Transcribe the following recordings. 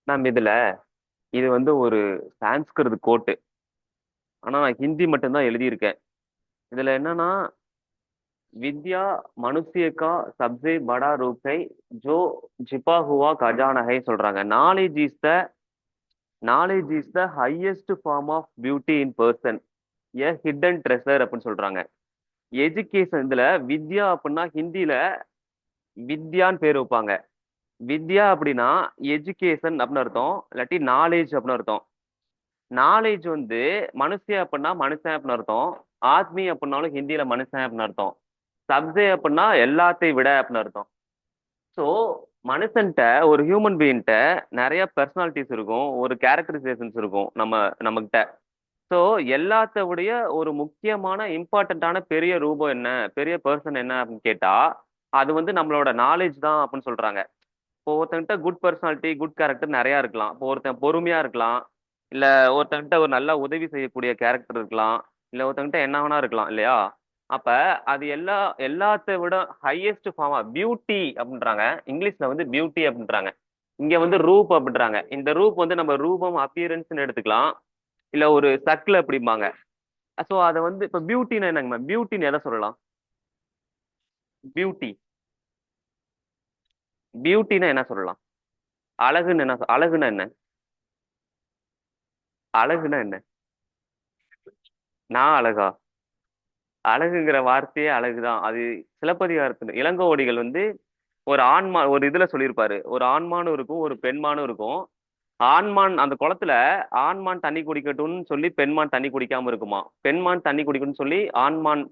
Ma'am இது வந்து ஒரு சான்ஸ்கிருத் கோட்டு. ஆனா நான் ஹிந்தி மட்டும்தான் எழுதியிருக்கேன். இதுல என்னன்னா, வித்யா மனுஷ்ய கா சப்சே படா ரூப் है जो छिपा हुआ खजाना है சொல்றாங்க. Knowledge is the highest form of beauty in person, a hidden treasure அப்படின்னு சொல்றாங்க. எஜுகேஷன் இதுல வித்யா அப்படின்னா ஹிந்தில வித்யான்னு பேர் வைப்பாங்க. வித்யா அப்படின்னா எஜுகேஷன் அப்படின்னு அர்த்தம், இல்லாட்டி நாலேஜ் அப்படின்னு அர்த்தம். நாலேஜ் வந்து மனுஷன் அப்படின்னா மனுஷன் அப்படின்னு அர்த்தம். ஆத்மி அப்படின்னாலும் ஹிந்தியில மனுஷன் அப்படின்னு அர்த்தம். சப்ஜே அப்படின்னா எல்லாத்தையும் விட அப்படின்னு அர்த்தம். ஸோ மனுஷன்ட்ட ஒரு ஹியூமன் பீயின்ட்ட நிறைய பர்சனாலிட்டிஸ் இருக்கும், ஒரு கேரக்டரைசேஷன்ஸ் இருக்கும் நம்மகிட்ட. ஸோ எல்லாத்த விடைய ஒரு முக்கியமான இம்பார்ட்டண்ட்டான பெரிய ரூபம் என்ன, பெரிய பர்சன் என்ன அப்படின்னு கேட்டா அது வந்து நம்மளோட நாலேஜ் தான் அப்படின்னு சொல்றாங்க. இப்போ ஒருத்தன்கிட்ட குட் பர்சனாலிட்டி குட் கேரக்டர் நிறைய இருக்கலாம். இப்போ ஒருத்தன் பொறுமையா இருக்கலாம், இல்ல ஒருத்தன்கிட்ட ஒரு நல்ல உதவி செய்யக்கூடிய கேரக்டர் இருக்கலாம், இல்ல ஒருத்தன்கிட்ட என்ன வேணா இருக்கலாம் இல்லையா? அப்ப அது எல்லாத்த விட ஹையஸ்ட் ஃபார்மா பியூட்டி அப்படின்றாங்க. இங்கிலீஷ்ல வந்து பியூட்டி அப்படின்றாங்க, இங்க வந்து ரூப் அப்படின்றாங்க. இந்த ரூப் வந்து நம்ம ரூபம் அப்பியரன்ஸ்னு எடுத்துக்கலாம், இல்ல ஒரு சர்க்கிள் அப்படிம்பாங்க. ஸோ அதை வந்து இப்ப பியூட்டின்னு என்னங்க மேம்? பியூட்டின்னு எதை சொல்லலாம்? பியூட்டி பியூட்டின்னு என்ன சொல்லலாம்? அழகுன்னு என்ன? அழகுன்னா என்ன? நான் அழகா? அழகுங்கிற வார்த்தையே அழகுதான். அது சிலப்பதிகாரத்துல இளங்கோவடிகள் வந்து ஒரு இதுல சொல்லியிருப்பாரு. ஒரு ஆண்மானும் இருக்கும், ஒரு பெண்மானும் இருக்கும். ஆண்மான் அந்த குளத்துல ஆண்மான் தண்ணி குடிக்கட்டும்னு சொல்லி பெண்மான் தண்ணி குடிக்காம இருக்குமா, பெண்மான் தண்ணி குடிக்கணும்னு சொல்லி ஆண்மான்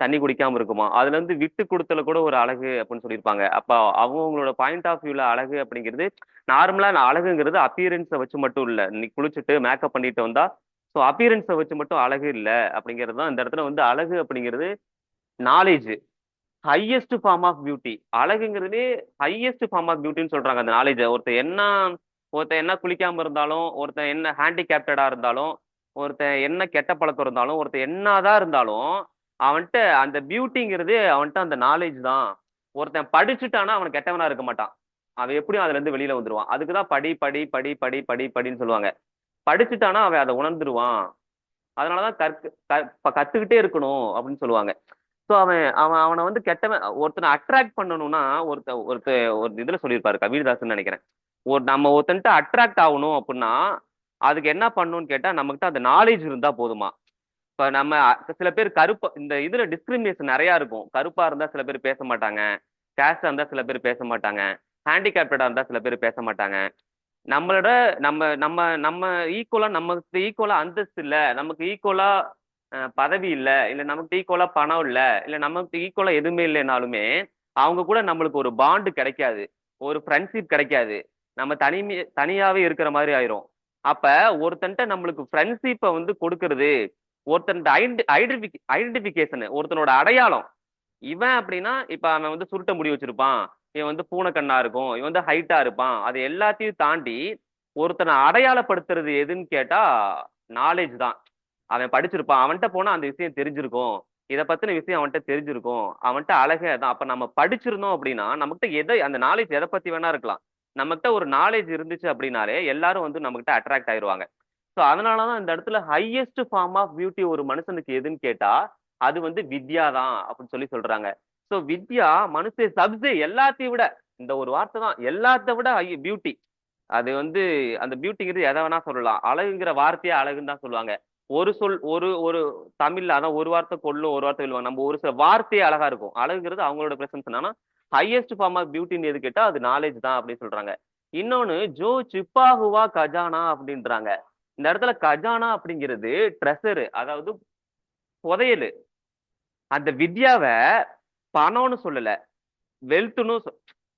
தண்ணி குடிக்காம இருக்குமா. அதுல இருந்து விட்டு கொடுத்தல கூட ஒரு அழகு அப்படின்னு சொல்லியிருப்பாங்க. அப்ப அவங்களோட பாயிண்ட் ஆஃப் வியூல அழகு அப்படிங்கிறது நார்மலா அழகுங்கிறது அப்பியரன்ஸை வச்சு மட்டும் இல்ல. நீ குளிச்சுட்டு மேக்கப் பண்ணிட்டு வந்தா ஸோ அப்பியரன்ஸை வச்சு மட்டும் அழகு இல்ல அப்படிங்கிறது தான் இந்த இடத்துல வந்து அழகு அப்படிங்கிறது. Knowledge highest form of beauty. அழகுங்கிறதே ஹையஸ்ட் ஃபார்ம் ஆஃப் பியூட்டின்னு சொல்றாங்க அந்த நாலேஜ். ஒருத்தன் என்ன குளிக்காம இருந்தாலும், ஒருத்தன் என்ன ஹேண்டிகேப்டடா இருந்தாலும், ஒருத்தன் என்ன கெட்ட பழக்கம் இருந்தாலும், ஒருத்தன் என்னதான் இருந்தாலும் அவன்கிட்ட அந்த பியூட்டிங்கிறது அவன்கிட்ட அந்த நாலேஜ் தான். ஒருத்தன் படிச்சுட்டானா அவன் கெட்டவனா இருக்க மாட்டான். அவன் எப்படியும் அதுல இருந்து வெளியில வந்துருவான். அதுக்குதான் படி படி படி படி படி படின்னு சொல்லுவாங்க. படிச்சுட்டானா அவன் அதை உணர்ந்துருவான். அதனாலதான் கத்துக்கிட்டே இருக்கணும் அப்படின்னு சொல்லுவாங்க. ஸோ அவன் அவன் அவனை வந்து கெட்டவன் ஒருத்தனை அட்ராக்ட் பண்ணணும்னா ஒருத்த ஒருத்த ஒரு இதுல சொல்லியிருப்பாரு கபீர்தாஸ்ன்னு நினைக்கிறேன். நம்ம ஒருத்தன்ட்ட அட்ராக்ட் ஆகணும் அப்படின்னா அதுக்கு என்ன பண்ணணும்னு கேட்டா நம்மகிட்ட அந்த நாலேஜ் இருந்தா போதுமா. இப்ப நம்ம சில பேர் இந்த இதுல டிஸ்கிரிமினேஷன் நிறைய இருக்கும். கருப்பா இருந்தா சில பேர் பேச மாட்டாங்க, கேஸ்டா இருந்தா சில பேர் பேச மாட்டாங்க, ஹேண்டிகேப்டடா இருந்தா சில பேர் பேச மாட்டாங்க. நம்மளோட நம்ம நம்ம நம்ம நமக்கு ஈக்குவலா அந்தஸ்து இல்ல, நமக்கு ஈக்குவலா பதவி இல்ல, இல்ல நமக்கு ஈக்குவலா பணம் இல்ல, இல்ல நமக்கு ஈக்குவலா எதுவுமே இல்லைனாலுமே அவங்க கூட நம்மளுக்கு ஒரு பாண்டு கிடைக்காது, ஒரு ஃப்ரெண்ட்ஷிப் கிடைக்காது. நம்ம தனியாவே இருக்கிற மாதிரி ஆயிரும். அப்ப ஒருத்தன்ட்ட நம்மளுக்கு ஃப்ரெண்ட்ஷிப்பை வந்து கொடுக்கறது, ஒருத்தன் ஐடென்டிபிகேஷன், ஒருத்தனோட அடையாளம். இவன் அப்படின்னா இப்ப அவன் வந்து சுருட்ட முடி வச்சிருப்பான், இவன் வந்து பூனை கண்ணா இருக்கும், இவன் வந்து ஹைட்டா இருப்பான், அது எல்லாத்தையும் தாண்டி ஒருத்தனை அடையாளப்படுத்துறது எதுன்னு கேட்டா நாலேஜ் தான். அவன் படிச்சிருப்பான், அவன்கிட்ட போனா அந்த விஷயம் தெரிஞ்சிருக்கும், இதை பத்தின விஷயம் அவன்கிட்ட தெரிஞ்சிருக்கும், அவன்கிட்ட அழகே தான். அப்ப நம்ம படிச்சிருந்தோம் அப்படின்னா நம்மகிட்ட அந்த நாலேஜ் எதை பத்தி வேணா இருக்கலாம். நம்மகிட்ட ஒரு நாலேஜ் இருந்துச்சு அப்படின்னாலே எல்லாரும் வந்து நம்மகிட்ட அட்ராக்ட் ஆயிருவாங்க. ஸோ அதனாலதான் இந்த இடத்துல ஹையஸ்ட் ஃபார்ம் ஆஃப் பியூட்டி ஒரு மனுஷனுக்கு எதுன்னு கேட்டா அது வந்து வித்யா தான் அப்படின்னு சொல்றாங்க. ஸோ வித்யா மனுஷ சப்ஜே எல்லாத்தையும் விட, இந்த ஒரு வார்த்தை தான் எல்லாத்த விட பியூட்டி. அது வந்து அந்த பியூட்டிங்கிறது எதை வேணா சொல்லலாம். அழகுங்கிற வார்த்தையே அழகுன்னு தான் சொல்லுவாங்க. ஒரு சொல் ஒரு ஒரு தமிழ்ல அதான் ஒரு வார்த்தை கொள்ளும் ஒரு வார்த்தை சொல்லுவாங்க. நம்ம ஒரு சில வார்த்தையே அழகா இருக்கும். அழகுங்கிறது அவங்களோட பிரசன்ஸ். என்னன்னா ஹையஸ்ட் ஃபார்ம் ஆஃப் பியூட்டின்னு எது கேட்டா அது நாலேஜ் தான் அப்படின்னு சொல்றாங்க. இன்னொன்னு ஜோ சிப்பாகுவா கஜானா அப்படின்றாங்க. இந்த இடத்துல கஜானா அப்படிங்கிறது ட்ரெஷரு, அதாவது புதையல். அந்த வித்யாவை பணம்னு சொல்லல, வெல்த்னு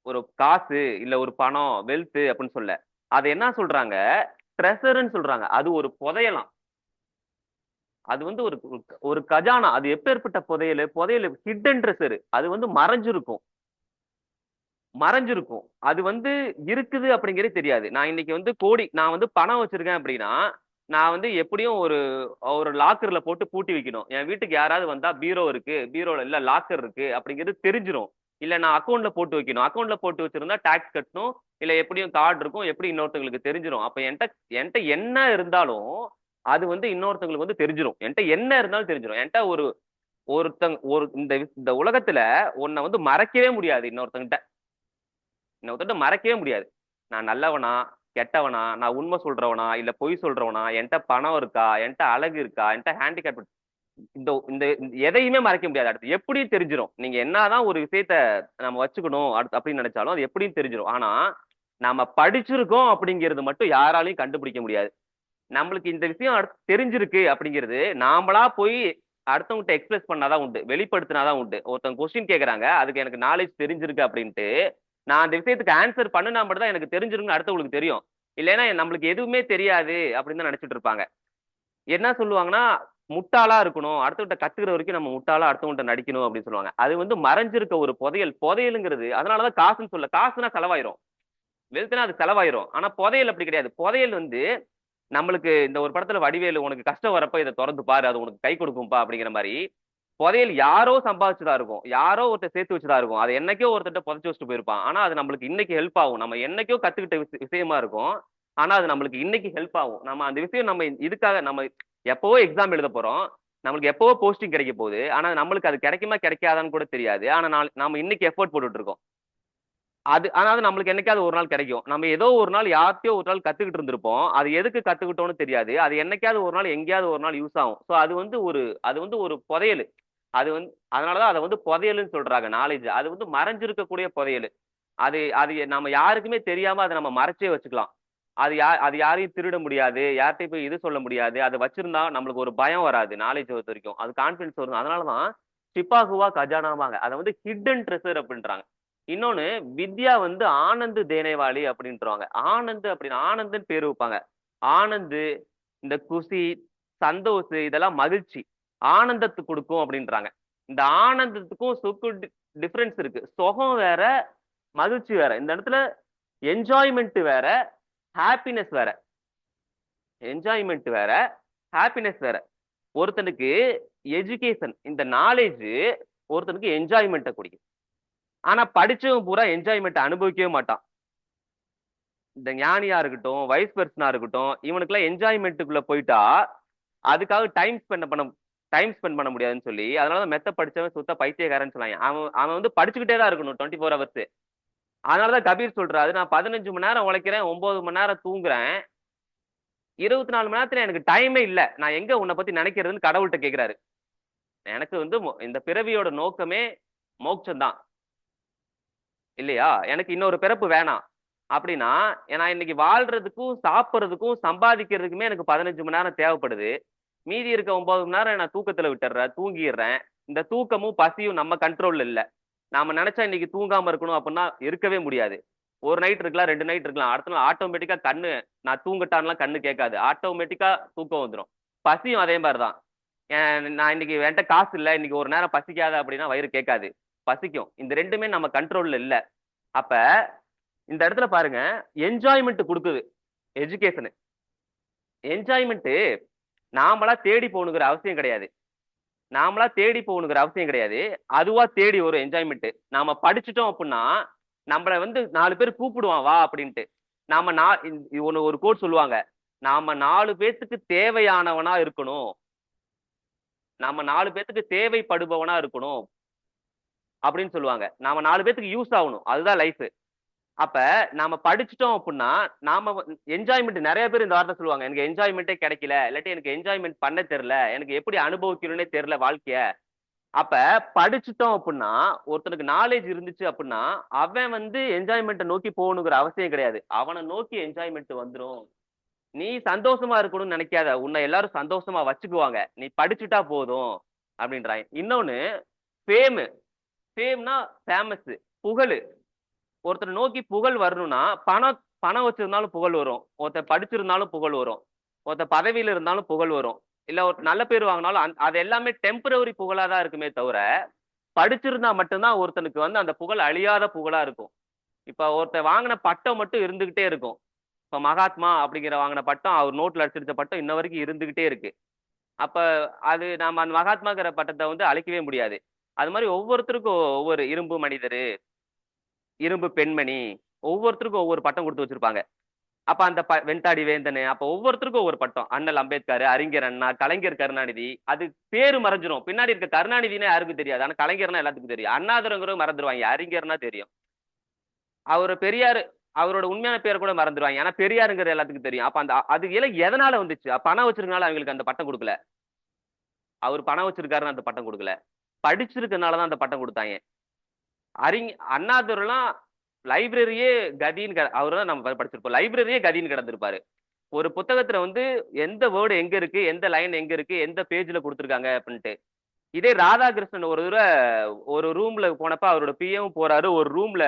ஒரு காசு இல்ல ஒரு பணம் வெல்த் அப்படின்னு சொல்ல, அது என்ன சொல்றாங்க, ட்ரெஷர்ன்னு சொல்றாங்க. அது ஒரு புதையலாம். அது வந்து ஒரு ஒரு கஜானா. அது எப்பேற்பட்ட புதையல் ஹிடன் ட்ரெஷர். அது வந்து மறைஞ்சிருக்கும். அது வந்து இருக்குது அப்படிங்கிறதே தெரியாது. நான் இன்னைக்கு வந்து நான் வந்து பணம் வச்சிருக்கேன் அப்படின்னா நான் வந்து எப்படியும் ஒரு ஒரு லாக்கர்ல போட்டு பூட்டி வைக்கணும். என் வீட்டுக்கு யாராவது வந்தா பீரோ இருக்கு, பீரோல இல்ல லாக்கர் இருக்கு அப்படிங்கிறது தெரிஞ்சிரும். இல்ல நான் அக்கௌண்ட்ல போட்டு வைக்கணும். அக்கௌண்ட்ல போட்டு வச்சிருந்தா டாக்ஸ் கட்டணும். இல்ல எப்படியும் கார்டு இருக்கும். எப்படி இன்னொருத்தங்களுக்கு தெரிஞ்சிரும். அப்ப என்கிட்ட என்ன இருந்தாலும் அது வந்து இன்னொருத்தங்களுக்கு வந்து தெரிஞ்சிரும். என்கிட்ட என்ன இருந்தாலும் தெரிஞ்சிரும். என்கிட்ட இந்த இந்த உலகத்துல உன்னை வந்து மறைக்கவே முடியாது. இன்னொருத்தங்கிட்ட மறைக்கவே முடியாது. நான் நல்லவனா, கெட்டவனா, நான் உண்மை சொல்றவனா, இல்ல பொய் சொல்றவனா, என்கிட்ட பணம் இருக்கா, என்கிட்ட அழகு இருக்கா, என்கிட்ட ஹேண்டிகேப் இந்த இந்த எதையுமே மறைக்க முடியாது. அடுத்து எப்படியும் தெரிஞ்சிரும். நீங்க என்னதான் ஒரு விஷயத்த நம்ம வச்சுக்கணும் அடுத்து அப்படின்னு நினைச்சாலும் அது எப்படியும் தெரிஞ்சிரும். ஆனா நாம படிச்சிருக்கோம் அப்படிங்கிறது மட்டும் யாராலையும் கண்டுபிடிக்க முடியாது. நம்மளுக்கு இந்த விஷயம் தெரிஞ்சிருக்கு அப்படிங்கிறது நாமளா போய் அடுத்தவங்ககிட்ட எக்ஸ்பிரஸ் பண்ணாதான் உண்டு. வெளிப்படுத்தினாதான் உண்டு. ஒருத்தவங்க கொஸ்டின் கேக்குறாங்க, அதுக்கு எனக்கு நாலேஜ் தெரிஞ்சிருக்கு அப்படின்ட்டு நான் அந்த விஷயத்துக்கு ஆன்சர் பண்ணுனா மட்டும் தான் எனக்கு தெரிஞ்சிருக்குன்னு அடுத்தவங்களுக்கு தெரியும். இல்லைன்னா நம்மளுக்கு எதுவுமே தெரியாது அப்படின்னு தான் நினைச்சிட்டு இருப்பாங்க. என்ன சொல்லுவாங்கன்னா முட்டாளா இருக்கணும், அடுத்தவங்கிட்ட கத்துக்கிற வரைக்கும் நம்ம முட்டாளா அடுத்தவங்கிட்ட நடிக்கணும் அப்படின்னு சொல்லுவாங்க. அது வந்து மறைஞ்சிருக்க ஒரு புதையலுங்கிறது. அதனாலதான் காசுன்னு காசுனா செலவாயிரும். வெல்த்னா அது செலவாயிரும். ஆனா புதையல் அப்படி கிடையாது. புதையல் வந்து நம்மளுக்கு இந்த ஒரு படத்துல வடிவேலு உனக்கு கஷ்டம் வரப்ப இதை திறந்து பாரு, அது உனக்கு கை கொடுக்கும்பா அப்படிங்கிற மாதிரி புதையல் யாரோ சம்பாதிச்சுதான் இருக்கும். யாரோ ஒருத்தர் சேர்த்து வச்சுதான் இருக்கும். அது என்னைக்கோ ஒருத்தர் புதைச்சு வச்சுட்டு போயிருப்பான். ஆனா அது நம்மளுக்கு இன்னைக்கு ஹெல்ப் ஆகும். நம்ம என்னைக்கோ கத்துக்கிட்ட விஷயமா இருக்கும். ஆனா அது நம்மளுக்கு இன்னைக்கு ஹெல்ப் ஆகும். நம்ம அந்த விஷயம் நம்ம இதுக்காக நம்ம எப்பவோ எக்ஸாம் எழுத போறோம். நம்மளுக்கு எப்பவோ போஸ்டிங் கிடைக்க போகுது. ஆனா நம்மளுக்கு அது கிடைக்குமா கிடைக்காதான்னு கூட தெரியாது. ஆனா நாம இன்னைக்கு எஃபோர்ட் போட்டுட்டு இருக்கோம். ஆனா நம்மளுக்கு என்னைக்காவது ஒரு நாள் கிடைக்கும். நம்ம ஏதோ ஒரு நாள் யார்கிட்டயோ ஒரு நாள் கத்துக்கிட்டு இருந்திருப்போம். அது எதுக்கு கத்துக்கிட்டோம்னு தெரியாது. அது என்னைக்காவது ஒரு நாள் எங்கேயாவது ஒரு நாள் யூஸ் ஆகும். சோ அது வந்து ஒரு புதையல். அதனாலதான் அதை வந்து புதையல்னு சொல்றாங்க நாலேஜ். அது வந்து மறைஞ்சிருக்கக்கூடிய புதையல். அது நம்ம யாருக்குமே தெரியாம அதை நம்ம மறைச்சே வச்சுக்கலாம். அது யாரையும் திருட முடியாது. யார்கிட்டயும் போய் இது சொல்ல முடியாது. அது வச்சிருந்தா நம்மளுக்கு ஒரு பயம் வராது. நாலேஜ் பொறுத்த வரைக்கும் அது கான்பிடன்ஸ் வரும். அதனாலதான் சிப்பாகுவா கஜானாவாங்க. அதை வந்து ஹிடன் ட்ரெஷர் அப்படின்றாங்க. இன்னொன்னு வித்யா வந்து ஆனந்த் தேனேவாலி அப்படின்றாங்க. ஆனந்த்னு பேரு வைப்பாங்க. ஆனந்த், இந்த குஷி, சந்தோஷ் இதெல்லாம் மகிழ்ச்சி ஆனந்தத்தை கொடுக்கும் அப்படின்றாங்க. இந்த ஆனந்தத்துக்கும் டிஃபரன்ஸ் இருக்கு. சுகம் வேற, மகிழ்ச்சி வேற. இந்த இடத்துல என்ஜாய்மெண்ட் வேற, ஹாப்பினஸ் வேற. என்ஜாய்மெண்ட் வேற, ஹாப்பினஸ் வேற. ஒருத்தனுக்கு எஜுகேஷன் இந்த நாலேஜ் ஒருத்தனுக்கு என்ஜாய்மெண்ட்டை குடிக்கும். ஆனா படிச்சவன் பூரா என்ஜாய்மெண்ட் அனுபவிக்கவே மாட்டான். இந்த ஞானியா இருக்கட்டும், வைஸ் பர்சனா இருக்கட்டும், இவனுக்கு எல்லாம் என்ஜாய்மெண்ட்டுக்குள்ள போயிட்டா அதுக்காக டைம் ஸ்பெண்ட் பண்ண முடியாதுன்னு சொல்லி அதனாலதான் மெத்த படிச்சவன் சுத்த பைத்தியக்காரன்னு சொன்னாங்க. அவன் அவன் வந்து படிச்சுக்கிட்டே தான் இருக்கணும் 24 hours. அதனாலதான் கபீர் சொல்றாரு, நான் 15 மணி நேரம் உழைக்கிறேன், 9 மணி நேரம் தூங்குறேன், 24 மணி நேரத்துல எனக்கு டைமே இல்ல, நான் எங்க உன்னை பத்தி நினைக்கிறதுன்னு கடவுள்கிட்ட கேக்குறாரு. எனக்கு வந்து இந்த பிறவியோட நோக்கமே மோட்சம் தான் இல்லையா, எனக்கு இன்னொரு பிறப்பு வேணாம் அப்படின்னா நான் இன்னைக்கு வாழ்றதுக்கும் சாப்பிடுறதுக்கும் சம்பாதிக்கிறதுக்குமே எனக்கு 15 மணி நேரம் தேவைப்படுது. மீதி இருக்க 9 மணி நேரம் நான் தூக்கத்துல தூங்கிடுறேன். இந்த தூக்கமும் பசியும் நம்ம கண்ட்ரோல்ல இல்ல. நாம நினைச்சா இன்னைக்கு தூங்காம இருக்கணும் அப்படின்னா இருக்கவே முடியாது. ஒரு நைட் இருக்கலாம், 2 நைட் இருக்கலாம், அடுத்த நாள் ஆட்டோமேட்டிக்கா நான் தூங்கட்டான்லாம் கண்ணு கேட்காது, ஆட்டோமேட்டிக்கா தூக்கம் வந்துடும். பசியும் அதே மாதிரிதான். நான் இன்னைக்கு என்கிட்ட காசு இல்ல, இன்னைக்கு ஒரு நேரம் பசிக்காத அப்படின்னா வயிறு கேட்காது, பசிக்கும். இந்த ரெண்டுமே நம்ம கண்ட்ரோல்ல இல்ல. அப்ப இந்த இடத்துல பாருங்க, என்ஜாய்மெண்ட் கொடுக்குது எஜுகேஷன். என்ஜாய்மெண்ட் நாமளா தேடி போகணுங்கிற அவசியம் கிடையாது. அதுவா தேடி வரும் என்ஜாய்மெண்ட். நாம படிச்சுட்டோம் அப்படின்னா நம்மள வந்து 4 பேர் கூப்பிடுவான் வா அப்படின்ட்டு. நாம ஒரு கோட் சொல்லுவாங்க, நாம 4 பேத்துக்கு தேவையானவனா இருக்கணும், நாம 4 பேத்துக்கு தேவைப்படுபவனா இருக்கணும் அப்படின்னு சொல்லுவாங்க. நாம 4 பேத்துக்கு யூஸ் ஆகணும், அதுதான் லைஃப். அப்ப நாம படிச்சுட்டோம் அப்படின்னா நாம என்ஜாய்மெண்ட், நிறைய பேர் இந்த வார்த்தை சொல்லுவாங்க, எனக்கு என்ஜாய்மெண்ட்டே கிடைக்கல, இல்லாட்டி எனக்கு என்ஜாய்மெண்ட் பண்ண தெரியல, எனக்கு எப்படி அனுபவிக்கணும்னே தெரியல வாழ்க்கைய. அப்ப படிச்சுட்டோம் அப்படின்னா, ஒருத்தனுக்கு நாலேஜ் இருந்துச்சு அப்படின்னா அவன் வந்து என்ஜாய்மெண்ட்டை நோக்கி போகணுங்கிற அவசியம் கிடையாது. அவனை நோக்கி என்ஜாய்மெண்ட் வந்துரும். நீ சந்தோஷமா இருக்கணும்னு நினைக்காத, உன்னை எல்லாரும் சந்தோஷமா வச்சுக்குவாங்க, நீ படிச்சுட்டா போதும் அப்படின்றாங்க. இன்னொன்னு ஃபேம். ஃபேம்னா ஃபேமஸ், புகழ். ஒருத்தரை நோக்கி புகழ் வரணும்னா பணம் பணம் வச்சிருந்தாலும் புகழ் வரும், ஒருத்தர் படிச்சிருந்தாலும் புகழ் வரும், ஒருத்தர் பதவியில இருந்தாலும் புகழ் வரும், இல்ல ஒரு நல்ல பேர் வாங்கினாலும் அது எல்லாமே டெம்பரவரி புகழாதான் இருக்குமே தவிர படிச்சிருந்தா மட்டும்தான் ஒருத்தனுக்கு வந்து அந்த புகழ் அழியாத புகழா இருக்கும். இப்ப ஒருத்தர் வாங்கின பட்டம் மட்டும் இருந்துகிட்டே இருக்கும். இப்ப மகாத்மா அப்படிங்கிற வாங்கின பட்டம், அவர் நோட்ல அடிச்சிருச்ச பட்டம் இன்ன வரைக்கும் இருந்துகிட்டே இருக்கு. அப்ப அது நாம அந்த மகாத்மாங்கிற பட்டத்தை வந்து அழிக்கவே முடியாது. அது மாதிரி ஒவ்வொருத்தருக்கும் ஒவ்வொரு இரும்பு மனிதரு, இரும்பு பெண்மணி, ஒவ்வொருத்தருக்கும் ஒவ்வொரு பட்டம் கொடுத்து வச்சிருப்பாங்க. அப்ப அந்த வெண்தாடி வேந்தனு, அப்ப ஒவ்வொருத்தருக்கும் ஒவ்வொரு பட்டம். அண்ணல் அம்பேத்கர், அறிஞர் அண்ணா, கலைஞர் கருணாநிதி. அது பேரு மறைஞ்சிரும். பின்னாடி இருக்க கருணாநிதினே யாருக்கும் தெரியாது. ஆனா கலைஞர்னா எல்லாத்துக்கும் தெரியும். அண்ணாதுரைங்கிறவங்க மறந்துருவாங்க. அறிஞர்னா தெரியும். அவரு பெரியாரு, அவரோட உண்மையான பேர் கூட மறந்துருவாங்க. ஆனா பெரியாருங்கிறது எல்லாத்துக்கும் தெரியும். அப்ப அந்த அது எல்லாம் எதனால வந்துச்சு? பணம் வச்சிருக்கனால அவங்களுக்கு அந்த பட்டம் கொடுக்கல. அவர் பணம் வச்சிருக்காருன்னு அந்த பட்டம் கொடுக்கல. படிச்சிருக்கனால தான் அந்த பட்டம் கொடுத்தாங்க. அண்ணாதுரைலாம் லைப்ரரியே கதின்னு அவரு தான் நம்ம படிச்சிருப்போம். லைப்ரரியே கதின்னு கிடந்திருப்பாரு. ஒரு புத்தகத்துல வந்து எந்த வேர்டு எங்க இருக்கு, எந்த லைன் எங்க இருக்கு, எந்த பேஜ்ல குடுத்துருக்காங்க அப்படின்ட்டு. இதே ராதாகிருஷ்ணன் ஒரு தடவை ஒரு ரூம்ல போனப்ப அவரோட பிஏவும் போறாரு. ஒரு ரூம்ல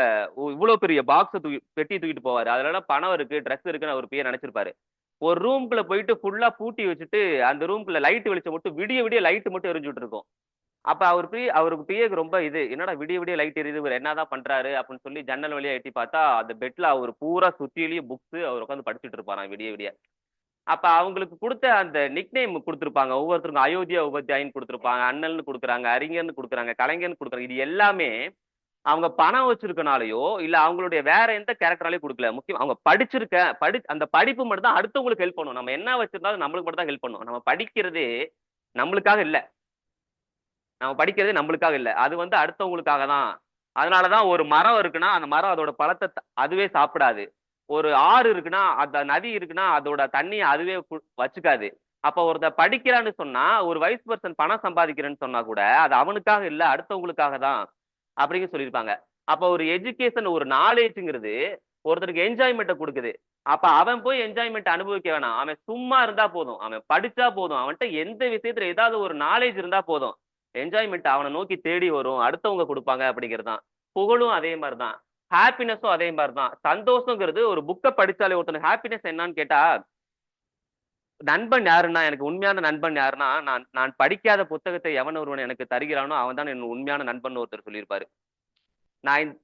இவ்வளவு பெரிய பாக்ஸ் பெட்டி தூக்கிட்டு போவாரு. அதுல பணம் இருக்கு, ட்ரெஸ் இருக்குன்னு அவர் பிஏ நினைச்சிருப்பாரு. ஒரு ரூம்குள்ள போயிட்டு ஃபுல்லா பூட்டி வச்சுட்டு அந்த ரூம்குள்ள லைட் வெளிச்சம் மட்டும் விடிய விடிய லைட் மட்டும் எரிஞ்சுட்டு இருக்கும். அப்ப அவருக்கு பிஏக்கு ரொம்ப இது என்னடா விடிய விடிய லைட் எரியுது, இவர் என்னதான் பண்றாரு அப்படின்னு சொல்லி ஜன்னல் வழியா எட்டி பார்த்தா அந்த பெட்ல அவர் பூரா சுத்தியிலேயே புக்ஸ் அவர் உட்காந்து படிச்சுட்டு இருப்பாராம் விடிய விடிய. அப்ப அவங்களுக்கு கொடுத்த அந்த நிக்நேம் கொடுத்திருப்பாங்க. ஒவ்வொருத்தருக்கும் அயோத்தியா உபாத்தியாயின்னு கொடுத்திருப்பாங்க, அண்ணல்னு கொடுக்குறாங்க, அறிஞர்னு கொடுக்குறாங்க, கலைஞர்னு கொடுக்குறாங்க. இது எல்லாமே அவங்க பணம் வச்சிருக்கனாலயோ இல்ல அவங்களுடைய வேற எந்த கேரக்டராலையும் கொடுக்கல. முக்கியம் அவங்க அந்த படிப்பு மட்டும் தான் அடுத்தவங்களுக்கு ஹெல்ப் பண்ணும். நம்ம என்ன வச்சிருந்தாலும் நம்மளுக்கு மட்டும் தான் ஹெல்ப் பண்ணும். நம்ம படிக்கிறதே நம்மளுக்காக இல்ல. நம்ம படிக்கிறதே நம்மளுக்காக இல்ல. அது வந்து அடுத்தவங்களுக்காக தான். அதனாலதான் ஒரு மரம் இருக்குன்னா அந்த மரம் அதோட பழத்தை அதுவே சாப்பிடாது. ஒரு ஆறு இருக்குன்னா அந்த நதி இருக்குன்னா அதோட தண்ணியை அதுவே வச்சுக்காது. அப்ப ஒருத்தர் படிக்கிறான்னு சொன்னா ஒரு வைஸ் பர்சன் பணம் சம்பாதிக்கிறேன்னு சொன்னா கூட அது அவனுக்காக இல்ல அடுத்தவங்களுக்காக தான் அப்படின்னு சொல்லியிருப்பாங்க. அப்ப ஒரு எஜுகேஷன் ஒரு நாலேஜ்ங்கிறது ஒருத்தருக்கு என்ஜாய்மெண்ட்டை கொடுக்குது. அப்ப அவன் போய் என்ஜாய்மெண்ட் அனுபவிக்க வேணாம். அவன் சும்மா இருந்தா போதும், அவன் படிச்சா போதும், அவன்கிட்ட எந்த விஷயத்துல ஏதாவது ஒரு நாலேஜ் இருந்தா போதும், என்ஜாய்மெண்ட் அவனை நோக்கி தேடி வரும், அடுத்தவங்க கொடுப்பாங்க அப்படிங்கிறது தான். புகழும் அதே மாதிரிதான், ஹாப்பினஸும் அதே மாதிரிதான். சந்தோஷங்கிறது ஒரு புக்கை படிச்சாலே ஒருத்தனுக்கு ஹாப்பினஸ் என்னன்னு கேட்டா நண்பன் யாருன்னா எனக்கு உண்மையான நண்பன் யாருன்னா நான் நான் படிக்காத புத்தகத்தை எவன் ஒருவன் எனக்கு தருகிறானோ அவன் தான் என் உண்மையான நண்பன் ஒருத்தர் சொல்லியிருப்பாரு.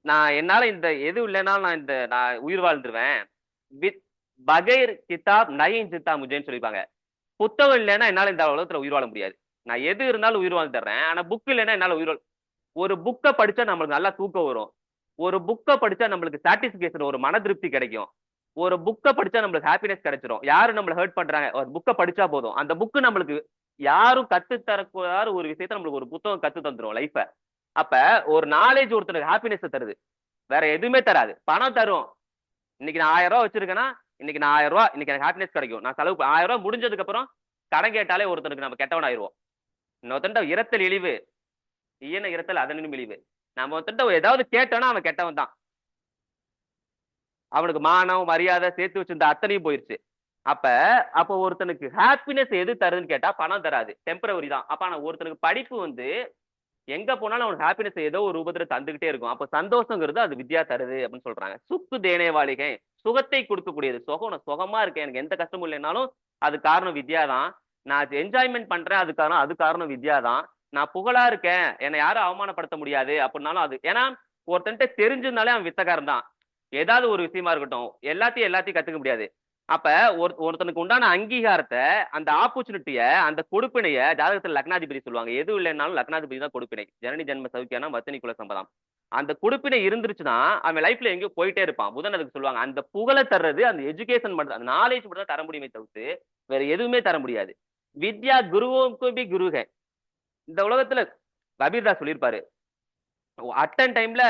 நான் என்னால இந்த எது இல்லைனாலும் நான் உயிர் வாழ்ந்துருவேன். வித் பகைர் கிதாப் நயின் சித்தா முஜேன்னு சொல்லியிருப்பாங்க. புத்தகம் இல்லைன்னா என்னால இந்த உலகத்துல உயிர் வாழ முடியாது. நான் எது இருந்தாலும் உயிர் வாழ்ந்து தர்றேன். ஆனா புக் இல்லைன்னா என்னால ஒரு புக்கை படிச்சா நம்மளுக்கு நல்லா தூக்கம் வரும். ஒரு புக்கை படிச்சா நம்மளுக்கு சாட்டிஸ்பேக்ஷன் ஒரு மன திருப்தி கிடைக்கும். ஒரு புக்கை படிச்சா நம்மளுக்கு ஹாப்பினஸ் கிடைச்சிரும். யாரும் நம்மள ஹர்ட் பண்றாங்க ஒரு புக்கை படிச்சா போதும். அந்த புக்கு நம்மளுக்கு யாரும் கத்து தரக்கூடாத ஒரு விஷயத்த நம்மளுக்கு ஒரு புத்தகம் கத்து தந்துரும் லைஃப. அப்ப ஒரு நாலேஜ் ஒருத்தருக்கு ஹாப்பினஸ் தருது. வேற எதுவுமே தராது. பணம் தரும். இன்னைக்கு நான் 1000 ரூபாய் வச்சிருக்கேன்னா இன்னைக்கு நான் 1000 ரூபாய் இன்னைக்கு எனக்கு ஹாப்பினஸ் கிடைக்கும். நான் செலவு 1000 ரூபாய் முடிஞ்சதுக்கு அப்புறம் கடன் கேட்டாலே ஒருத்தருக்கு நம்ம கெட்டவன் ஆயிடுவோம். இன்னொருத்தண்ட இரத்தல் இழிவு, ஈன இரத்தல் அதனினும் இழிவு. நம்ம ஒருத்தண்ட ஏதாவது கேட்டோம்னா அவன் கெட்டவன் தான். அவனுக்கு மானம் மரியாதை சேர்த்து வச்சிருந்த அத்தனையும் போயிருச்சு. அப்ப அப்ப ஒருத்தனுக்கு ஹாப்பினஸ் எது தருதுன்னு கேட்டா பணம் தராது, டெம்பரவரி தான். அப்ப ஆனா ஒருத்தனுக்கு படிப்பு வந்து எங்க போனாலும் அவனுக்கு ஹாப்பினஸ் ஏதோ ஒரு ரூபத்துல தந்துகிட்டே இருக்கும். அப்ப சந்தோஷங்கிறது அது வித்யா தருது அப்படின்னு சொல்றாங்க. சுக்கு தேனே வாழிகை, சுகத்தை கொடுக்கக்கூடியது. சுகமா இருக்கேன், எனக்கு எந்த கஷ்டமும் இல்லைனாலும் அது காரணம் வித்யா தான். நான் என்ஜாய்மெண்ட் பண்றேன், அது காரணம் வித்யா தான். நான் புகழா இருக்கேன், என்னை யாரும் அவமானப்படுத்த முடியாது அப்படின்னாலும் அது ஏன்னா ஒருத்தன்ட்ட தெரிஞ்சிருந்தாலே அவன் வித்தகாரன் தான். ஏதாவது ஒரு விஷயமா இருக்கட்டும், எல்லாத்தையும் கத்துக்க முடியாது. அப்ப ஒருத்தனுக்கு உண்டான அங்கீகாரத்தை, அந்த ஆப்பர்ச்சுனிட்டிய, அந்த கொடுப்பினைய ஜாதகத்துல லக்னாதிபதி சொல்லுவாங்க. எதுவும் இல்லைன்னாலும் லக்னாதிபதி தான் கொடுப்பினை. ஜனனி ஜென்ம சௌக்கியானா வத்தனி குல சம்பதம். அந்த கொடுப்பினை இருந்துருச்சுன்னா அவன் லைஃப்ல எங்கேயோ போயிட்டே இருப்பான். புதன் அதுக்கு சொல்லுவாங்க. அந்த புகழை தர்றது அந்த எஜுகேஷன் மட்டும், அந்த நாலேஜ் மட்டும் தான் தர முடியுமே தவிர்த்து வேற எதுவுமே தர முடியாது. வித்யா குருவுக்கு பி குருகை. இந்த உலகத்துல கபீர்தாஸ் சொல்லியிருப்பாரு, அட்டன் டைம்ல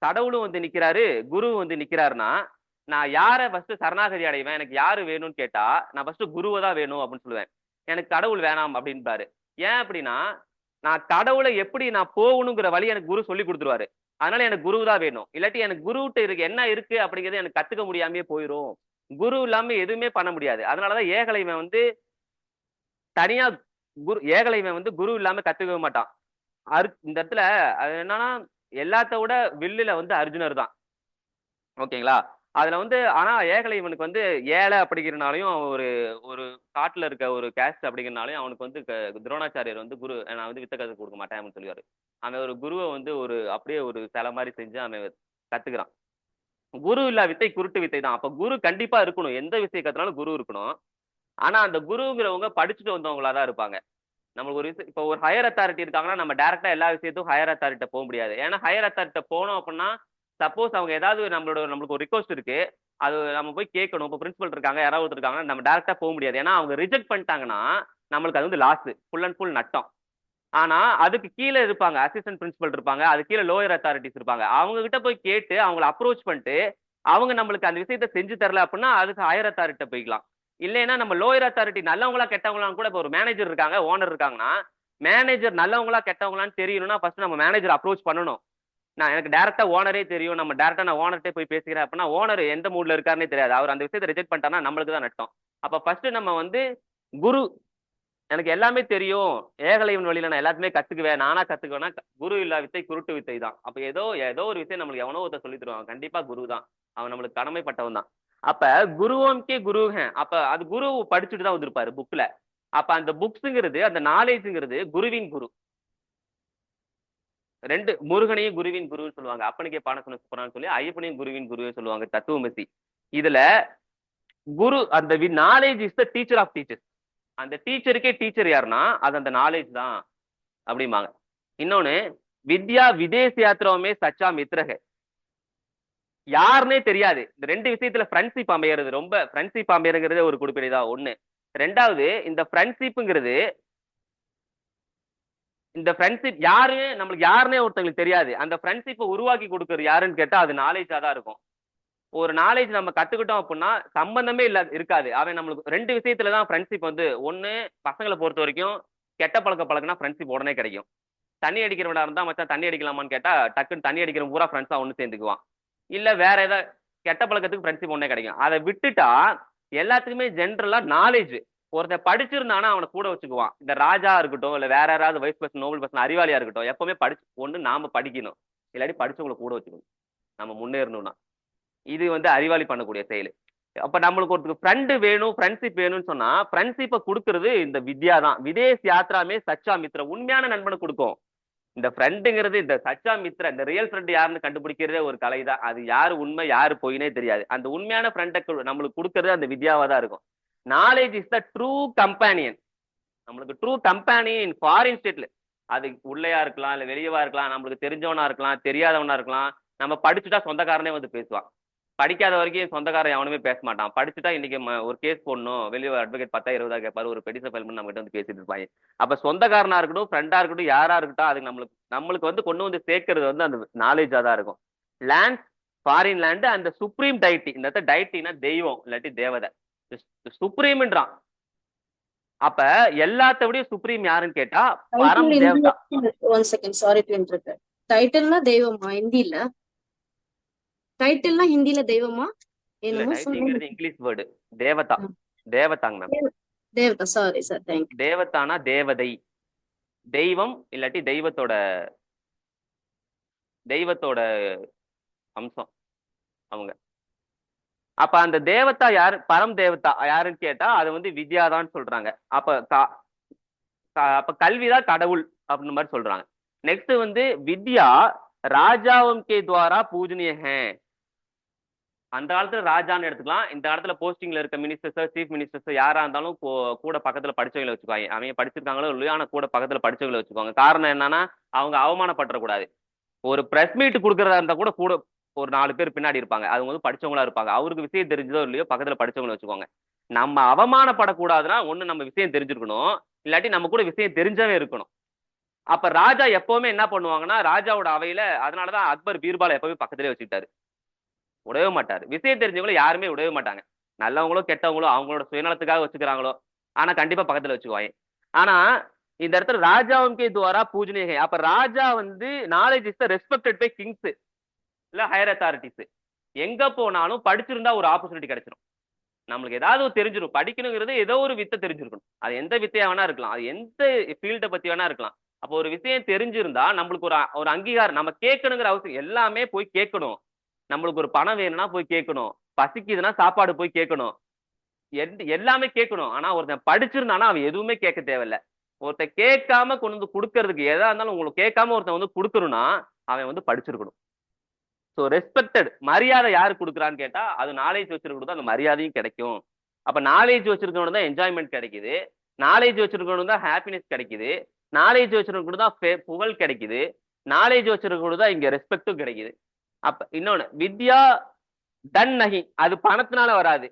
கடவுளும் வந்து நிக்கிறாரு, குரு வந்து நிக்கிறாருன்னா நான் யாரை ஃபர்ஸ்ட் சரணாகதி அடைவேன், எனக்கு யாரு வேணும்னு கேட்டா நான் ஃபர்ஸ்ட் குருவை தான் வேணும் அப்படின்னு சொல்லுவேன். எனக்கு கடவுள் வேணாம் அப்படின்பாரு. ஏன் அப்படின்னா நான் கடவுளை எப்படி நான் போகணுங்கிற வழி எனக்கு குரு சொல்லி கொடுத்துருவாரு. அதனால எனக்கு குரு தான் வேணும். இல்லாட்டி எனக்கு குருகிட்ட இருக்கு என்ன இருக்கு அப்படிங்கறது எனக்கு கத்துக்க முடியாமே போயிரும். குரு இல்லாம எதுவுமே பண்ண முடியாது. அதனாலதான் ஏகலைவன் வந்து தனியா ஏகலைவன் வந்து குரு இல்லாம கத்துக்கவே மாட்டான். இந்த இடத்துல அது என்னன்னா எல்லாத்த விட வில்லுல வந்து அர்ஜுனர் தான். ஓகேங்களா? அதுல வந்து ஆனா ஏகலைவனுக்கு வந்து ஏழை அப்படிங்கிறனாலையும் ஒரு ஒரு காட்டுல இருக்க ஒரு கேஸ்ட் அப்படிங்கிறனாலையும் அவனுக்கு வந்து துரோணாச்சாரியர் வந்து குரு நான் வந்து வித்த கத்து கொடுக்க மாட்டேன் அப்படின்னு சொல்லுவாரு. அவன் ஒரு குருவை வந்து ஒரு அப்படியே ஒரு சிலை மாதிரி செஞ்சு அவன் கத்துக்கிறான். குரு இல்ல வித்தை குருட்டு வித்தை தான். அப்ப குரு கண்டிப்பா இருக்கணும். எந்த விஷயம் கத்துனாலும் குரு இருக்கணும். ஆனா அந்த குருங்கிறவங்க படிச்சுட்டு வந்தவங்களா தான் இருப்பாங்க. நம்மளுக்கு ஒரு விஷயம் இப்போ ஒரு ஹையர் அத்தாரிட்டி இருக்காங்கன்னா நம்ம டேரக்டா எல்லா விஷயத்துக்கும் ஹையர் அத்தாரிட்ட போக முடியாது. ஏன்னா ஹையர் அத்தாரிட்ட போனோம் அப்படின்னா சப்போஸ் அவங்க ஏதாவது நம்மளுக்கு ஒரு ரிக்வஸ்ட் இருக்கு, அது நம்ம போய் கேட்கணும். இப்போ பிரின்சிபல் இருக்காங்க, யாராவது ஒருத்தர் இருக்காங்கன்னா நம்ம டேரக்டா போக முடியாது. ஏன்னா அவங்க ரிஜெக்ட் பண்ணிட்டாங்கன்னா நம்மளுக்கு அது வந்து லாஸ், ஃபுல் அண்ட் ஃபுல் நட்டம். ஆனா அதுக்கு கீழே இருப்பாங்க, அசிஸ்டன்ட் பிரின்சிபல் இருப்பாங்க, அது கீழே லோயர் அத்தாரிட்டிஸ் இருப்பாங்க. அவங்க கிட்ட போய் கேட்டு அவங்கள அப்ரோச் பண்ணிட்டு அவங்க நம்மளுக்கு அந்த விஷயத்த செஞ்சு தரல அப்படின்னா அதுக்கு ஹையர் அத்தாரிட்ட போய்க்கலாம். இல்லைன்னா நம்ம லோயர் அத்தாரிட்டி நல்லவங்களா கெட்டவங்களான்னு கூட இப்போ ஒரு மேனேஜர் இருக்காங்க, ஓனர் இருக்காங்கன்னா மேனேஜர் நல்லவங்களா கெட்டவங்களான்னு தெரியணும்னா ஃபர்ஸ்ட் நம்ம மேனேஜர் அப்ரோச் பண்ணணும். நான் எனக்கு டேரக்டா ஓனரே தெரியும், நம்ம டேரக்டா நான் ஓனர்ட்டே போய் பேசிக்கிறேன் அப்படின்னா ஓனர் எந்த மூட்ல இருக்காருன்னே தெரியாது. அவர் அந்த விஷயத்தை ரிஜெக்ட் பண்ணிட்டாருன்னா நம்மளுக்கு தான் நட்டம். அப்ப ஃபர்ஸ்ட் நம்ம வந்து குரு, எனக்கு எல்லாமே தெரியும், ஏகலைவன் வழியில நான் எல்லாத்தையுமே கத்துக்குவேன், நானா கத்துக்குவேன்னா குரு இல்லா வித்தை குருட்டு வித்தை தான். அப்ப ஏதோ ஏதோ ஒரு விஷயம் நம்மளுக்கு எவனோ ஒருத்தர் சொல்லி தருவான், கண்டிப்பா குரு தான், அவன் நம்மளுக்கு கடமைப்பட்டவன் தான். அப்ப குருவோம்கே குருஹ, அப்ப அது குரு படிச்சுட்டு தான் வந்திருப்பாரு புக்ல. அப்ப அந்த புக்ஸ்ங்கிறது அந்த நாலேஜ்ங்கிறது குருவின் குரு. ரெண்டு முருகனையும் குருவின் குருன்னு சொல்லுவாங்க, அப்பனுக்கே பாடம் சொன்ன போறான்னு சொல்லி ஐயப்பனையும் குருவின் குருவே சொல்லுவாங்க தத்துவமசி. இதுல குரு அந்த knowledge is the teacher of teachers. அந்த டீச்சருக்கே டீச்சர் யாருன்னா அது அந்த நாலேஜ் தான் அப்படிம்பாங்க. இன்னொன்னு, வித்யா விதேச யாத்திராவுமே சச்சா மித்ரக, யாருன்னே தெரியாது. இந்த ரெண்டு விஷயத்துல ஃப்ரெண்ட்ஷிப் அமையறது, ரொம்ப ஃப்ரெண்ட்ஷிப் அமையறதுங்கிறதே ஒரு குறிப்பிடதா ஒண்ணு. ரெண்டாவது, இந்த ஃப்ரெண்ட்ஷிப்ங்கிறது, இந்த ஃப்ரெண்ட்ஷிப் யாரு நம்மளுக்கு யாருன்னே ஒருத்தங்களுக்கு தெரியாது. அந்த ஃப்ரெண்ட்ஷிப்பை உருவாக்கி கொடுக்கறது யாருன்னு கேட்டா அது நாலேஜா தான் இருக்கும். ஒரு நாலேஜ் நம்ம கத்துக்கிட்டோம் அப்படின்னா சம்பந்தமே இல்ல இருக்காது. அவன் நம்மளுக்கு ரெண்டு விஷயத்துலதான் ஃப்ரெண்ட்ஷிப் வந்து ஒண்ணு, பசங்களை பொறுத்த வரைக்கும் கெட்ட பழக்க பழக்கினா ஃப்ரெண்ட்ஷிப் உடனே கிடைக்கும். தண்ணி அடிக்கிறவனா இருந்தா மச்சான் தண்ணி அடிக்கலாமான்னு கேட்டா டக்குன்னு தண்ணி அடிக்கிற பூரா ஃப்ரெண்ட்ஸா ஒண்ணு சேர்ந்துக்குவான். இல்ல வேற ஏதாவது கெட்ட பழக்கத்துக்கு ஃப்ரெண்ட்ஷிப் ஒன்னே கிடைக்கும். அதை விட்டுட்டா எல்லாத்துக்குமே ஜென்ரலா நாலேஜ், ஒருத்தன் படிச்சிருந்தானா அவனை கூட வச்சுக்குவான். இந்த ராஜா இருக்கட்டும் இல்ல வேற யாராவது வைஸ் பர்சன் நோபல் பர்சன் அறிவாளியா இருக்கட்டும், எப்பவுமே படிச்சு ஒண்ணு நாம படிக்கணும், இல்லாட்டி படிச்சவங்களை கூட வச்சுக்கணும் நம்ம முன்னேறணும்னா. இது வந்து அறிவாளி பண்ணக்கூடிய செயல். அப்ப நம்மளுக்கு ஒருத்தருக்கு ஃப்ரெண்டு வேணும், ஃப்ரெண்ட்ஷிப் வேணும்னு சொன்னா ஃப்ரெண்ட்ஷிப்பை கொடுக்கறது இந்த வித்யா தான். விதேஷ் யாத்ராமே சச்சா மித்ர, உண்மையான நண்பனை கொடுக்கும். இந்த ஃப்ரெண்டுங்கிறது, இந்த சச்சா மித்ர, இந்த ரியல் ஃப்ரெண்ட் யாருன்னு கண்டுபிடிக்கிறதே ஒரு கலை தான். அது யாரு உண்மை யாரு பொய்னே தெரியாது. அந்த உண்மையான ஃப்ரெண்டை நம்மளுக்கு கொடுக்கறது அந்த வித்யாவா தான் இருக்கும். Knowledge is the true companion. நம்மளுக்கு ட்ரூ கம்பேனியன் இன் ஃபாரின் ஸ்டேட்ல, அது உள்ளயா இருக்கலாம் இல்ல வெளியவா இருக்கலாம், நம்மளுக்கு தெரிஞ்சவனா இருக்கலாம் தெரியாதவனா இருக்கலாம். நம்ம படிச்சுட்டா சொந்தக்காரனே வந்து பேசுவான், படிக்காத வரைக்கும் சொந்தக்காரன் எவனுமே பேச மாட்டான். படிச்சுட்டா இன்னைக்கு ஒரு கேஸ் போடணும், வெளியே அட்வொகேட் 10,000 20,000 கேட்பாரு, ஒரு பெட்டிஷன் ஃபைல் பண்ணி நம்ம கிட்ட வந்து பேசிட்டு இருப்பாங்க. அப்ப சொந்தக்காரனா இருக்கட்டும் ஃப்ரெண்டா இருக்கட்டும் யாரா இருக்கட்டும், அதுக்கு நம்மளுக்கு நம்மளுக்கு வந்து கொண்டு வந்து சேர்க்கறது வந்து அந்த நாலேஜா தான் இருக்கும். லேண்ட், ஃபாரின் லேண்ட், அந்த சுப்ரீம் டைட்டி, இந்த டைட்டினா தெய்வம் இல்லாட்டி தேவதை, சுப்ரீம்ன்றான். அப்ப எல்லாத்த விடையும் சுப்ரீம் யாருன்னு கேட்டா பரம் டைட்டில் தேவதா. One second, sorry to interrupt. டைட்டில்னா தெய்வமா ஹிந்தில? டைட்டில்னா ஹிந்தில தெய்வமா? இல்ல, என்னமோ சொன்னீங்க. டைட்டிங்கிறது இங்கிலீஷ் வேர்டு. தேவதா, தேவதாங்க மேம். தேவதா, சாரி சார், தேங்க்யூ. தேவதானா தேவதை, தெய்வம் இல்லாட்டி தெய்வத்தோட தெய்வத்தோட அம்சம் அவங்க. அப்ப அந்த தேவதா யாரு, பரம் தேவதா யாருன்னு கேட்டா அது வந்து வித்யாதான் சொல்றாங்க. அப்ப கல்விதான் கடவுள் அப்படின்னு மாதிரி சொல்றாங்க. நெக்ஸ்ட் வந்து வித்யா ராஜாவும் கே துவாரா பூஜனிய ஹே. அந்த காலத்துல ராஜான்னு எடுத்துக்கலாம், இந்த காலத்துல போஸ்டிங்ல இருக்க மினிஸ்டர்ஸ் சீஃப் மினிஸ்டர்ஸ் யாரா இருந்தாலும் கூட பக்கத்துல படிச்சவங்களை வச்சுக்குவாங்க. அவங்க படிச்சிருக்காங்களோ இல்லையோ ஆனா கூட பக்கத்துல படிச்சவங்களை வச்சுக்குவாங்க. காரணம் என்னன்னா அவங்க அவமானப்பட்டுறக்கூடாது. ஒரு பிரஸ் மீட் கொடுக்கறதா இருந்தா கூட கூட ஒரு 4 பேர் பின்னாடி இருப்பாங்க, அவங்க வந்து படிச்சவங்களா இருப்பாங்க. அவருக்கு விஷயம் தெரிஞ்சதோ இல்லையோ பக்கத்துல படிச்சவங்களை வச்சுக்கோங்க. நம்ம அவமானப்படக்கூடாதுன்னா ஒண்ணு நம்ம விஷயம் தெரிஞ்சிருக்கணும், இல்லாட்டி நம்ம கூட விஷயம் தெரிஞ்சவே இருக்கணும். அப்ப ராஜா எப்பவுமே என்ன பண்ணுவாங்கன்னா ராஜாவோட அவையில, அதனாலதான் அக்பர் பீர்பாலை எப்பவுமே பக்கத்திலே வச்சுக்கிட்டாரு, விடவே மாட்டாரு. விஷயம் தெரிஞ்சவங்கள யாருமே விடவே மாட்டாங்க. நல்லவங்களோ கெட்டவங்களோ அவங்களோட சுயநலத்துக்காக வச்சுக்கிறாங்களோ ஆனா கண்டிப்பா பக்கத்துல வச்சுக்குவாங்க. ஆனா இந்த இடத்துல ராஜாவும் கே துவாரா பூஜனீய. அப்ப ராஜா வந்து knowledge is the respected by kings இல்ல ஹையர் அத்தாரிட்டிஸ். எங்க போனாலும் படிச்சிருந்தா ஒரு ஆப்பர்ச்சுனிட்டி கிடைச்சிடும். நம்மளுக்கு ஏதாவது தெரிஞ்சிடும். படிக்கணுங்கிறது ஏதோ ஒரு வித்தை தெரிஞ்சிருக்கணும். அது எந்த வித்தையா வேணா இருக்கலாம், அது எந்த ஃபீல்டை பத்தி வேணா இருக்கலாம். அப்போ ஒரு விஷயம் தெரிஞ்சிருந்தா நம்மளுக்கு ஒரு ஒரு அங்கீகாரம், நம்ம கேட்கணுங்கிற அவசியம் எல்லாமே போய் கேட்கணும். நம்மளுக்கு ஒரு பணம் வேணும்னா போய் கேட்கணும், பசிக்குதுன்னா சாப்பாடு போய் கேட்கணும், எல்லாமே கேட்கணும். ஆனா ஒருத்தன் படிச்சிருந்தானா அவன் எதுவுமே கேட்க தேவையில்ல. ஒருத்தன் கேட்காம கொண்டு வந்து கொடுக்கறதுக்கு எதா இருந்தாலும் உங்களுக்கு கேட்காம ஒருத்தன் வந்து கொடுக்கணும்னா அவன் வந்து படிச்சிருக்கணும். ஸோ ரெஸ்பெக்டட், மரியாதை யாரு கொடுக்குறான்னு கேட்டா அது நாலேஜ் வச்சிருக்கணும், அந்த மரியாதையும் கிடைக்கும். அப்ப நாலேஜ் வச்சிருக்கவன தான் என்ஜாய்மெண்ட் கிடைக்குது. நாலேஜ் வச்சிருக்கணும் தான் ஹாப்பினஸ் கிடைக்குது, நாலேஜ் வச்சிருக்கணும் தான் புகழ் கிடைக்குது, நாலேஜ் வச்சிருக்கணும் தான் இங்க ரெஸ்பெக்டும் கிடைக்குது. அப்ப இன்னொன்னு வித்யா தன் நகி, அது பணத்தினால வராது.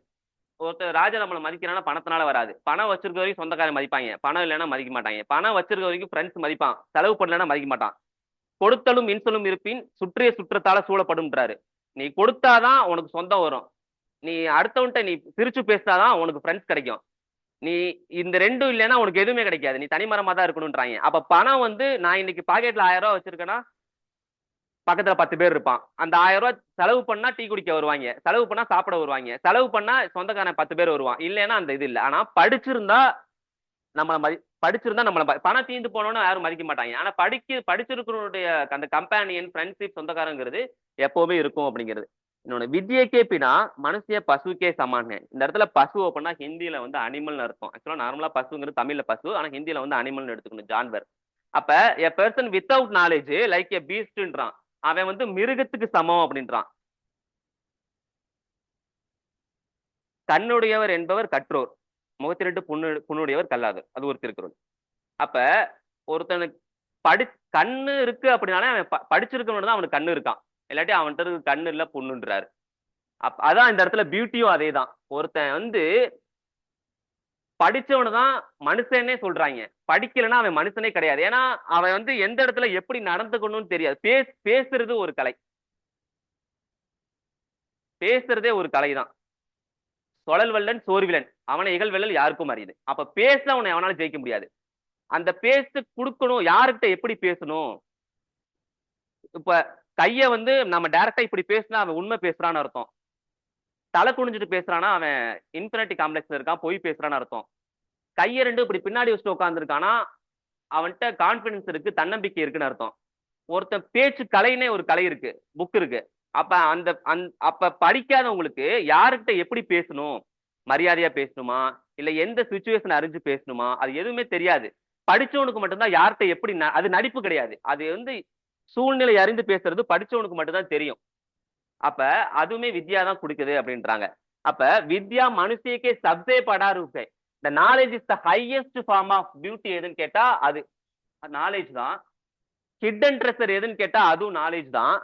ஒருத்தர் ராஜா நம்மளை மதிக்கிறானா பணத்தினால வராது. பணம் வச்சிருக்க வரைக்கும் சொந்தக்காரன் மதிப்பாங்க, பணம் இல்லைன்னா மதிக்க மாட்டாங்க. பணம் வச்சிருக்க வரைக்கும் ஃப்ரெண்ட்ஸ் மதிப்பான், செலவு பண்ணலன்னா மதிக்க மாட்டான். கொடுத்தலும் இன்சொலும் இருப்பின் சுற்றிய சுற்றத்தால சூழப்படும்ன்றாரு. நீ கொடுத்தாதான் உனக்கு சொந்தம் வரும், நீ அடுத்தவன்ட்ட நீ பிரிச்சு பேசினாதான் உனக்கு ஃப்ரெண்ட்ஸ் கிடைக்கும். நீ இந்த ரெண்டும் இல்லைன்னா உனக்கு எதுவுமே கிடைக்காது, நீ தனிமரமா தான் இருக்கணும்ன்றாங்க. அப்ப பணம் வந்து நான் இன்னைக்கு பாக்கெட்ல 1000 ரூபாய் வச்சிருக்கேன்னா பக்கத்துல 10 பேர் இருப்பான். அந்த 1000 ரூபாய் செலவு பண்ணா டீ குடிக்க வருவாங்க, செலவு பண்ணா சாப்பிட வருவாங்க, செலவு பண்ணா சொந்தக்காரன் 10 பேர் வருவான். இல்லைன்னா அந்த இது இல்லை. ஆனா படிச்சிருந்தா நம்மள படிச்சிருந்தா பணம் தீந்து போனோம்னு யாரும் மதிக்க மாட்டாங்க. ஆனா படிச்சிருக்கிறவனுடைய அந்த கம்பேனியன் ஃப்ரெண்ட்ஷிப் சொந்தக்காரங்கிறது எப்பவுமே இருக்கும் அப்படிங்கிறது. இன்னொன்னு வித்யக்கே பின்னா மனுஷிய பசுக்கே சமான். இந்த இடத்துல பசு அப்படின்னா ஹிந்தியில வந்து அனிமல்னு அர்த்தம். ஆக்சுவலா நார்மலா பசுங்கிறது தமிழ்ல பசு, ஆனா ஹிந்தியில வந்து அனிமல்னு எடுத்துக்கணும், ஜான்வர். அப்ப a person without knowledge like a பீஸ்ட்ன்றான், அவன் வந்து மிருகத்துக்கு சமம் அப்படின்றான். கண்ணுடையவர் என்பவர் கற்றோர், முகத்திரட்டு புண்ணுடையவர் கல்லாதவர், அது ஒரு திருக்குறள். அப்ப ஒருத்தனுக்கு கண்ணு இருக்கு அப்படின்னாலே அவன் படிச்சிருக்கவனு தான் அவனுக்கு கண்ணு இருக்கான், இல்லாட்டி அவன்கிட்ட இருக்கு கண்ணு இல்ல புண்ணுன்றாரு. அதான் இந்த இடத்துல பியூட்டியும் அதே தான். ஒருத்தன் வந்து படிச்சவனு தான் மனுஷனே சொல்றாங்க, படிக்கலன்னா அவன் மனுஷனே கிடையாது. ஏன்னா அவன் வந்து எந்த இடத்துல எப்படி நடந்துக்கணும்னு தெரியாது. பேசுறது ஒரு கலை, பேசுறதே ஒரு கலை தான். சொழல் வல்லன் சோர்விலன் அவனை இகழ்வெல்லல் யாருக்கும் அறியுது. அப்ப பேச அவனை அவனால ஜெயிக்க முடியாது. அந்த பேச கொடுக்கணும், யாருக்கிட்ட எப்படி பேசணும். இப்ப கைய வந்து நம்ம டைரக்டா இப்படி பேசினா அவன் உண்மை பேசுறான்னு அர்த்தம், தலை குனிஞ்சிட்டு பேசுறானா அவன் இன்ஃபினிட்டி காம்ப்ளெக்ஸ்ல இருக்கான், பொய் பேசுறான்னு அர்த்தம். கைய ரெண்டு இப்படி பின்னாடி வச்சுட்டு உட்காந்துருக்கானா அவன்கிட்ட கான்பிடன்ஸ் இருக்கு, தன்னம்பிக்கை இருக்குன்னு அர்த்தம். ஒருத்தன் பேச்சு கலைன்னே ஒரு கலை இருக்கு, புக் இருக்கு. அப்ப அப்ப படிக்காதவங்களுக்கு யாருக்கிட்ட எப்படி பேசணும், மரியாதையா பேசணுமா இல்ல எந்த சுச்சுவேஷன் அறிஞ்சு பேசணுமா அது எதுவுமே தெரியாது. படிச்சவனுக்கு மட்டும்தான் யார்கிட்ட எப்படி, அது நடிப்பு கிடையாது, அது வந்து சூழ்நிலை அறிந்து பேசுறது படிச்சவனுக்கு மட்டும்தான் தெரியும். அப்ப அதுவுமே வித்யா தான் கொடுக்குது அப்படின்றாங்க. அப்ப வித்யா மனுஷியக்கே சப்தே படா RuPay, the knowledge is the highest form of beauty எதுன்னு கேட்டா அது நாலேஜ் தான். ஹிடன் ட்ரெஷர் எதுன்னு கேட்டா அதுவும் நாலேஜ் தான்.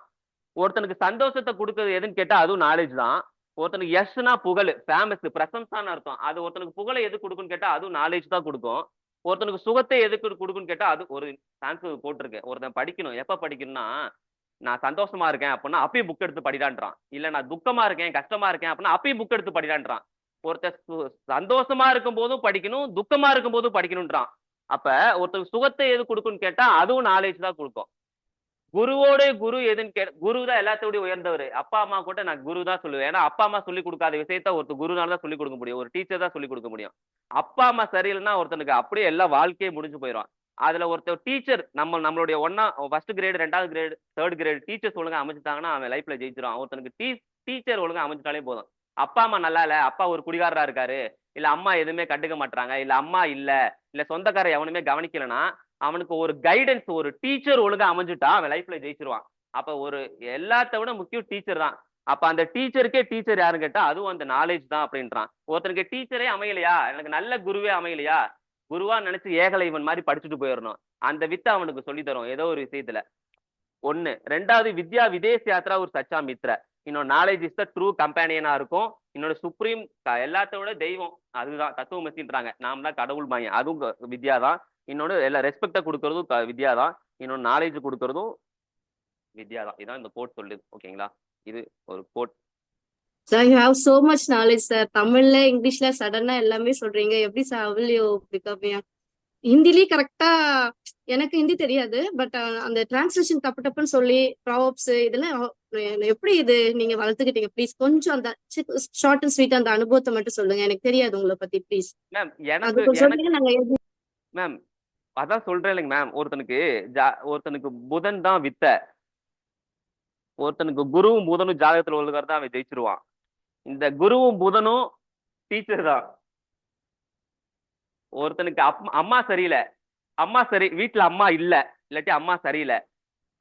ஒருத்தனுக்கு சந்தோஷத்தை கொடுக்கறது எதுன்னு கேட்டா அதுவும் நாலேஜ் தான். ஒருத்தனுக்கு யஷ்னா புகழ், ஃபேமஸ், பிரசம்சான்னு அர்த்தம், அது ஒருத்தனுக்கு புகழை எது கொடுக்குன்னு கேட்டா அதுவும் நாலேஜ் தான் கொடுக்கும். ஒருத்தனுக்கு சுகத்தை எதுக்கு கொடுக்குன்னு கேட்டா அது ஒரு சான்ஸ் போட்டிருக்கு. ஒருத்தன் படிக்கணும், எப்ப படிக்கணும்னா நான் சந்தோஷமா இருக்கேன் அப்படின்னா அப்பயும் புக் எடுத்து படிடான்றான், இல்ல நான் துக்கமா இருக்கேன் கஷ்டமா இருக்கேன் அப்படின்னா அப்பயும் புக் எடுத்து படிடான்றான். ஒருத்தர் சந்தோஷமா இருக்கும் போதும் படிக்கணும், துக்கமா இருக்கும் போதும் படிக்கணும்ன்றான். அப்ப ஒருத்தர் சுகத்தை எது கொடுக்குன்னு கேட்டா அதுவும் நாலேஜ் தான் கொடுக்கும். குருவோட குரு எதுன்னு குரு தான் எல்லாத்தோடய உயர்ந்தவர். அப்பா அம்மா கூட நான் குரு தான் சொல்லுவேன். ஏன்னா அப்பா அம்மா சொல்லி கொடுக்காத விஷயத்த ஒருத்தர் குருனால தான் சொல்லி கொடுக்க முடியும், ஒரு டீச்சர் தான் சொல்லி கொடுக்க முடியும். அப்பா அம்மா சரியில்லைன்னா ஒருத்தனுக்கு அப்படியே எல்லா வாழ்க்கையே முடிஞ்சு போயிடும். அதுல ஒருத்தர் டீச்சர் நம்மளுடைய ஃபர்ஸ்ட் கிரேடு 2வது கிரேடு 3rd கிரேடு டீச்சர்ஸ் ஒழுங்கா அமைச்சுட்டாங்கன்னா அவன் லைஃப்ல ஜெயிச்சிருவான். ஒருத்தனுக்கு டீச்சர் ஒழுங்கா அமைச்சிட்டாலே போதும். அப்பா அம்மா நல்லா இல்ல, அப்பா ஒரு குடிகாரரா இருக்காரு, இல்ல அம்மா எதுவுமே கண்டுக்க மாட்டாங்க, இல்ல அம்மா இல்ல சொந்தக்கார எவனுமே கவனிக்கலன்னா அவனுக்கு ஒரு கைடன்ஸ், ஒரு டீச்சர் ஒழுங்கா அமைஞ்சுட்டா அவன் லைஃப்ல ஜெயிச்சிருவான். அப்ப ஒரு எல்லாத்த விட முக்கியம் டீச்சர் தான். அப்ப அந்த டீச்சருக்கே டீச்சர் யாருன்னு கேட்டா அதுவும் அந்த நாலேஜ் தான் அப்படின்றான். ஒருத்தனுக்கு டீச்சரே அமையலையா, எனக்கு நல்ல குருவே அமையலையா, குருவா நினைச்சு ஏகலைவன் மாதிரி படிச்சுட்டு போயிடணும். அந்த வித்தை அவனுக்கு சொல்லி தரும் ஏதோ ஒரு விஷயத்துல. ஒண்ணு. 2வது வித்யா விதேஷ் யாத்ரா ஒரு சச்சா மித்ர. இன்னொரு நாலேஜ் இஸ் த ட்ரூ கம்பேனியனா இருக்கும். இன்னொரு சுப்ரீம் எல்லாத்தோட தெய்வம் அதுதான் தத்துவமசின்றாங்க, நாம தான் கடவுள் மாய, அதுவும் வித்யா தான். இன்னொன்னு எல்லா ரெஸ்பெக்ட கொடுக்கறதும் வித்யா தான். இன்னொன்னு நாலேஜ் கொடுக்கறதும் வித்யா தான். இதான் இந்த கோட் சொல்லுது. ஓகேங்களா, இது ஒரு code. Sir you have so much knowledge sir. தமிழ்ல இங்கிலீஷ்ல சடனா எல்லாமே சொல்றீங்க. எப்படி சார் will you become ஹிந்திலயே கரெக்டா? எனக்கு ஹிந்தி தெரியாது, பட் அந்த டிரான்ஸ்லேஷன் டப்பு டப்புன்னு சொல்லி ப்ராவப்ஸ் இதெல்லாம் எப்படி இது நீங்க வளர்த்துக்கிட்டீங்க? ப்ளீஸ் கொஞ்சம் அந்த ஷார்ட் அண்ட் ஸ்வீட் அந்த அனுபவத்தை மட்டும் சொல்லுங்க, எனக்கு தெரியாது உங்களை பத்தி ப்ளீஸ். மேம் அது கொஞ்சம் சொல்லுங்க. நாங்க மேம் அதான் சொல்றேன் இல்லைங்க மேம், ஒருத்தனுக்கு புதன் தான் வித்த, ஒருத்தனுக்கு குருவும் புதனும் ஜாதகத்துல ஒழுங்கிறதா அவன் ஜெயிச்சிருவான். இந்த குருவும் புதனும் டீச்சர் தான். ஒருத்தனுக்கு அம்மா சரியில்லை, வீட்டுல அம்மா இல்ல, இல்லாட்டி அம்மா சரியில்லை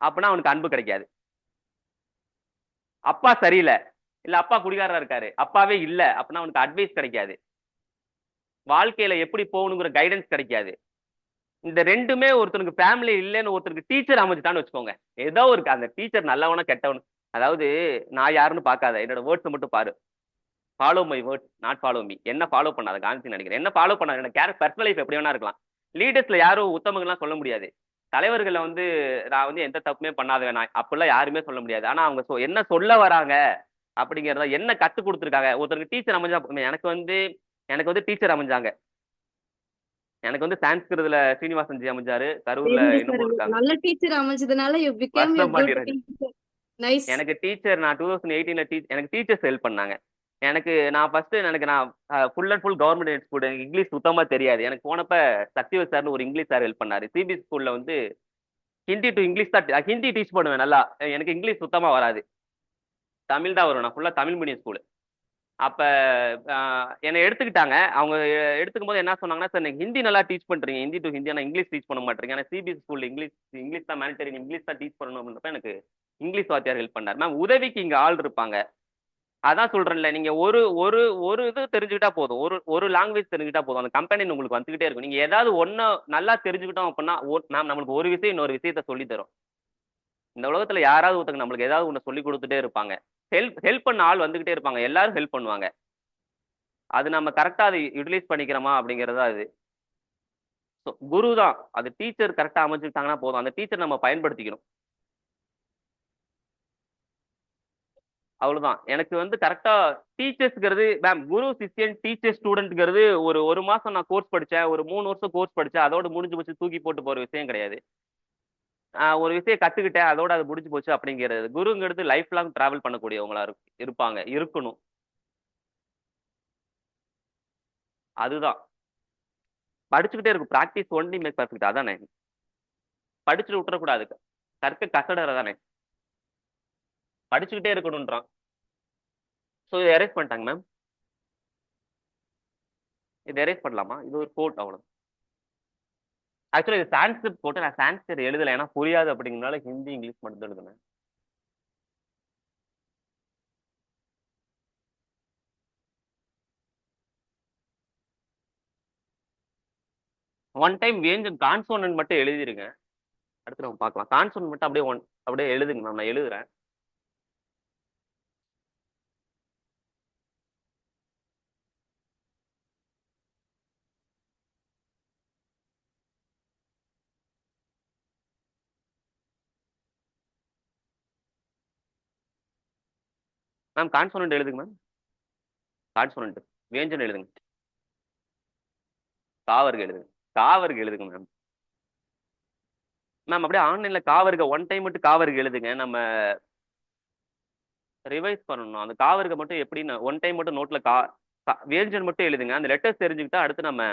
அப்படின்னா அவனுக்கு அன்பு கிடைக்காது. அப்பா சரியில்லை, இல்ல அப்பா குடிகாரா இருக்காரு, அப்பாவே இல்ல அப்படின்னா அவனுக்கு அட்வைஸ் கிடைக்காது. வாழ்க்கையில எப்படி போகணுங்கிற கைடன்ஸ் கிடைக்காது. இந்த ரெண்டுமே ஒருத்தனுக்கு ஃபேமிலி இல்லைன்னு ஒருத்தருக்கு டீச்சர் அமைஞ்சுட்டான்னு வச்சுக்கோங்க. ஏதோ ஒரு அந்த டீச்சர் நல்லவனா கெட்டவனு, அதாவது நான் யாருன்னு பார்க்காத, என்னோட வேர்ட்ஸ் மட்டும் பாரு. Follow my words not follow me. என்ன ஃபாலோ பண்ணாத, காந்தி நினைக்கிறேன். என்ன ஃபாலோ பண்ணாத, எனக்கு பர்சனல் லைஃப் எப்படி வேணா இருக்கலாம். லீடர்ஸ்ல யாரும் உத்தமங்கள்லாம் சொல்ல முடியாது. தலைவர்களை வந்து நான் வந்து எந்த தப்புமே பண்ணாத நான் அப்படிலாம் யாருமே சொல்ல முடியாது. ஆனா அவங்க என்ன சொல்ல வராங்க அப்படிங்கறத என்ன கத்து கொடுத்துருக்காங்க. ஒருத்தருக்கு டீச்சர் அமைஞ்சா, எனக்கு வந்து டீச்சர் அமைஞ்சாங்க. எனக்கு வந்து சான்ஸ்கிருத்ல ஸ்ரீனிவாசன் ஜி அமைஞ்சாரு. கரூர்ல வெரி குட் சார். இன்னமும் இருக்காங்க. நல்ல டீச்சர் அமைஞ்சதுனால யூ பிகேம் எ வசந்தம் குட் பாண்டியராஜன். டீச்சர். நைஸ். எனக்கு டீச்சர் நான் 2018ல எனக்கு டீச்சர்ஸ் ஹெல்ப் பண்ணாங்க. நான் ஃபர்ஸ்ட் நான் full and full government school. English சுத்தமா தெரியாது. எனக்கு போனப்ப சக்திவேல் சார்னு ஒரு இங்கிலீஷ் சார் ஹெல்ப் பண்ணாரு. சிபிஎஸ் ஸ்கூல்ல வந்து ஹிந்தி டு இங்கிலீஷ் தான், ஹிந்தி டீச் பண்ணுவேன் நல்லா. எனக்கு இங்கிலீஷ் சுத்தமா வராது, தமிழ் தான் வரும். நான் ஃபுல்லா தமிழ் மீடியம் ஸ்கூல். அப்ப என்னை எடுத்துக்கிட்டாங்க. அவங்க எடுத்துக்கும் போது என்ன சொன்னாங்கன்னா, சார் நீங்க ஹிந்தி நல்லா டீச் பண்றீங்க, ஹிந்தி டு ஹிந்தி, ஆனா இங்கிலீஷ் டீச் பண்ண மாட்டீங்க. ஆனா சிபிஎஸ் ஸ்கூல்ல இங்கிலீஷ் இங்கிலீஷ் தான் மேனிட்டரி, இங்கிலீஷ் தான் டீச் பண்ணணும் அப்படின்றப்ப எனக்கு இங்கிலீஷ் வாத்தியார் ஹெல்ப் பண்ணார். மேம் உதவிக்கு இங்க ஆள் இருப்பாங்க. அதான் சொல்றேன்ல, நீங்க ஒரு ஒரு ஒரு இது தெரிஞ்சுக்கிட்டா போதும், ஒரு ஒரு லாங்குவேஜ் தெரிஞ்சுக்கிட்டா போதும், அந்த கம்பெனி உங்களுக்கு வந்துகிட்டே இருக்கும். நீங்க ஏதாவது ஒன்னு நல்லா தெரிஞ்சுக்கிட்டோம் அப்படின்னா, மேம் நம்மளுக்கு ஒரு விஷயம் இன்னொரு விஷயத்த சொல்லி தரும். இந்த உலகத்துல யாராவது ஒருத்தங்க நம்மளுக்கு ஏதாவது ஒண்ணு சொல்லி கொடுத்துட்டே இருப்பாங்க. ஹெல்ப் பண்ண ஆள் வந்துகிட்டே இருப்பாங்க. எல்லாரும் ஹெல்ப் பண்ணுவாங்க. அது நம்ம கரெக்டா அதை யூட்டிலைஸ் பண்ணிக்கிறோமா அப்படிங்கறதா அது. குரு தான், அது டீச்சர் கரெக்டா அமைச்சுக்கிட்டாங்கன்னா போதும், அந்த டீச்சர் நம்ம பயன்படுத்திக்கணும். அவ்வளவுதான். எனக்கு வந்து கரெக்டா டீச்சர்ஸ்ங்கிறது, மேம் குரு சிஷ்யன் டீச்சர் ஸ்டூடெண்ட்ங்கிறது ஒரு மாசம் நான் கோர்ஸ் படிச்சேன், ஒரு 3 வருஷம் கோர்ஸ் படிச்சேன், அதோட முடிஞ்சு போச்சு, தூக்கி போட்டு போற விஷயம் கிடையாது. ஒரு விஷயம் கத்துக்கிட்டேன், அதோட அது முடிஞ்சு போச்சு அப்படிங்கிறது. குருங்கிறது லைஃப் லாங் டிராவல் பண்ணக்கூடியவங்களா இருப்பாங்க, இருக்கணும். அதுதான் படிச்சுக்கிட்டே இருக்கும். Practice only make perfect. அதானே, படிச்சுட்டு விட்டுறக்கூடாது. கற்க கசடற தானே, படிச்சுக்கிட்டே இருக்கணும்ன்றான். ஸோ இதை எரேஸ் பண்ணிட்டாங்க மேம். இது எரேஸ் பண்ணலாமா? இது ஒரு கோட் அவ்வளோ. ஆக்சுவலா இது சான்ஸ்கிரிட் போட்டு நான் சான்ஸ்கிரிட் எழுதலை, ஏன்னா புரியாது அப்படிங்கிறனால ஹிந்தி இங்கிலீஷ் மட்டும் தான் எழுதுனேன். ஒன் டைம் வேஞ்சன் கான்சோனன்ட் மட்டும் எழுதிருங்க. அடுத்து நம்ம பார்க்கலாம். கான்சோனன்ட் மட்டும் அப்படியே எழுதுங்க மேம், நான் எழுதுறேன். மேம் கான்சோனன்ட் எழுதுங்க மேம். கான்சோனன்ட் வேஞ்சன் எழுதுங்க. காவர்க எழுதுங்க. காவர்க எழுதுங்க மேம். மேம் அப்படியே ஆன்லைன்ல காவர்க ஒன் டைம் மட்டும் காவர்க எழுதுங்க. நம்ம ரிவைஸ் பண்ணணும். அந்த காவர்க மட்டும் எப்படின்னு ஒன் டைம் மட்டும் நோட்ல வேஞ்சன் மட்டும் எழுதுங்க. அந்த லெட்டர்ஸ் தெரிஞ்சுக்கிட்டா அடுத்து நம்ம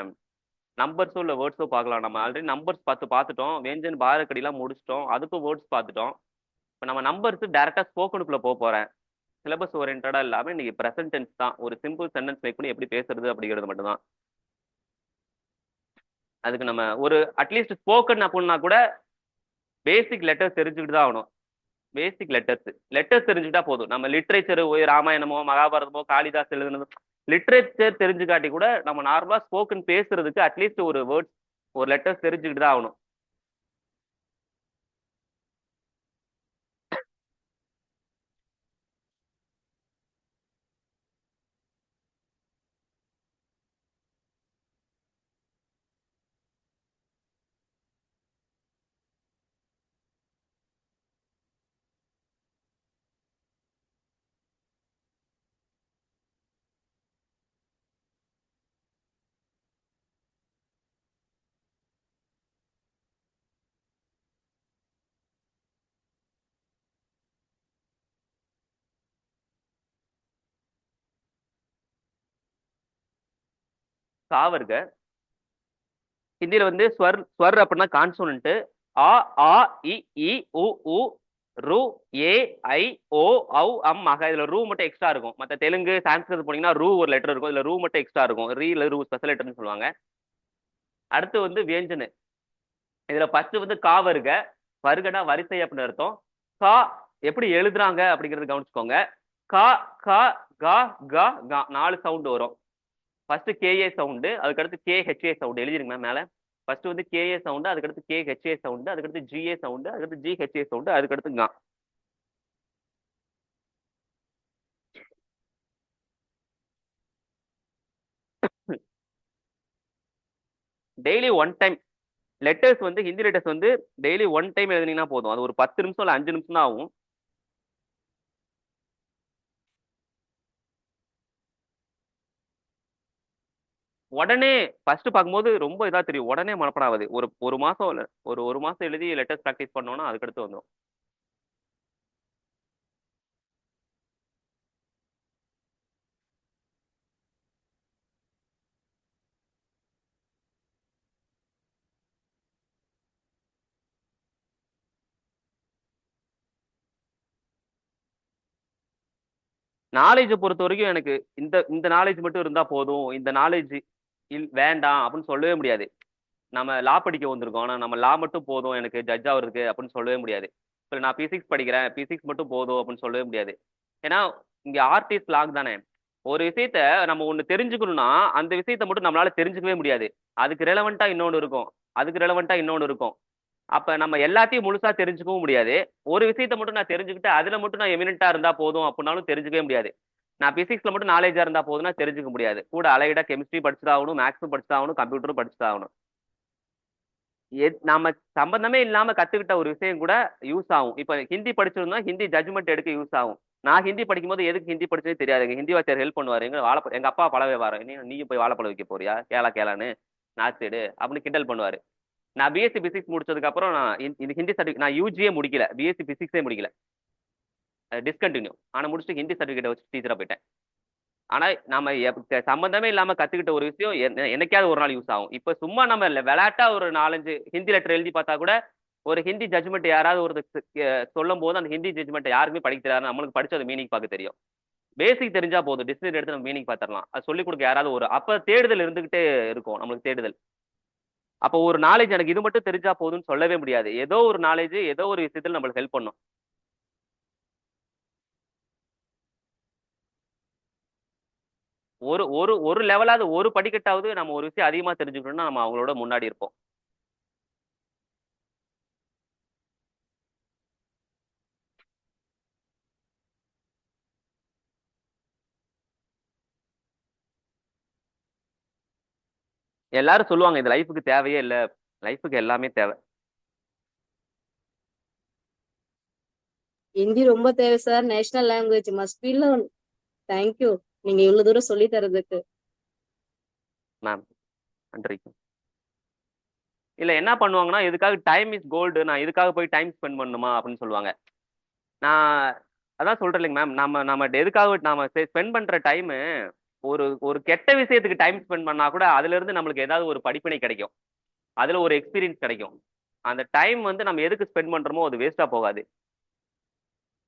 நம்பர்ஸோ இல்லை வேர்ட்ஸோ பார்க்கலாம். நம்ம ஆல்ரெடி நம்பர்ஸ் பார்த்துட்டோம். வேஞ்சன் பாரக்கடிலாம் முடிச்சிட்டோம், அதுக்கும் வேர்ட்ஸ் பார்த்துட்டோம். இப்போ நம்ம நம்பர்ஸ் டேரக்டா ஸ்போக்கனுக்குள்ள போறேன். சிலபஸ் ஓரியன்டா இல்லாம இன்னைக்கு ப்ரெசென்ட் டென்ஸ் தான், ஒரு சிம்பிள் சென்டென்ஸ் மேக் பண்ணி எப்படி பேசுறது அப்படிங்கிறது மட்டும் தான். அதுக்கு நம்ம ஒரு அட்லீஸ்ட் ஸ்போக்கன் அப்படின்னா கூட பேசிக் லெட்டர்ஸ் தெரிஞ்சுக்கிட்டு தான் ஆகணும். பேசிக் லெட்டர்ஸ் தெரிஞ்சுக்கிட்டா போதும். நம்ம லிட்ரேச்சர் ராமாயணமோ மகாபாரதமோ காளிதாஸ் எழுதுனதோ லிட்ரேச்சர் தெரிஞ்சுக்காட்டி கூட நம்ம நார்மலா ஸ்போக்கன் பேசுறதுக்கு அட்லீஸ்ட் ஒரு வேர்ட்ஸ் ஒரு லெட்டர்ஸ் தெரிஞ்சுக்கிட்டு தான் ஆகணும். காவர்க ஹிந்தியில வந்து ஸ்வர் அப்படின்னா கான்சோனன்ட். ஆ ஆ இ இ உ உ ரு ஏ ஐ ஓ ஔ அம் மக. இதுல ரூ மட்டும் எக்ஸ்ட்ரா இருக்கும். மற்ற தெலுங்கு சான்ஸ்கிருத் போனீங்கன்னா ரூ ஒரு லெட்டர் இருக்கும், இதுல ரூ மட்டும் எக்ஸ்ட்ரா இருக்கும். ரீ இல்ல ரூ ஸ்பெஷல் லெட்டர்னு சொல்லுவாங்க. அடுத்து வந்து வியஞ்சனு. இதுல ஃபர்ஸ்ட் வந்து கா வருக. வருகனா வரிசை அப்படின்னு அர்த்தம். கா எப்படி எழுதுறாங்க அப்படிங்கறது கவனிச்சுக்கோங்க. கா கா கா கா கா 4 சவுண்ட் வரும். ஃபர்ஸ்ட் கேஏ சவுண்டு, அதுக்கடுத்து கேஹெச்ஏ சவுண்டு எழுதிருங்க மேல. ஃபர்ஸ்ட் வந்து கேஏ சவுண்டு, அதுக்கடுத்து கேஹெச்ஏ சவுண்டு, அதுக்கடுத்து ஜிஏ சவுண்டு, அதுக்கடுத்து ஜிஹெச்ஏ சவுண்டு, அதுக்கடுத்து ஙா. டெய்லி ஒன் டைம் லெட்டர்ஸ் வந்து ஹிந்தி லெட்டர்ஸ் வந்து டெய்லி ஒன் டைம் எழுதுனீங்கன்னா போதும். அது ஒரு 10 நிமிஷம் இல்ல 5 நிமிஷம் தான் ஆகும். உடனே ஃபர்ஸ்ட் பார்க்கும்போது ரொம்ப இதா தெரியும். உடனே மனப்பாடம் ஆகுது. ஒரு மாசம் இல்ல ஒரு மாசம் எழுதி லெட்டர்ஸ் ப்ராக்டிஸ் பண்ணோம்னா அதுக்கடுத்து வந்துடும். நாலேஜை பொறுத்த வரைக்கும் எனக்கு இந்த இந்த நாலேஜ் மட்டும் இருந்தா போதும், இந்த நாலேஜ் வேண்டாம் அப்படின்னு சொல்லவே முடியாது. நம்ம லா படிக்க வந்திருக்கோம், ஆனா நம்ம லா மட்டும் போதும் எனக்கு ஜட்ஜ் ஆகுறதுக்கு அப்படின்னு சொல்லவே முடியாது. இப்போ நான் பிசிக்ஸ் படிக்கிறேன், பிசிக்ஸ் மட்டும் போதும் அப்படின்னு சொல்லவே முடியாது. ஏன்னா இங்க ஆர்டிஸ்ட் லாக் தானே. ஒரு விஷயத்த நம்ம ஒண்ணு தெரிஞ்சுக்கணும்னா அந்த விஷயத்த மட்டும் நம்மளால தெரிஞ்சுக்கவே முடியாது. அதுக்கு ரெலவெண்டா இன்னொன்னு இருக்கும், அதுக்கு ரெலவெண்டா இன்னொன்னு இருக்கும். அப்ப நம்ம எல்லாத்தையும் முழுசா தெரிஞ்சுக்கவும் முடியாது. ஒரு விஷயத்த மட்டும் நான் தெரிஞ்சுக்கிட்டு அதுல மட்டும் நான் எமினென்ட்டா இருந்தா போதும் அப்படின்னாலும் தெரிஞ்சுக்கவே முடியாது. நான் பிசிக்ஸ்ல மட்டும் நாலேஜா இருந்தா போதும்னா தெரிஞ்சுக்க முடியாது. கூட அலைடா கெமிஸ்ட்ரி படிச்சுதாகணும், மேக்ஸும் படிச்சுதாகணும், கம்ப்யூட்டரும் படிச்சுதாகணும். நாம சம்பந்தமே இல்லாம கத்துக்கிட்ட ஒரு விஷயம் கூட யூஸ் ஆகும். இப்ப ஹிந்தி படிச்சிருந்தா ஹிந்தி ஜட்ஜ்மெண்ட் எடுக்க யூஸ் ஆகும். நான் ஹிந்தி படிக்கும்போது எதுக்கு ஹிந்தி படிச்சதே தெரியாது. எங்க ஹிந்தி வாத்தியார் ஹெல்ப் பண்ணுவாரு. எங்க அப்பா பழவே வாரம், நீயும் போய் வாழைப்பழம் வைக்க போறியா, கேளான்னு நாத்தேடு அப்படின்னு கிண்டல் பண்ணுவாரு. நான் பிஎஸ்சி பிசிக்ஸ் முடிச்சதுக்கு அப்புறம் நான் இந்த ஹிந்தி சர்டிஃபிகேட் நான் யூஜியே முடிக்கல, பிஎஸ்சி பிசிக்ஸே முடிக்கல, டிஸ்கண்டினியூ. ஆனா முடிச்சுட்டு ஹிந்தி சர்டிஃபிகேட் வச்சு டீச்சரா போயிட்டேன். ஆனா நம்ம சம்பந்தமே இல்லாம கத்துக்கிட்ட ஒரு விஷயம் என்னைக்காவது ஒரு நாள் யூஸ் ஆகும். இப்ப சும்மா நம்ம விளையாட்டா ஒரு 4-5 ஹிந்தி லெட்டர் எழுதி பார்த்தா கூட ஒரு ஹிந்தி ஜட்ஜ்மெண்ட் யாராவது ஒரு சொல்லும் போது அந்த ஹிந்தி ஜட்ஜ்மெண்ட் யாருக்குமே படிக்க தெரியாது, நம்மளுக்கு படிச்சு அது மீனிங் பார்க்க தெரியும். பேசிக் தெரிஞ்சா போதும், டிக்ஷனரி எடுத்து நம்ம மீனிங் பார்த்துடலாம். அது சொல்லிக் கொடுக்க யாராவது ஒரு அப்ப தேடுதல் இருந்துகிட்டே இருக்கும் நம்மளுக்கு தேடுதல். அப்போ ஒரு நாலேஜ் எனக்கு இது மட்டும் தெரிஞ்சா போதும்னு சொல்லவே முடியாது. ஏதோ ஒரு நாலேஜ் ஏதோ ஒரு விஷயத்துல நம்மளுக்கு ஹெல்ப் பண்ணும். ஒரு ஒரு ஒரு லெவலாவது ஒரு படிக்கட்டாவது நம்ம ஒரு விஷயம் அதிகமா தெரிஞ்சுக்கணும்னா நம்ம அவங்களோட முன்னாடி இருப்போம். எல்லாரும் சொல்லுவாங்க இந்த லைஃபுக்கு தேவையே இல்ல, லைஃபுக்கு எல்லாமே தேவை. ஹிந்தி ரொம்ப தேவை sir, national language must be learn. Thank you நீங்க இவ்வளவு தூரம் சொல்லி தரதுக்கு. மேம் நன்றி. இல்ல என்ன பண்ணுவாங்கன்னா இதுக்காக டைம் இஸ் கோல்டு, நான் இதுக்காக போய் டைம் ஸ்பெண்ட் பண்ணணுமா அப்படின்னு சொல்லுவாங்க. நான் அதான் சொல்றேன் இல்லைங்க மேம், நம்ம நம்ம எதுக்காக நாம ஸ்பெண்ட் பண்ற டைம் ஒரு ஒரு கெட்ட விஷயத்துக்கு டைம் ஸ்பெண்ட் பண்ணா கூட அதுல இருந்து நம்மளுக்கு ஏதாவது ஒரு படிப்பினை கிடைக்கும், அதுல ஒரு எக்ஸ்பீரியன்ஸ் கிடைக்கும். அந்த டைம் வந்து நம்ம எதுக்கு ஸ்பெண்ட் பண்றோமோ அது வேஸ்டா போகாது.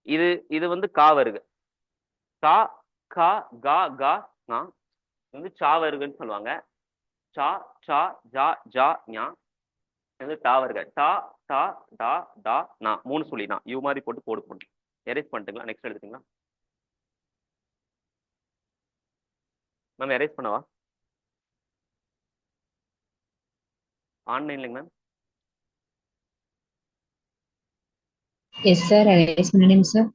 இது இது வந்து கா வருது, கா கா கா கா ஞா. இது வந்து சா வருகுன்னு சொல்லுவாங்க. சா சா ஜா ஜா ஞா. இது வந்து டா வருக, டா டா டா டா நா. 3 சொல்லி நான் யூ மாதிரி போட்டு கோடு போட்டு எரேஸ் பண்ணிட்டுங்களா, நெக்ஸ்ட் எடுத்துங்களா மேம், எரேஸ் பண்ணவா ஆன்லைன்லங்க மேம்? எஸ் சார், அரேஞ்ச் பண்ணிடுங்க சார்.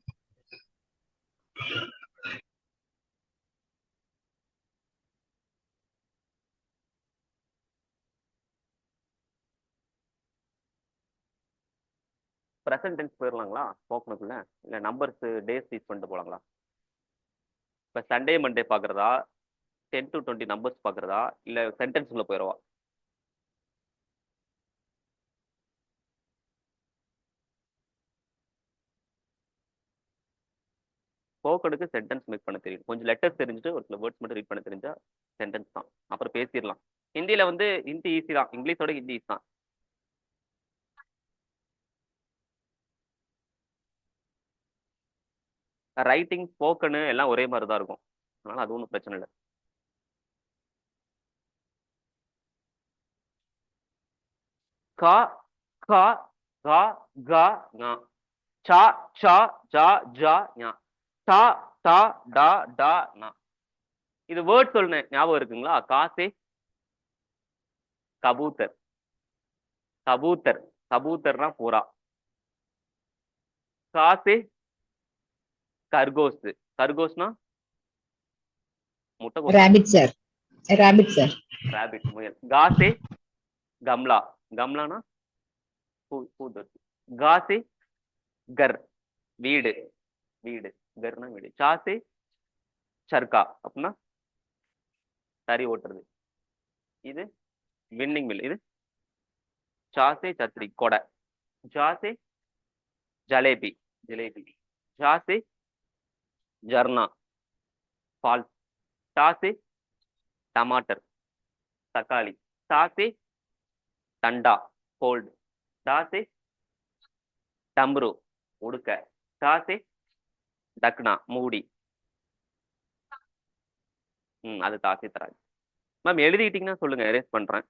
ப்ரெசன்ட் டென்ஸ் போயிடலாங்களா போக்கணுக்குள்ள, இல்லை நம்பர்ஸ் டேஸ் யூஸ் பண்ணிட்டு போகலாங்களா? இப்போ சண்டே மண்டே பார்க்குறதா, 10 to 20 நம்பர்ஸ் பார்க்குறதா, இல்லை சென்டென்ஸ்குள்ளே போயிடவா? ஸ்போக்கனுக்கு சென்டென்ஸ் மேக் பண்ண தெரியும், கொஞ்சம் லெட்டர்ஸ் தெரிஞ்சுட்டு ஒரு சில வேர்ட்ஸ் மட்டும் ரீட் பண்ண தெரிஞ்சா சென்டென்ஸ் தான், அப்புறம் பேசிடலாம். ஹிந்தியில வந்து ஹிந்தி ஈஸி தான், இங்கிலீஷோட ஹிந்தி ஈஸி தான். ரைட்டிங் ஸ்போக்கனு எல்லாம் ஒரே மாதிரி தான் இருக்கும், அதனால அது ஒன்றும் பிரச்சனை இல்லை. கா கா கா கா ஞா. சா சா ஜா ஜா ஞா. டா டா டா டா ஞா. 3 சொல்லி நான் யூ மாதிரி போட்டு கோடு போட்டு எரேஸ் பண்ணிட்டுங்களா, நெக்ஸ்ட் எடுத்துங்களா? மேம், எரேஸ் பண்ணவா ஆன்லைன்லங்க மேம்? 3 சார், அரேஞ்ச் பண்ணிடுங்க சார். மேம், எரேஸ் பண்ணவா? 3 சொல்லி நான் யூ மாதிரி போட்டு கோடு போட்டு எரேஸ் பண்ணிட்டுங்களா, நெக்ஸ்ட் எடுத்துங்களா? இது வேர்ட் சொன்னேன், ஞாபகம் இருக்குங்களா? காசே கபூத்தர். கபூத்தர். கபூத்தர்னா புறா. காசே கர்கோஸ். கர்கோஸ்னா முட்டைகோஸா? rabbit sir, rabbit sir, rabbit, முயல். காசே கம்லா. கம்லானா பூதொட்டி. காசே கர், வீடு. வீடு. கர்னா வீடு. சாசே சர்க்கா அப்படின்னா தறி ஓட்டுறது. இது வின்னிங் மில். இது சாசே சத்ரி, கொடை. ஜாசே ஜலேபி. ஜிலேபி. ஜாசே ஜர்னா, ஃபால்ஸ். டாசே டமாட்டர், தக்காளி. தாசே தண்டா, கோல்டு. தாசே டம்ரு, உடுக்க. தாசே டக்னா, மூடி. அது தாசே தராது. மேம் எழுதிக்கிட்டீங்கன்னா சொல்லுங்க, எரேஸ் பண்றேன்.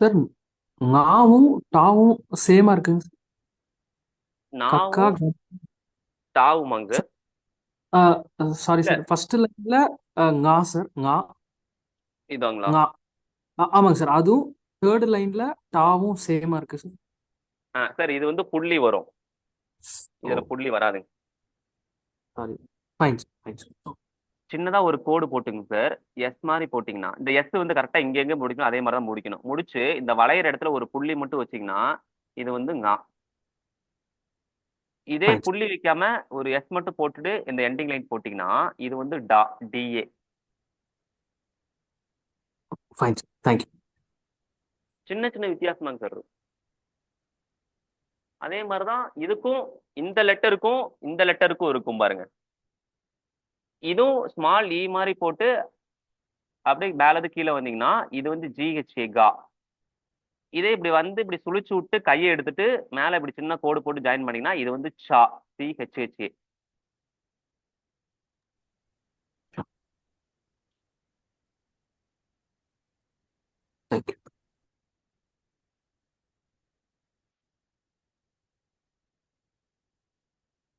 சார் ஞாவும் டாவும் சேமா இருக்குங்க சார். கக்கா நாவும் டாவுமாங்க சார்? சாரி இல்ல சார், ஃபர்ஸ்ட் லைன்ல ஞா சார், ஞா. இதாங்களா? ஞா ஆமாங்க சார், அதுவும் தேர்ட் லைன்ல டாவும் சேமா இருக்கு சார். சார் இது வந்து புள்ளி வரும், ஓ இதுல புள்ளி வராதுங்க. Sorry, fine sir, fine sir. சின்னதா ஒரு கோடு போட்டுங்க சார். எஸ் மாதிரி போட்டீங்கன்னா, இந்த எஸ் வந்து கரெக்டா இங்க எங்க முடிக்கணும் அதே மாதிரி தான் முடிக்கணும். முடிச்சு இந்த வளையிற இடத்துல ஒரு புள்ளி மட்டும் வச்சீங்கன்னா இது வந்து ஙா. இதே ஃபைன் சார், புள்ளி வைக்காம ஒரு எஸ் மட்டும் போட்டுட்டு இந்த எண்டிங் லைன் போட்டீங்கன்னா இது வந்து டா, டிஏ. Fine sir, thank you. சின்ன சின்ன வித்தியாசமாங்க சார் இருக்கும். அதே மாதிரிதான் இதுக்கும் இந்த லெட்டருக்கும் இந்த லெட்டருக்கும் இருக்கும் பாருங்க. இதுவும் ஸ்மால் இ மாதிரி போட்டு அப்படியே மேலது கீழே வந்தீங்கன்னா இது வந்து ஜிஹெச்ஏ, கா. இதே இப்படி வந்து இப்படி சுழிச்சு விட்டு கையை எடுத்துட்டு மேல இப்படி சின்ன கோடு போட்டு ஜாயின் பண்ணீங்கன்னா இது வந்து சா, சிஹெச்ஹெச்ஏ. தேங்க்யூ.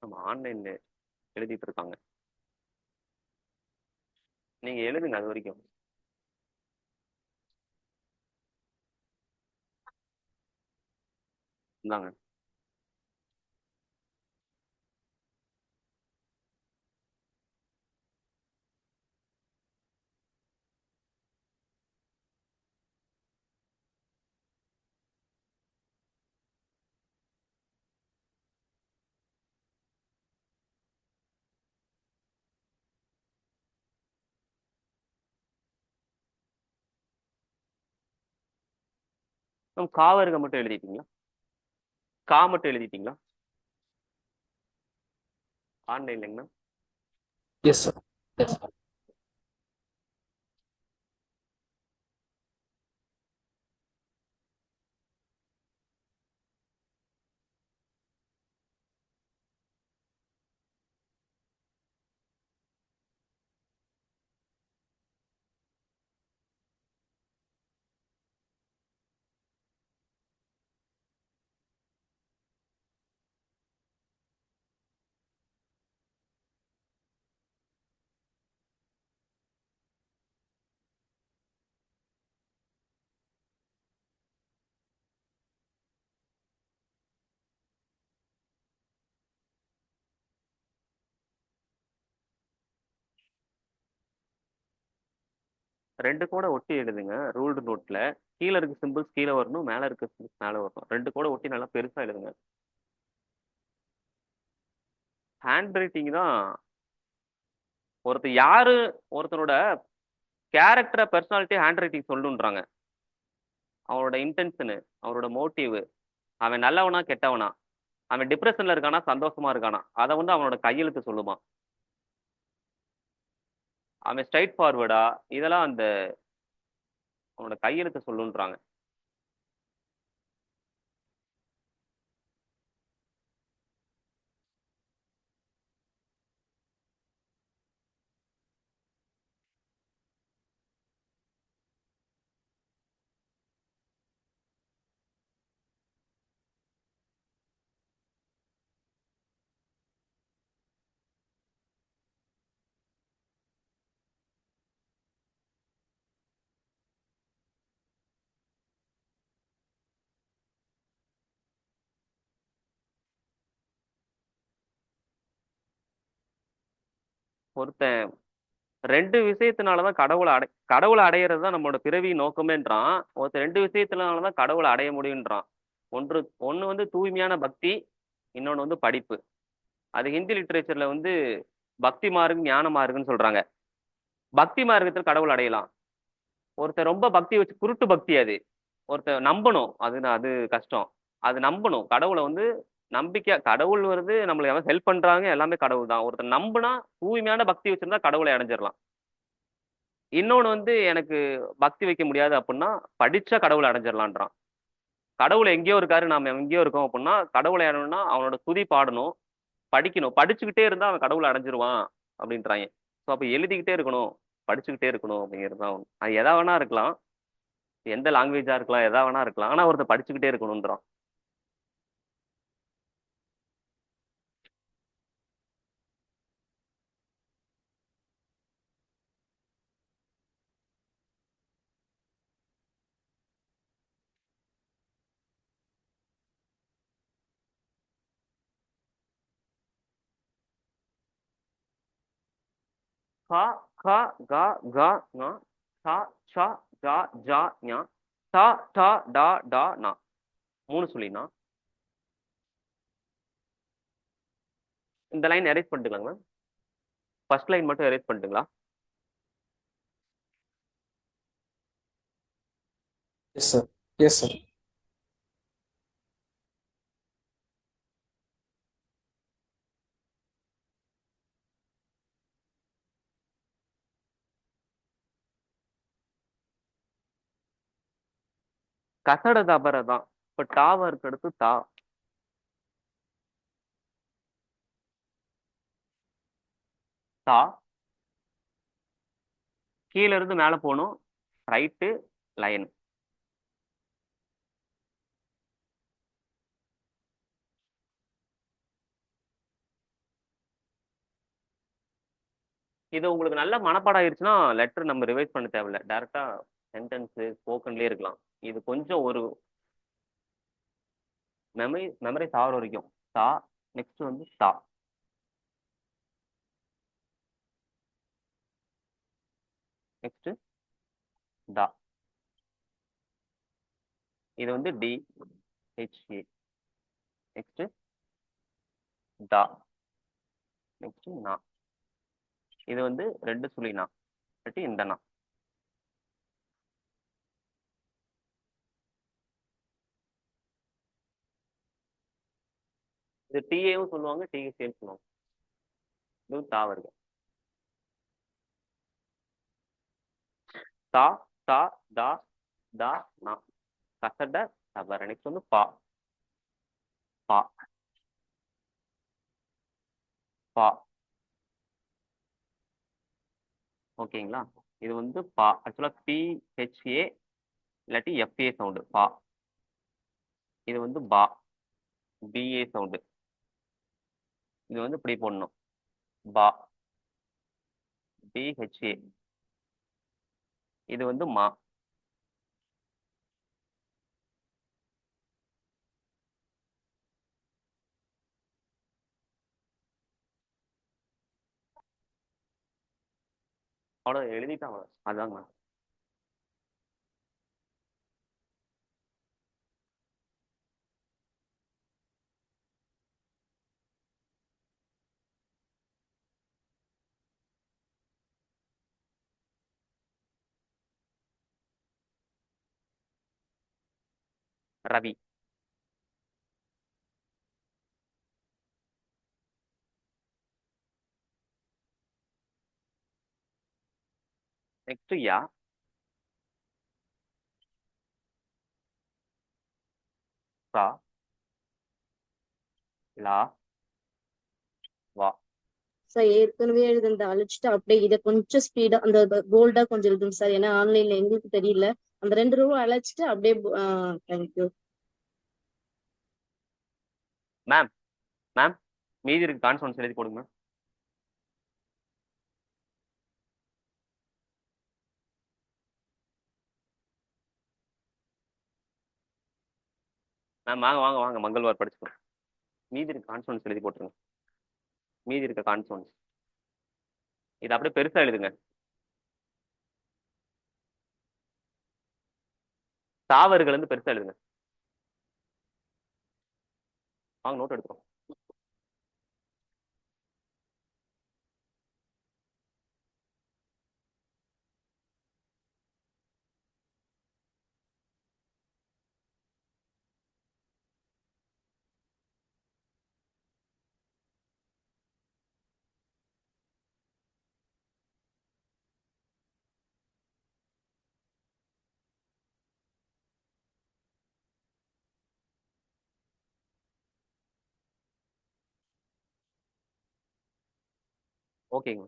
நம்ம ஆன்லைன்ல எழுதிட்டு இருக்காங்க, நீங்க எழுதுங்க அது வரைக்கும். இந்தாங்க. மேம் காவருக மட்டும் எழுதிட்டீங்களா? கா மட்டும் எழுதிட்டீங்களா ஆன்லைன்லங்க மேம்? Yes sir, yes. ரெண்டு கூட ஒட்டி எழுதுங்க ரூல்டு நோட்ல. கீழே இருக்க சிம்பிள்ஸ் கீழே வரணும், மேல இருக்க சிம்பிள்ஸ் மேல வரணும். ரெண்டு கூட ஒட்டி நல்லா பெருசா எழுதுங்க. ஹேண்ட் ரைட்டிங் தான் யாரு ஒருத்தனோட கேரக்டரை, பர்சனாலிட்டி ஹேண்ட் ரைட்டிங் சொல்லுன்றாங்க. அவனோட இன்டென்ஷனு, அவனோட மோட்டிவ், அவன் நல்லவனா கெட்டவனா, அவன் டிப்ரெஷன்ல இருக்கானா சந்தோஷமா இருக்கானா, அதை வந்து அவனோட கையெழுத்து சொல்லுமா. அவன் ஸ்ட்ரைட் ஃபார்வர்டா, இதெல்லாம் அந்த அவனோட கையெழுத்து சொல்லுன்றாங்க. ஒருத்தன் 2 விஷயத்தினாலதான் கடவுளை அடையிறது தான் நம்மளோட பிறவி நோக்கமேன்றான். ஒருத்தன் 2 விஷயத்தினாலதான் கடவுளை அடைய முடியுன்றான். ஒண்ணு வந்து தூய்மையான பக்தி, இன்னொன்னு வந்து படிப்பு. அது ஹிந்தி லிட்ரேச்சர்ல வந்து பக்தி மார்க், ஞான மார்க்குன்னு சொல்றாங்க. பக்தி மார்க்கத்தில் கடவுள் அடையலாம். ஒருத்தர் ரொம்ப பக்தி வச்சு குருட்டு பக்தி அது. ஒருத்தர் நம்பணும், அது கஷ்டம். அது நம்பணும் கடவுளை வந்து நம்பிக்கை. கடவுள் வருது நம்மளுக்கு எவன் ஹெல்ப் பண்றாங்க, எல்லாமே கடவுள் தான். ஒருத்தர் நம்புனா தூய்மையான பக்தி வச்சிருந்தா கடவுளை அடைஞ்சிடலாம். இன்னொன்னு வந்து எனக்கு பக்தி வைக்க முடியாது அப்படின்னா படிச்சா கடவுளை அடைஞ்சிடலான்றான். கடவுள் எங்கேயோ இருக்காரு, நாம எங்கேயோ இருக்கோம் அப்படின்னா கடவுளை அடையணும்னா அவனோட துதி பாடணும், படிக்கணும். படிச்சுக்கிட்டே இருந்தா அவன் கடவுளை அடைஞ்சிருவான் அப்படின்றாங்க. ஸோ அப்போ எழுதிக்கிட்டே இருக்கணும், படிச்சுக்கிட்டே இருக்கணும் அப்படிங்கிறது தான் ஒண்ணு. அது எதா வேணா இருக்கலாம், எந்த லாங்குவேஜா இருக்கலாம், எதா வேணா இருக்கலாம். ஆனா ஒருத்தர் படிச்சுக்கிட்டே இருக்கணும்ன்றான். கா கா கா கா ஞா சா சா ஜா ஜா ஞா டா டா டா டா நா. 3 சொல்லினா இந்த லைன் எரேஸ் பண்ணிட்டுங்களாங்க மேம்? ஃபர்ஸ்ட் லைன் மட்டும் எரேஸ் பண்ணிட்டுங்களா? Yes sir. Yes sir. கசட தபர தான். இப்ப டாவா இருக்க அடுத்து தா. தா கீழ இருந்து மேல போகணும், ரைட்டு லைன். இது உங்களுக்கு நல்ல மனப்பாடம் ஆயிருச்சுன்னா லெட்டர் நம்ம ரிவைஸ் பண்ண தேவையில்ல, டைரக்டா சென்டென்ஸ் ஸ்போக்கன்லயே இருக்கலாம். இது கொஞ்சம் ஒரு மெமரைஸ் ஆகிற வரைக்கும். தா, நெக்ஸ்ட் வந்து தா, நெக்ஸ்ட் தா. இது வந்து டி ஹெச் ஏ. நெக்ஸ்ட் தா, நெக்ஸ்ட் நா. இது வந்து 2 சுழி நா, இல்லாட்டி இந்த நா. இது டிஏவும் சொல்லுவாங்க, டிஹெச்ஏன்னு சொல்லுவாங்க. இது தா வருது. தா தா தா தா நா. கசட தபர. நெக்ஸ்ட் வந்து பா பா பா. ஓகேங்களா? இது வந்து பா. ஆக்சுவலா பிஹெச்ஏ இல்லாட்டி எஃப்ஏ சவுண்டு பா. இது வந்து பா, பிஏ சவுண்டு. இது வந்து இப்படி போடணும், பா, பிஹெச்ஏ. இது வந்து மா. அவ்வளோ எழுதிட்டான் அவ்வளோ. அதாங்க ரவி. நெக்ஸ்ட் யா, சா, லா, வா. சார் ஏற்கனவே எழுதுனத அழிச்சிட்டு அப்படியே இதை கொஞ்சம் ஸ்பீடா அந்த போல்டா கொஞ்சம் எழுதுங்க சார், ஏன்னா ஆன்லைன்ல எங்களுக்கு தெரியல. அந்த 2 ரூபா அழைச்சிட்டு அப்படியே தேங்க்யூ. மேம் மேம் மீதி இருக்கு கான்சோன்ஸ் எழுதி போடுங்க மேம். மேம் வாங்க வாங்க வாங்க, மங்கள்வார் படிச்சுக்கோங்க. மீதி இருக்க கான்சோன்ஸ் எழுதி போட்டுருங்க. மீதி இருக்க கான்சோன்ஸ் இது அப்படியே பெருசா எழுதுங்க. தாவர்கள் வந்து பெருசா எழுதுங்க. வாங்க நோட் எடுத்துக்கோங்க. ஓகேங்க.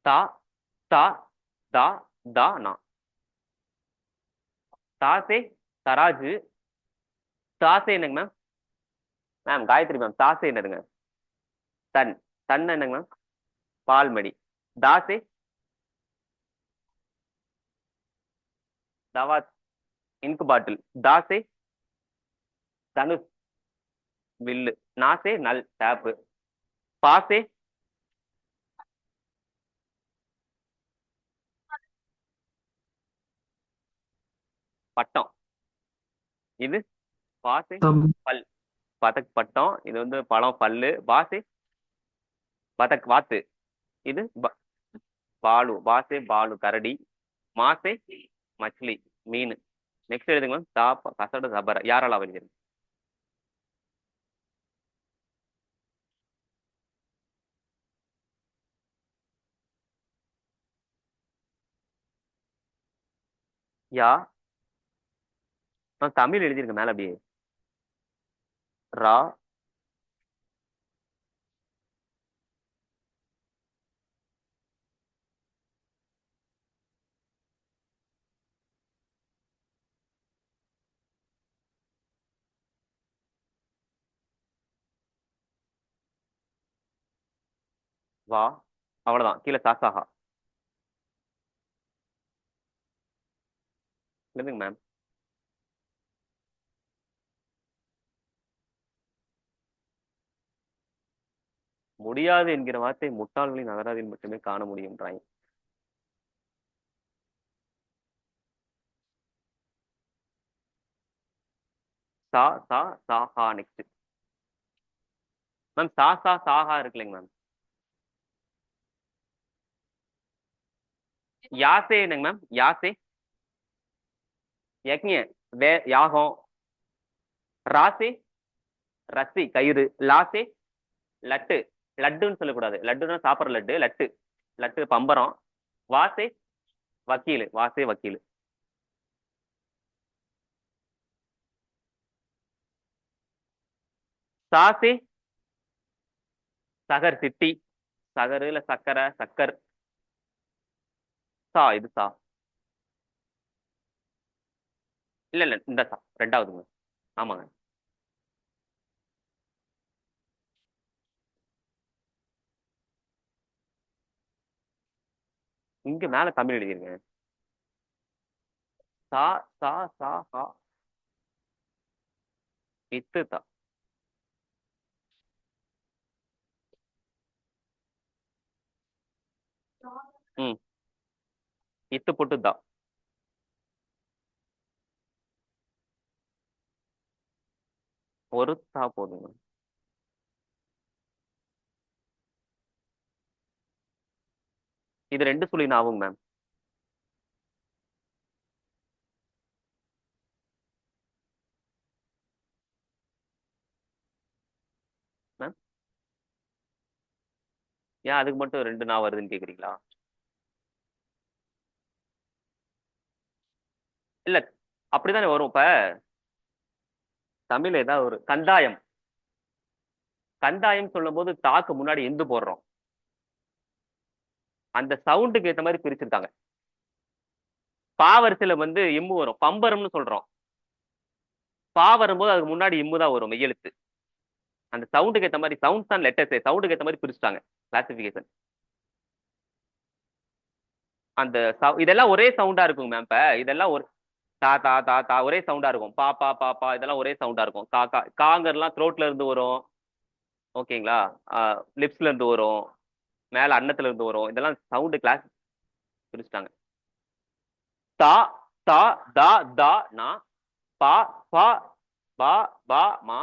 தா தா தா தா நா. தாசே தராஜு. தாசே என்னங்க மேம்? மேம் காயத்ரி மேம், தாசே என்னதுங்க? தன். தன் என்னங்க மேம்? பால்மடி. தாசே தவாத் இங்க் பாட்டில். தாசே தனுஷ் வில்லு. நாசே நல் டேப்பு. பாசே பட்டம். இது பாசே தம் பல். பதக் பட்டம். இது வந்து பழம் பல்லு. பாசே பதக் வாத்து. இது பாலு. பாசே பாலு கரடி. மாசே மச்லி மீன். நெக்ஸ்ட் எழுதுங்க மேம். தா கசட சபர. யாரெல்லாம் வருகிறது? யா. நான் தமிழ் எழுதிருங்க மேல அப்படியே. ரா. வா. அவ்வளவுதான். கீழே சாசாகா. எழுதுங்க மேம். முடியாது என்கிற வார்த்தை முட்டாள்களின் அகராதியில் மட்டுமே காண முடியும்ன்றாங்க. சா சா சாஹா. Next ma'am. சா சா சாஹா இருக்குல்லைங்க மேம். யாசே என்னங்க மேம்? யாசே யக்ஞ. யாகம். ராசே ரசி கயிறு. லாசே லட்டு. லட்டுன்னு சொல்லக்கூடாது. லட்டுன்னா சாப்பிட்ற லட்டு. லட்டு. லட்டு பம்பரம். வாசே வக்கீலு. வாசே வக்கீலு. சாசே சகர் சிட்டி. சகரு இல்ல சக்கரை சக்கர். சா. இது சா. இல்ல இல்ல இந்த சா ரெண்டாவதுங்க. ஆமாங்க. இங்க மேல தமிழ் எழுதிருங்க. சா சா சா ஹா. இத்து தா. ம். இத்து புட்டு தா. ஒரு தா போதுங்க. இது ரெண்டு சுழி நாவுங்க மேம். மேம் ஏன் அதுக்கு மட்டும் ரெண்டு நா வருதுன்னு கேக்குறீங்களா? இல்ல அப்படிதானே வரும் இப்ப. தமிழ் ஏதாவது ஒரு கந்தாயம். கந்தாயம் சொல்லும் போது தாக்கு முன்னாடி எந்து போடுறோம். அந்த சவுண்டுக்கு ஏத்த மாதிரி பிரிச்சிருக்காங்க. பா வரிசையில வந்து இம்மு வரும், பம்பரம்னு சொல்றோம். பா வரும்போது அதுக்கு முன்னாடி இம்மு தான் வரும், மெய்யெழுத்து. அந்த சவுண்டுக்கு ஏத்த மாதிரி, சவுண்ட்ஸ் அண்ட் லெட்டர்ஸ் சவுண்டுக்கு ஏத்த மாதிரி பிரிச்சுட்டாங்க கிளாசிபிகேஷன். அந்த இதெல்லாம் ஒரே சவுண்டா இருக்கும் மேம். இப்ப இதெல்லாம் ஒரு தா தா தா தா ஒரே சவுண்டா இருக்கும். பா பா பா பா இதெல்லாம் ஒரே சவுண்டா இருக்கும். கா கா காங்கர்லாம் த்ரோட்ல இருந்து வரும். ஓகேங்களா? லிப்ஸ்ல இருந்து வரும், மேல அன்னத்துல இருந்து வரும். இதெல்லாம் சவுண்டு கிளாஸ் பிரிச்சுட்டாங்க. தா தா தா தா நா, பா பா பா பா மா,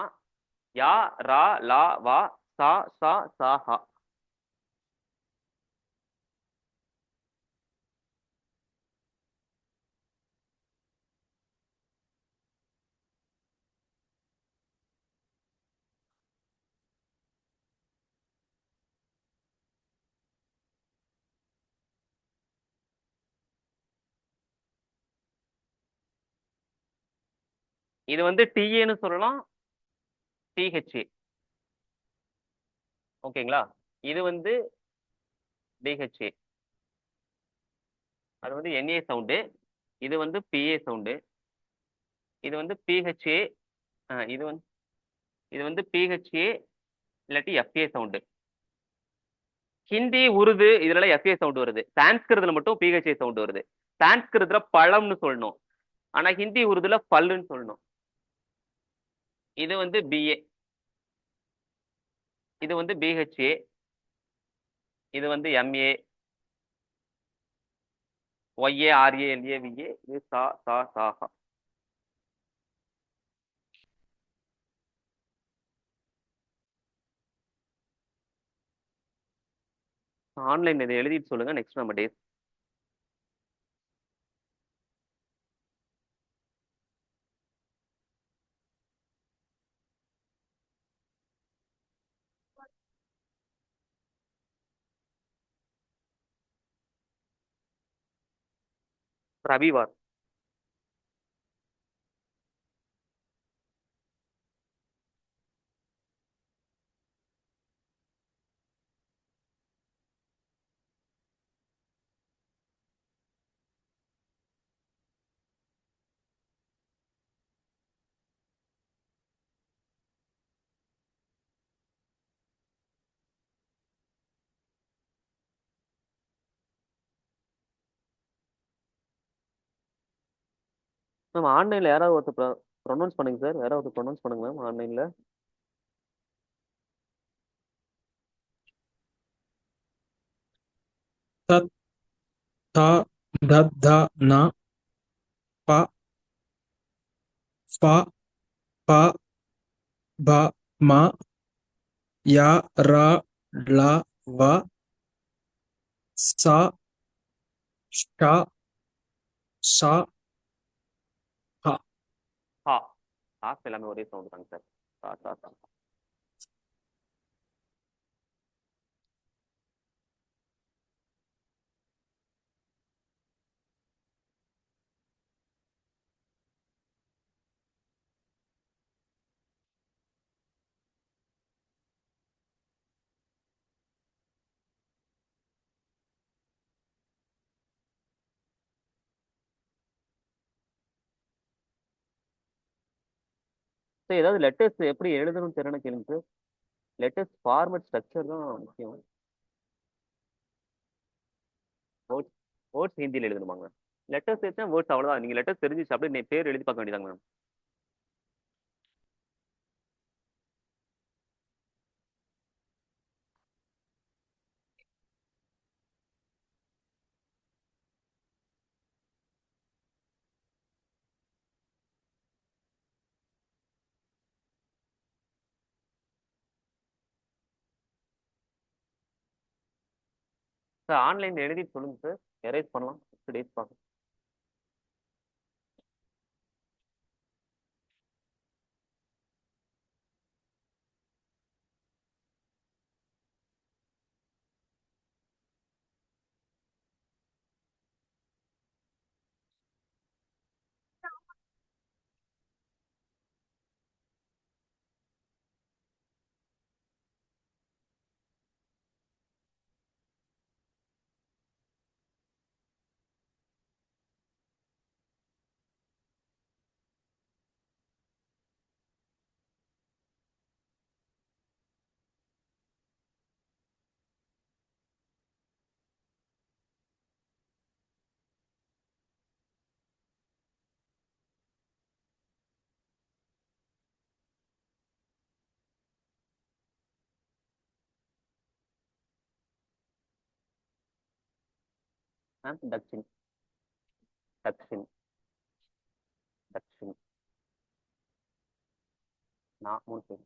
யா ரா லா வா, சா சா சா ஹா. இது வந்து டிஏன்னு சொல்லலாம், டிஹெச்ஏ. ஓகேங்களா? இது வந்து டிஹெச்ஏ, அது வந்து என்ஏ சவுண்டு. இது வந்து பிஏ சவுண்டு. இது வந்து பிஹெச்ஏ. இது வந்து பிஹெச்ஏ இல்லாட்டி எஃப்ஏ சவுண்டு. ஹிந்தி, உருது இதுல எஃப்ஏ சவுண்ட் வருது. சான்ஸ்கிருதத்துல மட்டும் பிஹெச்ஏ சவுண்ட் வருது. சான்ஸ்கிருதத்துல பழம்னு சொல்லணும், ஆனா ஹிந்தி உருதுல பல்லுன்னு சொல்லணும். இது வந்து பிஏ, இது வந்து பிஹெச்ஏ, இது வந்து எம்ஏ, ஒய்ஏ, ஆர்ஏ, எல்ஏ, விஏ. இது சா சா சாஹா. ஆன்லைன் இதை எழுதிட்டு சொல்லுங்க, நெக்ஸ்ட் நம்ம டேஸ். ரவிவார். மேம் ஆன்லைன்ல யாராவது ஒருத்தர் ப்ரொனவுன்ஸ் பண்ணுங்க சார், யாராவது ஒருத்தர் ப்ரொனவுன்ஸ் பண்ணுங்க மேம் ஆன்லைன்ல. தத் தா தத் தா நா, பா ஃபா பா பா மா, யா ரா லா வா, சா ஷா ஷா ஹா. ஹா. ஹாஸ் எல்லாமே ஒரே சவுண்ட் தாங்க சார். சா சா சா. சார் ஏதாவது லெட்டர்ஸ் எப்படி எழுதணும்னு தெரியணும் கேளுங்க சார். லெட்டர்ஸ் ஃபார்மட் ஸ்ட்ரக்சர் தான் முக்கியம். வேர்ட்ஸ் வேர்ட்ஸ் ஹிந்தியில் எழுதணுமாங்க? லெட்டர்ஸ் எடுத்தா வேர்ட்ஸ் அவ்வளோதான். நீங்கள் லெட்டர்ஸ் தெரிஞ்சிச்சு அப்படியே நீ பேர் எழுதி பார்க்க வேண்டியதாங்க மேம். சார் ஆன்லைனில் எழுதிட்டு சொல்லுங்க சார், எரேஸ் பண்ணலாம். 6 days பார்க்கலாம். மேம் தக்ஷின் தக்ஷின் தக்ஷின் நான் 3 பேர்.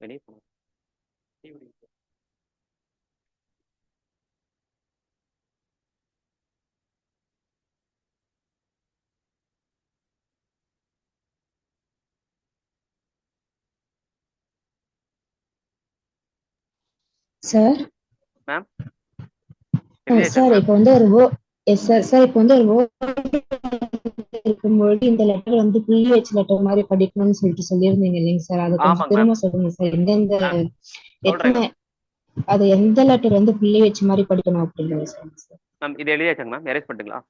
வெளியே போகணும். சார் மேம் சார் மேம் இப்போ வந்து ஒரு எஸ் சார் இப்போ வந்து ஒரு இருக்கும்பொழுது இந்த லெட்டர் வந்து புள்ளி வச்ச லெட்டர் மாதிரி படிக்கணும்னு சொல்லிட்டு சொல்லியிருந்தீங்க இல்லைங்க சார், அதை கொஞ்சம் ஆமாங்க மேம் திரும்ப சொல்லுங்க சார். எந்தெந்த மேம் எத்தனை சொல்றேன் அது எந்த லெட்டர் வந்து புள்ளி வச்ச மாதிரி படிக்கணும் அப்படிங்கிறது சொல்லுங்க சார். மேம். இது எழுதியாச்சாங்க மேம், எரேஸ் பண்ணிட்டுங்களா?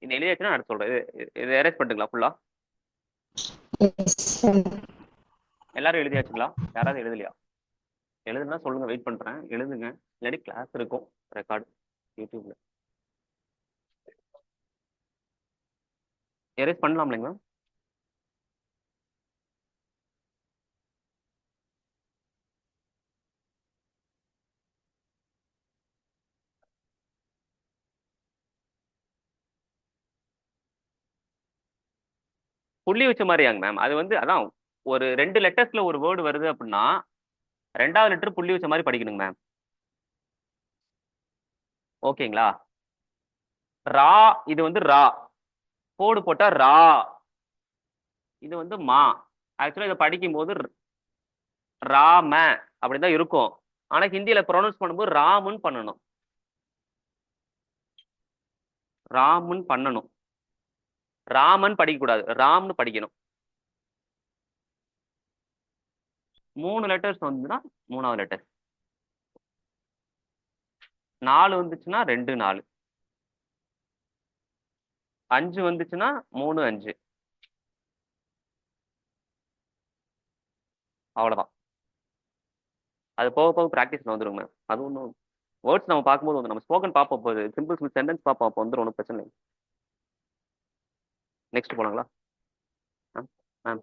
இது எழுதியாச்சுன்னா அடுத்து சொல்றேன். இது எரேஸ் பண்ணிட்டுங்களா ஃபுல்லா? Yes sir. எல்லாரும் எழுதியாச்சுங்களா? யாராவது எழுதலையா? எழுதுனா சொல்லுங்க, வெயிட் பண்றேன். எழுதுங்க, இல்லாட்டி கிளாஸ் இருக்கும் ரெக்கார்டு யூடியூப்ல. எரேஸ் பண்ணலாம் இல்லைங்க மேம்? புள்ளி வச்ச மாதிரியாங்க மேம்? அது வந்து அதான் ஒரு 2 லெட்டர்ஸ்ல ஒரு வேர்டு வருது அப்படின்னா 2வது லெட்டர் புள்ளி வச்ச மாதிரி படிக்கணுங்க மேம். ஓகேங்களா? ரா, இது வந்து ரா, கோடு போட்டா ரா, இது வந்து மா. ஆக்சுவலா இதை படிக்கும்போது ராம அப்படிதான் இருக்கும். ஆனா ஹிந்தியில ப்ரொனவுன்ஸ் பண்ணும்போது ராமுன்னு பண்ணணும். ராமுன்னு பண்ணணும். ராமன் படிக்கக்கூடாது, ராம்னு படிக்கணும். 3 லெட்டர்ஸ் வந்துன்னா 3வது லெட்டர். 4 வந்துச்சுன்னா 2 4, 5 வந்துச்சுன்னா 3 5. அவ்வளவுதான். அது போக போக ப்ராக்டிஸ்ல வந்துடும் மேம். அது ஒன்றும் வேர்ட்ஸ் நம்ம பார்க்கும்போது வந்து நம்ம ஸ்போக்கன் பார்ப்போம், போது சிம்பிள் சென்டென்ஸ் பார்ப்போம், அப்போ வந்துடும், ஒன்றும் பிரச்சனை இல்லை. நெக்ஸ்ட் போனாங்களா மேம்? மேம்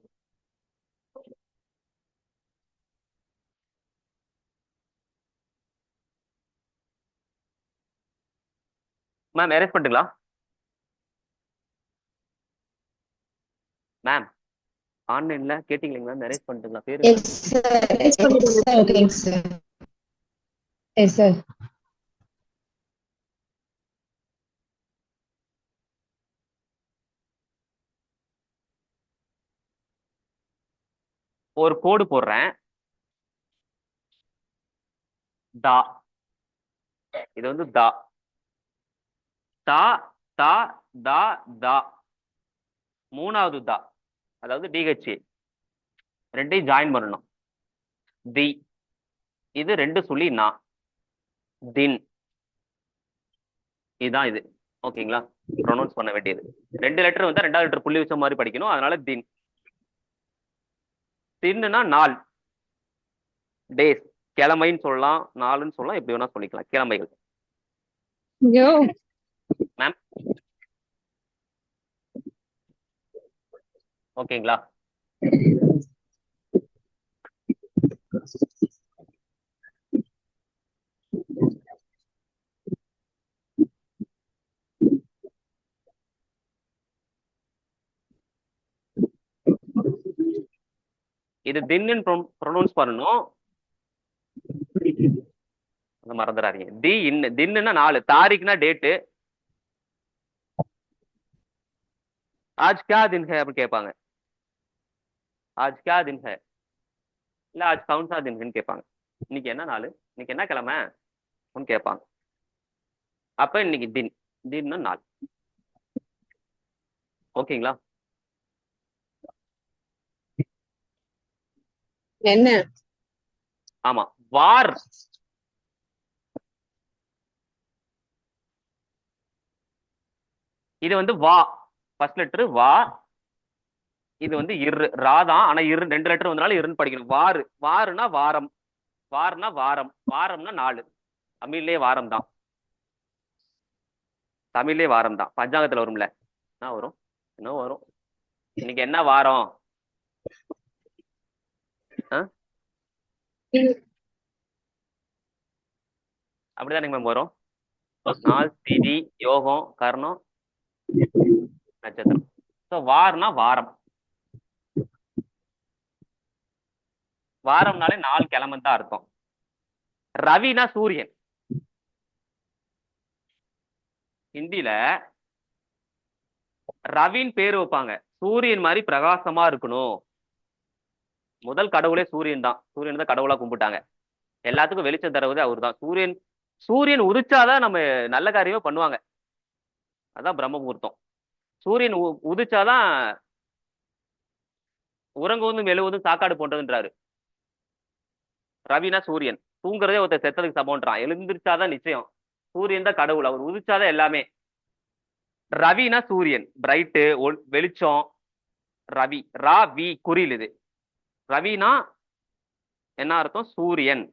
மேம் எரேஸ் பண்ணிட்டுங்களா மேம்? ஆன்லைன்ல கேட்டீங்களா மேம்? எரேஸ் பண்ணிட்டுங்களா பேரு? Yes sir. Erase பண்ணிடுங்க. ஓகேங்க சார். Yes sir. ஒரு கோடு போடுறேன். தா, இது வந்து தா, தா தா தா தா. 3வது தா, அதாவது டிஹெச்ஏ, ரெண்டையும் ஜாயின் பண்ணணும். தி, இது 2 சொல்லி நா, தின். இதுதான் இது. ஓகேங்களா? ப்ரொனவுன்ஸ் பண்ண வேண்டியது 2 லெட்டர் வந்தா 2வது லெட்டர் புள்ளி வச்ச மாதிரி படிக்கணும். அதனால தின். தின்னுனா நாள், டேஸ். கிழமைன்னு சொல்லலாம், நாளுன்னு சொல்லலாம், எப்படி வேணா சொல்லிக்கலாம். கிழமைகள். மேம் ஓகேங்களா? இது தின்னு ப்ரொனவுன்ஸ் பண்ணணும், மறந்துடாதீங்க. தி இன்னு, தின்னுனா 4, தாரிக்னா டேட்டு. ஆஜ் கியா தின் ஹை அப்படி கேட்பாங்க. ஆஜ் கியா தின் ஹை, இல்ல அது கவுன்சா தின்னு கேட்பாங்க. இன்னைக்கு என்ன நாள், இன்னைக்கு என்ன கிழமை கேட்பாங்க. அப்ப இன்னைக்கு தின், தின்னு நாள். ஓகேங்களா? என்ன ஆமா. வார், இது வந்து வா, ஃபர்ஸ்ட் லெட்டர் வா, இது வந்து இரு, ரா தான். ஆனா இரு 2 லெட்டர் வந்தனால இருன்னு படிக்கணும். வாரு, வாருனா வாரம், வாருனா வாரம், வாரம்னா நாலு. தமிழ்லயே வாரம் தான், தமிழ்லயே வாரம் தான். பஞ்சாங்கத்துல வரும்ல, என்ன வரும், என்ன வரும், இன்னைக்கு என்ன வாரம்? ஆ? அப்படிதான் மேம் வரும். நாள், திதி, யோகம், கர்ணம், நட்சத்திரம். ஸோ வார்னா வாரம், வாரம்னாலே 4 கிழமை தான் அர்த்தம். ரவினா சூரியன். ஹிந்தில ரவின்னு பேரு வைப்பாங்க. சூரியன் மாதிரி பிரகாசமா இருக்கணும். முதல் கடவுளே சூரியன் தான். சூரியன் தான் கடவுளா கும்பிட்டாங்க. எல்லாத்துக்கும் வெளிச்சம் தருவது அவர் தான். சூரியன், சூரியன் உதிச்சாதான் நம்ம நல்ல காரியமே பண்ணுவாங்க. அதான் பிரம்ம முகூர்த்தம். சூரியன் உதிச்சாதான் உறங்குவதும் எழுவதும் சாக்காடு போன்றதுன்றாரு. ரவினா சூரியன். தூங்குறதே ஒருத்தர் செத்ததுக்கு சமம்ன்றான். எழுந்திருச்சாதான் நிச்சயம். சூரியன் தான் கடவுள், அவர் உதிச்சாதான் எல்லாமே. ரவினா சூரியன், பிரைட்டு, வெளிச்சம். ரவி, ரா வி குறில். இது ரவினா என்ன அர்த்தம்? சூரியன்.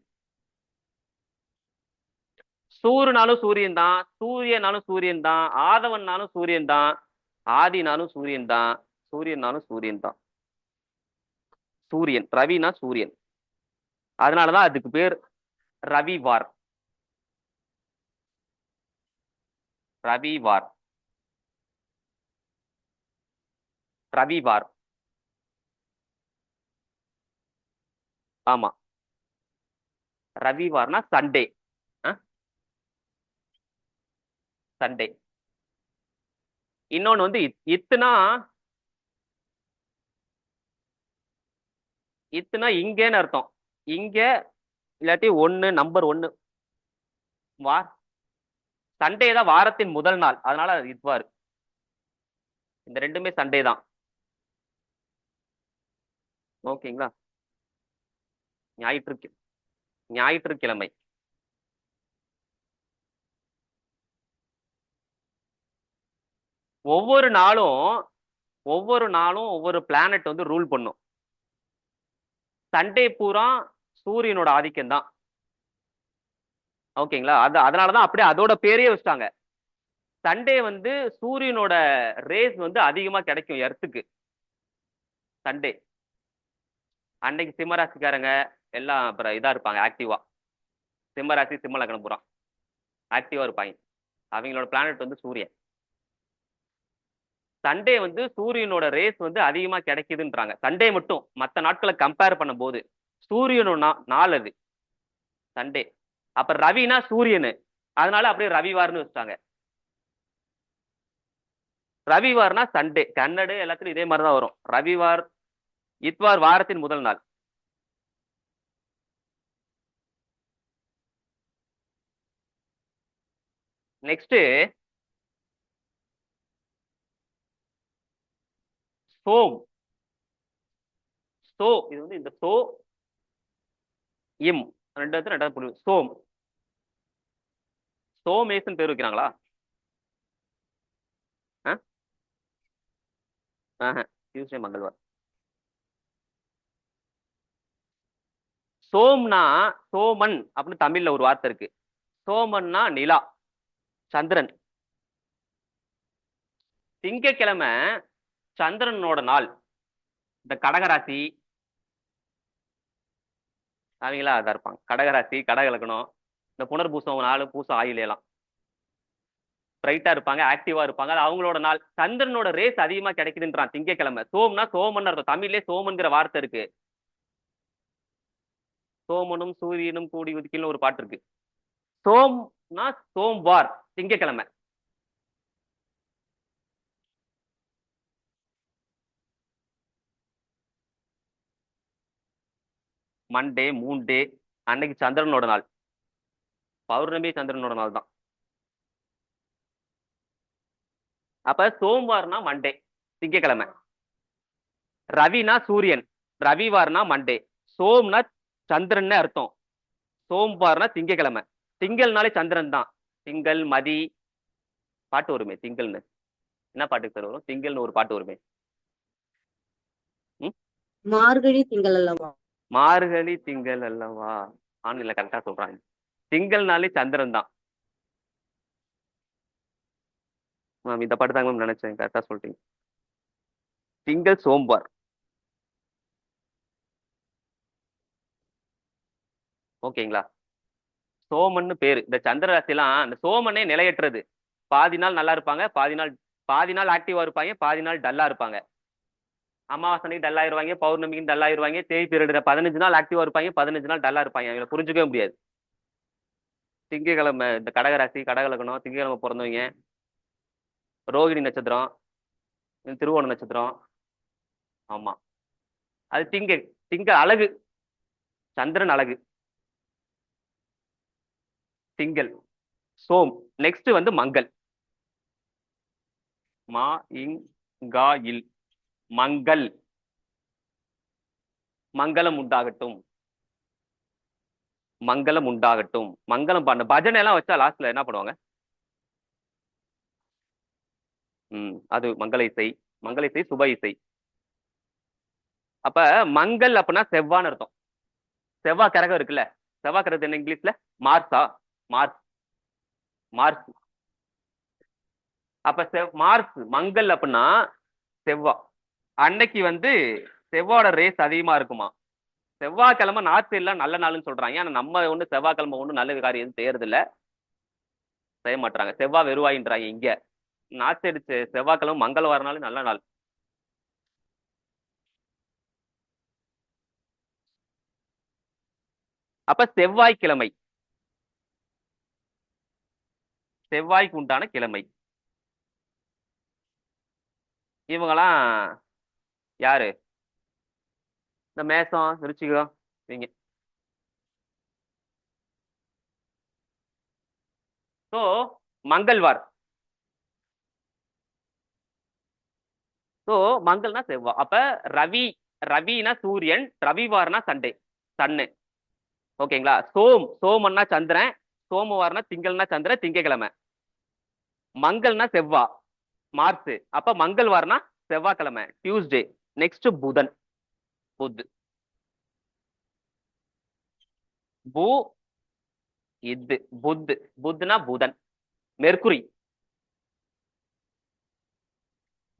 சூரியனாலும் சூரியன் தான், சூரியனாலும் சூரியன் தான், ஆதவன்னாலும் சூரியன் தான், ஆதினாலும் சூரியன் தான், சூரியனாலும் சூரியன் தான். சூரியன், ரவினா சூரியன். அதனாலதான் அதுக்கு பேர் ரவிவார். ரவிவார், ரவிவார். ஆமா, ரவிவார்னா சண்டே. சண்டே. இன்னொன்னு வந்து இத்துனா, இத்துனா இங்கேன்னு அர்த்தம். இங்க இல்லாட்டி ஒண்ணு, நம்பர் 1. வார், சண்டே தான் வாரத்தின் முதல் நாள், அதனால இத்வார். இந்த ரெண்டுமே சண்டே தான். ஓகேங்களா? ஞாயிற்றுக்கிழமை. ஒவ்வொரு நாளும் ஒவ்வொரு பிளானட் வந்து ரூல் பண்ணும். சண்டே பூரா சூரியனோட ஆதிக்கம் தான். ஓகேங்களா? அதனாலதான் அப்படியே அதோட பேரையே வச்சுட்டாங்க. சண்டே வந்து சூரியனோட ரேஸ் வந்து அதிகமா கிடைக்கும் எர்த்துக்கு. சண்டே அன்னைக்கு சிம்மராசிக்காரங்க எல்லாம் அப்புறம் இதா இருப்பாங்க, ஆக்டிவா. சிம்மராசி, சிம்ம லக்னம் பூரா ஆக்டிவா இருப்பாங்க. அவங்களோட பிளானட் வந்து சூரியன். சண்டே வந்து சூரியனோட ரேஸ் வந்து அதிகமா கிடைக்குதுன்றாங்க. சண்டே மட்டும், மற்ற நாட்களை கம்பேர் பண்ணும் போது சூரியனோட நாள் அது சண்டே. அப்ப ரவினா சூரியனு, அதனால அப்படியே ரவிவார்னு வச்சுட்டாங்க. ரவிவார்னா சண்டே. கன்னடு எல்லாத்துலயும் இதே மாதிரிதான் வரும். ரவிவார், இத்வார் வாரத்தின் முதல் நாள். நெக்ஸ்ட் சோம். சோ, இது வந்து இந்த சோ இம் ரெண்டாவது புரியும். சோம், சோமேசன் பேர் வைக்கிறாங்களா? டியூஸ்டே மங்கள்வார். சோம்னா சோமன் அப்படின்னு தமிழ்ல ஒரு வார்த்தை இருக்கு. சோமன்னா நிலா, சந்திரன். திங்கக்கிழமை சந்திரனோட நாள். இந்த கடகராசி அவங்களா அதான் இருப்பாங்க. கடகராசி, கடக லக்னம். இந்த புனர்பூசம் 4 பூசம் ஆயிலாம் பிரைட்டா இருப்பாங்க, ஆக்டிவா இருப்பாங்க. அது அவங்களோட நாள். சந்திரனோட ரேஸ் அதிகமா கிடைக்குதுன்றான் திங்கக்கிழமை. சோம்னா சோமன் அர்த்தம். தமிழ்லேயே சோமன்கிற வார்த்தை இருக்கு. சோமனும் சூரியனும் கூடி உதிக்கணும் ஒரு பாட்டு இருக்கு. சோம்னா சோம்வார், திங்கக்கிழமை. மண்டே, மூன்டே, அன்னைக்கு சந்திரனோட நாள். பௌர்ணமி சந்திரனோட நாள் தான். அப்ப சோம்வார்னா மண்டே, திங்கக்கிழமை. ரவினா சூரியன், ரவிவார்னா மண்டே. சோம்னா சந்திரன்னு அர்த்தம். சோம்வார்னா திங்கக்கிழமை. திங்கள்னாலே சந்திரன் தான். திங்கள் மதி பாட்டு வருமே திங்கள்னு. என்ன பாட்டுக்கு சார் வரும்? திங்கள்னு ஒரு பாட்டு வருமே. ம்? மார்கழி திங்கள் அல்லவா? மார்கழி திங்கள் அல்லவா? ஆன்லைன்ல கரெக்டா சொல்றாங்க. திங்கள்னாலே சந்திரன் தான் மேம். இந்த பாட்டு தாங்க மேம் நினைச்சேன், கரெக்டா சொல்லிட்டீங்க. திங்கள் சோம்வார். ஓகேங்களா? சோமன்னு பேரு. இந்த சந்திர ராசிலாம் இந்த சோமனே நிலையற்றது. பாதி நாள் நல்லா இருப்பாங்க, பாதி நாள் ஆக்டிவா இருப்பாங்க, பாதி நாள் டல்லா இருப்பாங்க. அமாவாசனைக்கு டல் ஆயிருவாங்க, பௌர்ணமிக்கு டல் ஆயிருவாங்க, தேய் பீரியட் 15 நாள் ஆக்டிவா இருப்பாங்க, 15 நாள் டல்லா இருப்பாங்க. இவங்களை புரிஞ்சுக்கவே முடியாது. திங்கக்கிழமை இந்த கடகராசி, கடகலக்கணம், திங்கக்கிழமை பிறந்தவங்க, ரோகிணி நட்சத்திரம், திருவோண நட்சத்திரம். ஆமா, அது திங்க அழகு, சந்திரன் அழகு. திங்கள், சோம். நெக்ஸ்ட் வந்து மங்கள். மா இங் கா இல், மங்கள். மங்களம் உண்டாகட்டும், மங்களம் உண்டாகட்டும். மங்களம் பாட பஜனை எல்லாம் வச்சா லாஸ்ட்ல என்ன பண்ணுவாங்க? அது மங்கள இசை. மங்கள இசை சுப இசை. அப்ப மங்கள் அப்படின்னா செவ்வான்னு அர்த்தம். செவ்வாய் கிரகம் இருக்குல்ல, செவ்வாய் கிரகத்து என்ன இங்கிலீஷ்ல? மார்ஸா? Mars, Mars. அப்ப மார்ஸ் மங்கள் அப்படின்னா செவ்வா. அன்னைக்கு வந்து செவ்வாயோட ரேஸ் அதிகமா இருக்குமா. செவ்வாய்க்கிழமை நாத்து எல்லாம் நல்ல நாள்னு சொல்றாங்க. ஆனா நம்ம ஒண்ணு செவ்வாய்க்கிழமை ஒண்ணு நல்ல காரியம் எதுவும் செய்யறது இல்ல, செய்ய மாட்டாங்க. செவ்வாய் வெறுவாயின்றாங்க இங்க. நாத்து அடிச்சு செவ்வாய்க்கிழமை மங்களவாரனாலும் நல்ல நாள். அப்ப செவ்வாய்க்கிழமை, செவ்வாய்க்கு உண்டான கிழமை. இவங்கெல்லாம் யாரு? இந்த மேசம், விருச்சிகம், இவங்க. ஸோ மங்கள்வார். ஸோ மங்கள்னா செவ்வாய். அப்ப ரவி, ரவினா சூரியன், ரவிவார்னா சண்டே, சன்னு. ஓகேங்களா? சோமன்னா சந்திரன், சோமவார்னா திங்கள்னா சந்திரன், திங்கக்கிழமை. மங்கள்னா செவ்வா, மார்ஸ். அப்ப மங்கள்வார்னா செவ்வாய்க்கிழமை, டியூஸ்டே. நெக்ஸ்ட் புதன், புத். பூ இது புத், புத்னா புதன். மெர்க்குரி,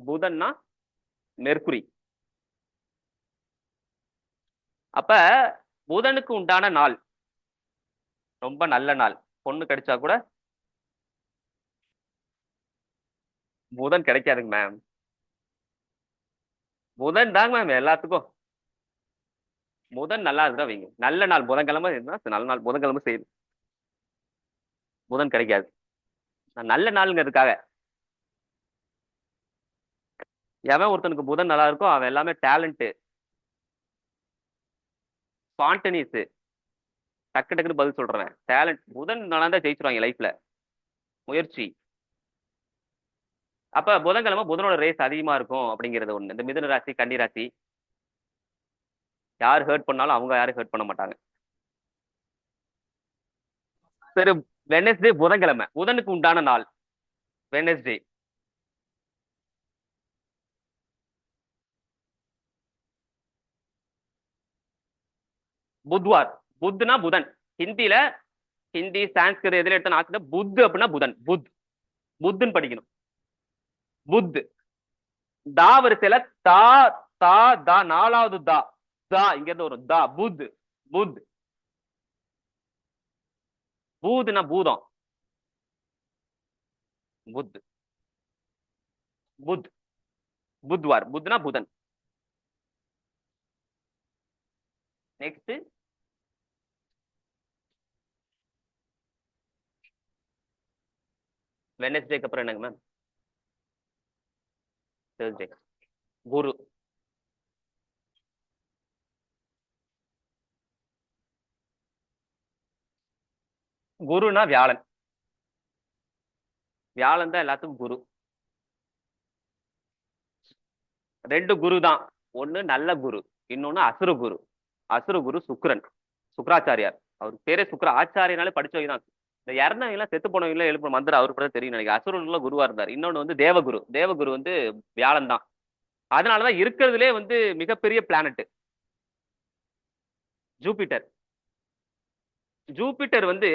புதன்னா மெர்க்குரி. அப்ப புதனுக்கு உண்டான நாள் ரொம்ப நல்ல நாள். பொண்ணு கிடைச்சா கூட புதன் கிடைக்காதுங்க மேம். புதன் தாங்க மேம் எல்லாத்துக்கும். புதன் நல்லா இருந்தா வைங்க, நல்ல நாள் புதன்கிழமை இருந்தா நல்ல நாள். புதன்கிழமை செய்யுது, புதன் கிடைக்காது. நல்ல நாளுங்கிறதுக்காக எவன் ஒருத்தனுக்கு புதன் நல்லா இருக்கோ அவன் எல்லாமே டேலண்ட், ஸ்பான்டனியஸ், டக்கு டக்குன்னு பதில் சொல்றேன். டேலண்ட் புதன் நல்லா தான் ஜெயிச்சிருவாங்க லைஃப்ல, முயற்சி. அப்ப புதன்கிழமை புதனோட ரேஸ் அதிகமா இருக்கும் அப்படிங்கிறது ஒண்ணு. இந்த மிதுன ராசி, கன்னி ராசி, யார் ஹர்ட் பண்ணாலும் அவங்க யாரும் ஹர்ட் பண்ண மாட்டாங்க. சரி, வெனஸ்டே புதன்கிழமை, புதனுக்கு உண்டான நாள் வெனஸ்டே. புத்வார், புத்னா புதன். ஹிந்தில, ஹிந்தி சான்ஸ்கிரிட் எதுல எடுத்த ஆச்சு புத் அப்படின்னா புதன். புத், புத்துன்னு படிக்கணும். புத். தா வரிசையில தா, தா, தா, நாலாவது தா, தா இங்க இருந்து வரும். தா, புத், புத். பூதுனா பூதம், புத், புத். புத்வார், புத்னா புதன். நெக்ஸ்ட் வெனஸ்டேக்கு அப்புறம் என்னங்க மேம்? தேர்ஸ்டே, குரு. குருனா வியாழன். வியாழன் தான் எல்லாத்துக்கும் குரு. 2 குரு தான். ஒண்ணு நல்ல குரு, இன்னொன்னு அசுர குரு. அசுர குரு சுக்கிரன், சுக்கராச்சாரியார். அவர் பேரே ஆச்சாரியனாலே படிச்சவங்க தான். இந்த இறந்தவங்க எல்லாம் செத்து போனவங்க எல்லாம் எழுப்புற மந்திரம் அவருக்கு கூட தெரியும் நினைக்கிறேன். அசுரன்ல குருவா இருந்தார். இன்னொன்னு வந்து தேவகுரு. தேவகுரு வந்து வியாழன் தான். அதனாலதான் இருக்கிறதுலே வந்து மிகப்பெரிய பிளானட் ஜூபிட்டர். ஜூபிட்டர் வந்து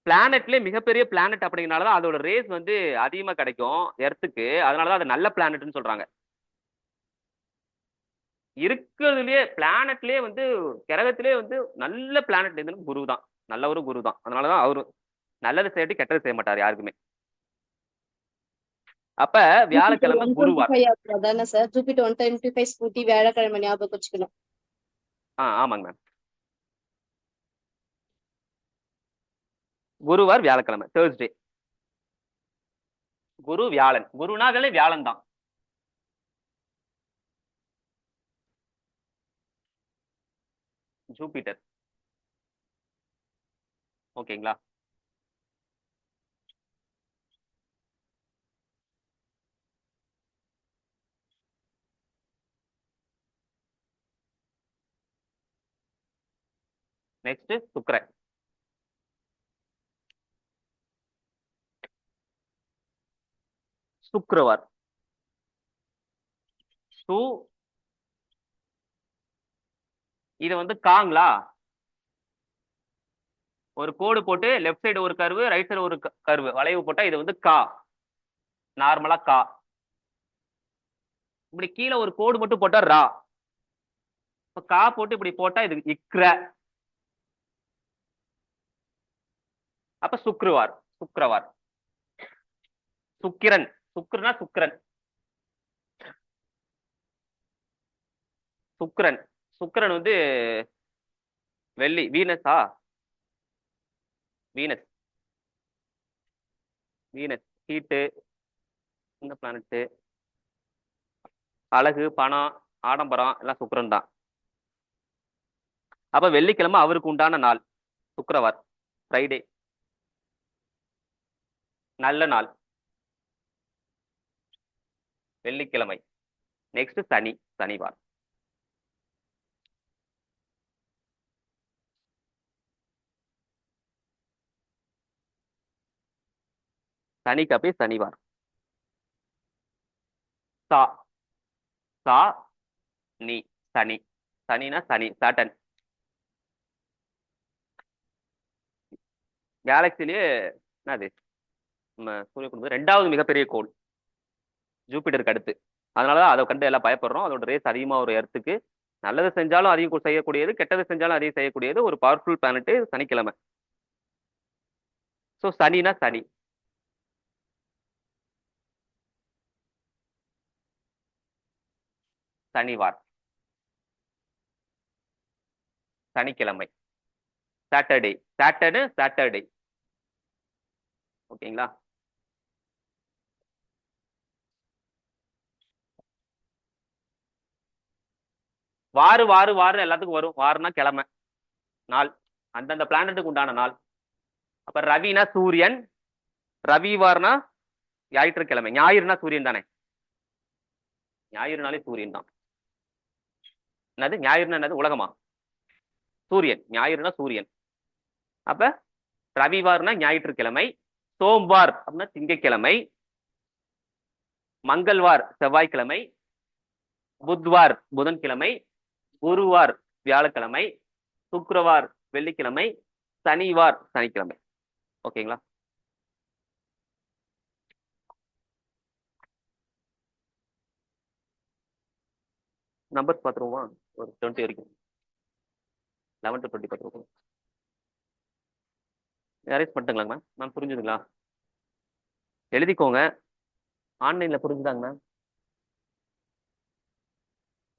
பிளானட்ல மிகப்பெரிய பிளானட் அப்படிங்கறதுனாலதான் அதோட ரேஸ் வந்து அதிகமா கிடைக்கும் எர்த்துக்கு. அதனாலதான் அது நல்ல பிளானட்னு சொல்றாங்க. இருக்கிறதுலயே பிளானட்லயே வந்து கிரகத்திலே வந்து நல்ல பிளானட் எதுன்னு குரு தான். நல்ல ஒரு குரு தான். அதனாலதான் அவரு நல்லது செய்யட்டு கெட்டது செய்ய மாட்டார் யாருக்குமே. அப்ப வியாழக்கிழமை குருவார். அதானே சார்? ஜூபிட்டர் 125 ஸ்கூட்டி வியாழக்கிழமை ஞாபகம் வச்சுக்கணும். ஆமாங்க மேம். குருவார் வியாழக்கிழமை, தேர்ஸ்டே. குரு வியாழன். குருனாலே வியாழன் தான். ஜூபிட்டர். ஓகேங்களா? நெக்ஸ்ட் சுக்கிரன். சுக்கிரவார். இது வந்து காங்களா, ஒரு கோடு போட்டு லெஃப்ட் சைடு ஒரு கர்வு, ரைட் சைடு ஒரு கர்வு, வளைவு போட்டா இது வந்து கா. நார்மலா கா. இப்படி கீழே ஒரு கோடு மட்டும் போட்டா ரா. கா போட்டு இப்படி போட்டா இது இக்ர. அப்ப சுக்ரவார். சுக்கிரவார். சுக்கிரன். சுக்கிரனா சுக்கிரன். சுக்கிரன். சுக்கிரன் வந்து வெள்ளி. வீனஸா? வீனஸ். வீனஸ் ஹீட்டு, இந்த பிளானட். அழகு, பணம், ஆடம்பரம் எல்லாம் சுக்கிரன் தான். அப்ப வெள்ளிக்கிழமை அவருக்கு உண்டான நாள். சுக்கிரவார், ஃப்ரைடே, நல்ல நாள் வெள்ளிக்கிழமை. நெக்ஸ்ட் சனி, சனிவார். சனிக்கு சனிவார். சா. சா நீ. சனி. சனினா சனி, சாட்டன். கேலக்சிலேயே என்னது நம்ம சூரிய குடும்பம் 2வது மிகப்பெரிய கோள் ஜூபிட்டருக்கு அடுத்து. அதனாலதான் அதை கண்டு எல்லாம் பயப்படுறோம். அதோட ரேஸ் அதிகமா ஒரு எர்த்துக்கு. நல்லது செஞ்சாலும் அதிகம் செய்யக்கூடியது, கெட்டது செஞ்சாலும் அதிகம் செய்யக்கூடியது ஒரு பவர்ஃபுல் பிளானட் சனிக்கிழமை. ஸோ சனினா சனி. சனிவார். சனிக்கிழமை. சாட்டர்டே. சாட்டர்டே. ஓகேங்களா? வாரு வாரு வாரு எல்லாத்துக்கும் வரும். வாருனா கிழமை, நாள், அந்தந்த பிளானட்டுக்கு உண்டான நாள். அப்ப ரவினா சூரியன். ரவிவார்னா ஞாயிற்றுக்கிழமை. ஞாயிறுனா சூரியன் தானே? ஞாயிறுனாலே சூரியன் தான். என்னது ஞாயிறுனா என்னது? உலகமா? சூரியன். ஞாயிறுனா சூரியன். அப்ப ரவிவார்னா ஞாயிற்றுக்கிழமை. சோம்வார் அப்படின்னா திங்கட்கிழமை. மங்கள்வார் செவ்வாய்க்கிழமை. புத்வார் புதன்கிழமை. குருவார் வியாழக்கிழமை. சுக்கிரவார் வெள்ளிக்கிழமை. சனிவார் சனிக்கிழமை. ஓகேங்களா? நம்பர் பார்த்துருவோமா? ஒரு 20 வரைக்கும், 11 to 20 பார்த்துருவோம். Arrange பண்ணிட்டுங்களாங்க ma'am? மேம் புரிஞ்சுதுங்களா? எழுதிக்கோங்க. ஆன்லைன்ல புரிஞ்சுதாங்க ma'am?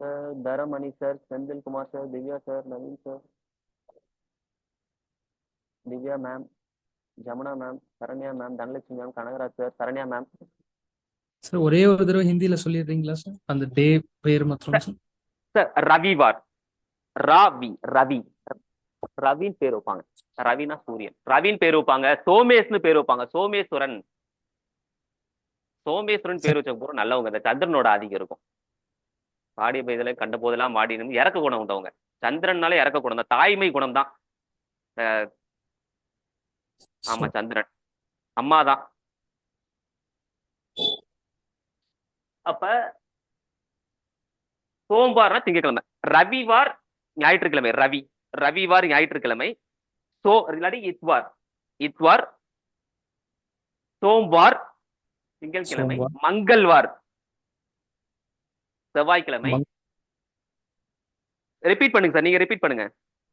Sir Taramani sir, Senthilkumar sir, Divya sir, Naveen sir, Divya ma'am, Jamuna ma'am, Saranya ma'am, Dhanalakshmi ma'am, Kanagaraj sir, Saranya ma'am. Sir ஒரே ஒரு தடவை ஹிந்தியில சொல்லிடுறீங்களா சார் அந்த டே பேர் மாத்திரம் சார்? சார் ரவிவார். ராவி, ரவி, ரவின்னு பேர் வைப்பாங்க. ரவினா சூரியன். ரவின்னு பேர் வைப்பாங்க, சோமேஷ்னு பேர் வைப்பாங்க, சோமேஸ்வரன். சோமேஸ்வரன் பேர் வச்ச பூரா நல்லவங்க. இந்த சந்திரனோட ஆதிக்கம் இருக்கும். பாடிய பெய்தலை கண்ட போதெல்லாம் மாடினும் இறக்க குணம் உண்டவங்க. சந்திரன்னாலே இறக்க குணம் தான், தாய்மை குணம் தான். ஆமா, சந்திரன் அம்மா தான். அப்ப சோம்வார்னா திங்கட்கிழமை, ரவிவார் ஞாயிற்றுக்கிழமை. ரவிவார் ஞாயிற்றுக்கிழமை. இல்லாட்டி இத்வார். இத்வார், சோம்வார் திங்கட்கிழமை, சோம்வார். மங்கள்வார் செவ்வாய்க்கிழமை. ரிப்பீட் பண்ணுங்க சார், நீங்க ரிப்பீட் பண்ணுங்க.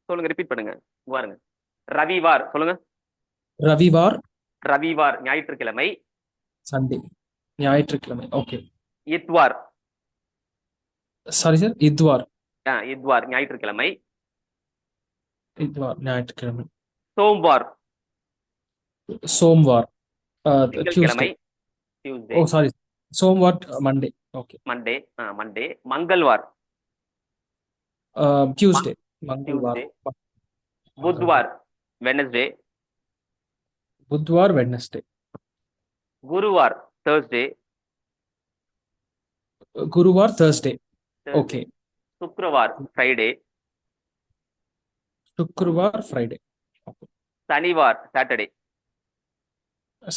சொல்லுங்க, ரிப்பீட் பண்ணுங்க. பாருங்க, ரவிவார் சொல்லுங்க. ரவிவார் ஞாயிற்றுக்கிழமை. சண்டே, ஞாயிற்றுக்கிழமை. ஓகே. இத்வார். சாரி சார், இத்வார். இத்வார் ஞாயிற்றுக்கிழமை. ஞாயிற்றுக்கிழமை. சோம்வார் சோம்வார், திங்கட்கிழமை. டியூஸ்டே. ஓ சாரி, சோம்வார் மண்டே. ஓகே. மண்டே. மண்டே. மங்கள்வார் டியூஸ்டே. மங்கள்வார். புத்வார் வெனஸ்டே. புத்வார் வெட்னஸ்டே. குருவார் தேர்ஸ்டே. குருவார் தேர்ஸ்டே. ஓகே. சுக்ரவார் ஃப்ரைடே. சுக்ரவார் ஃப்ரைடே. சனிவார் சாட்டர்டே.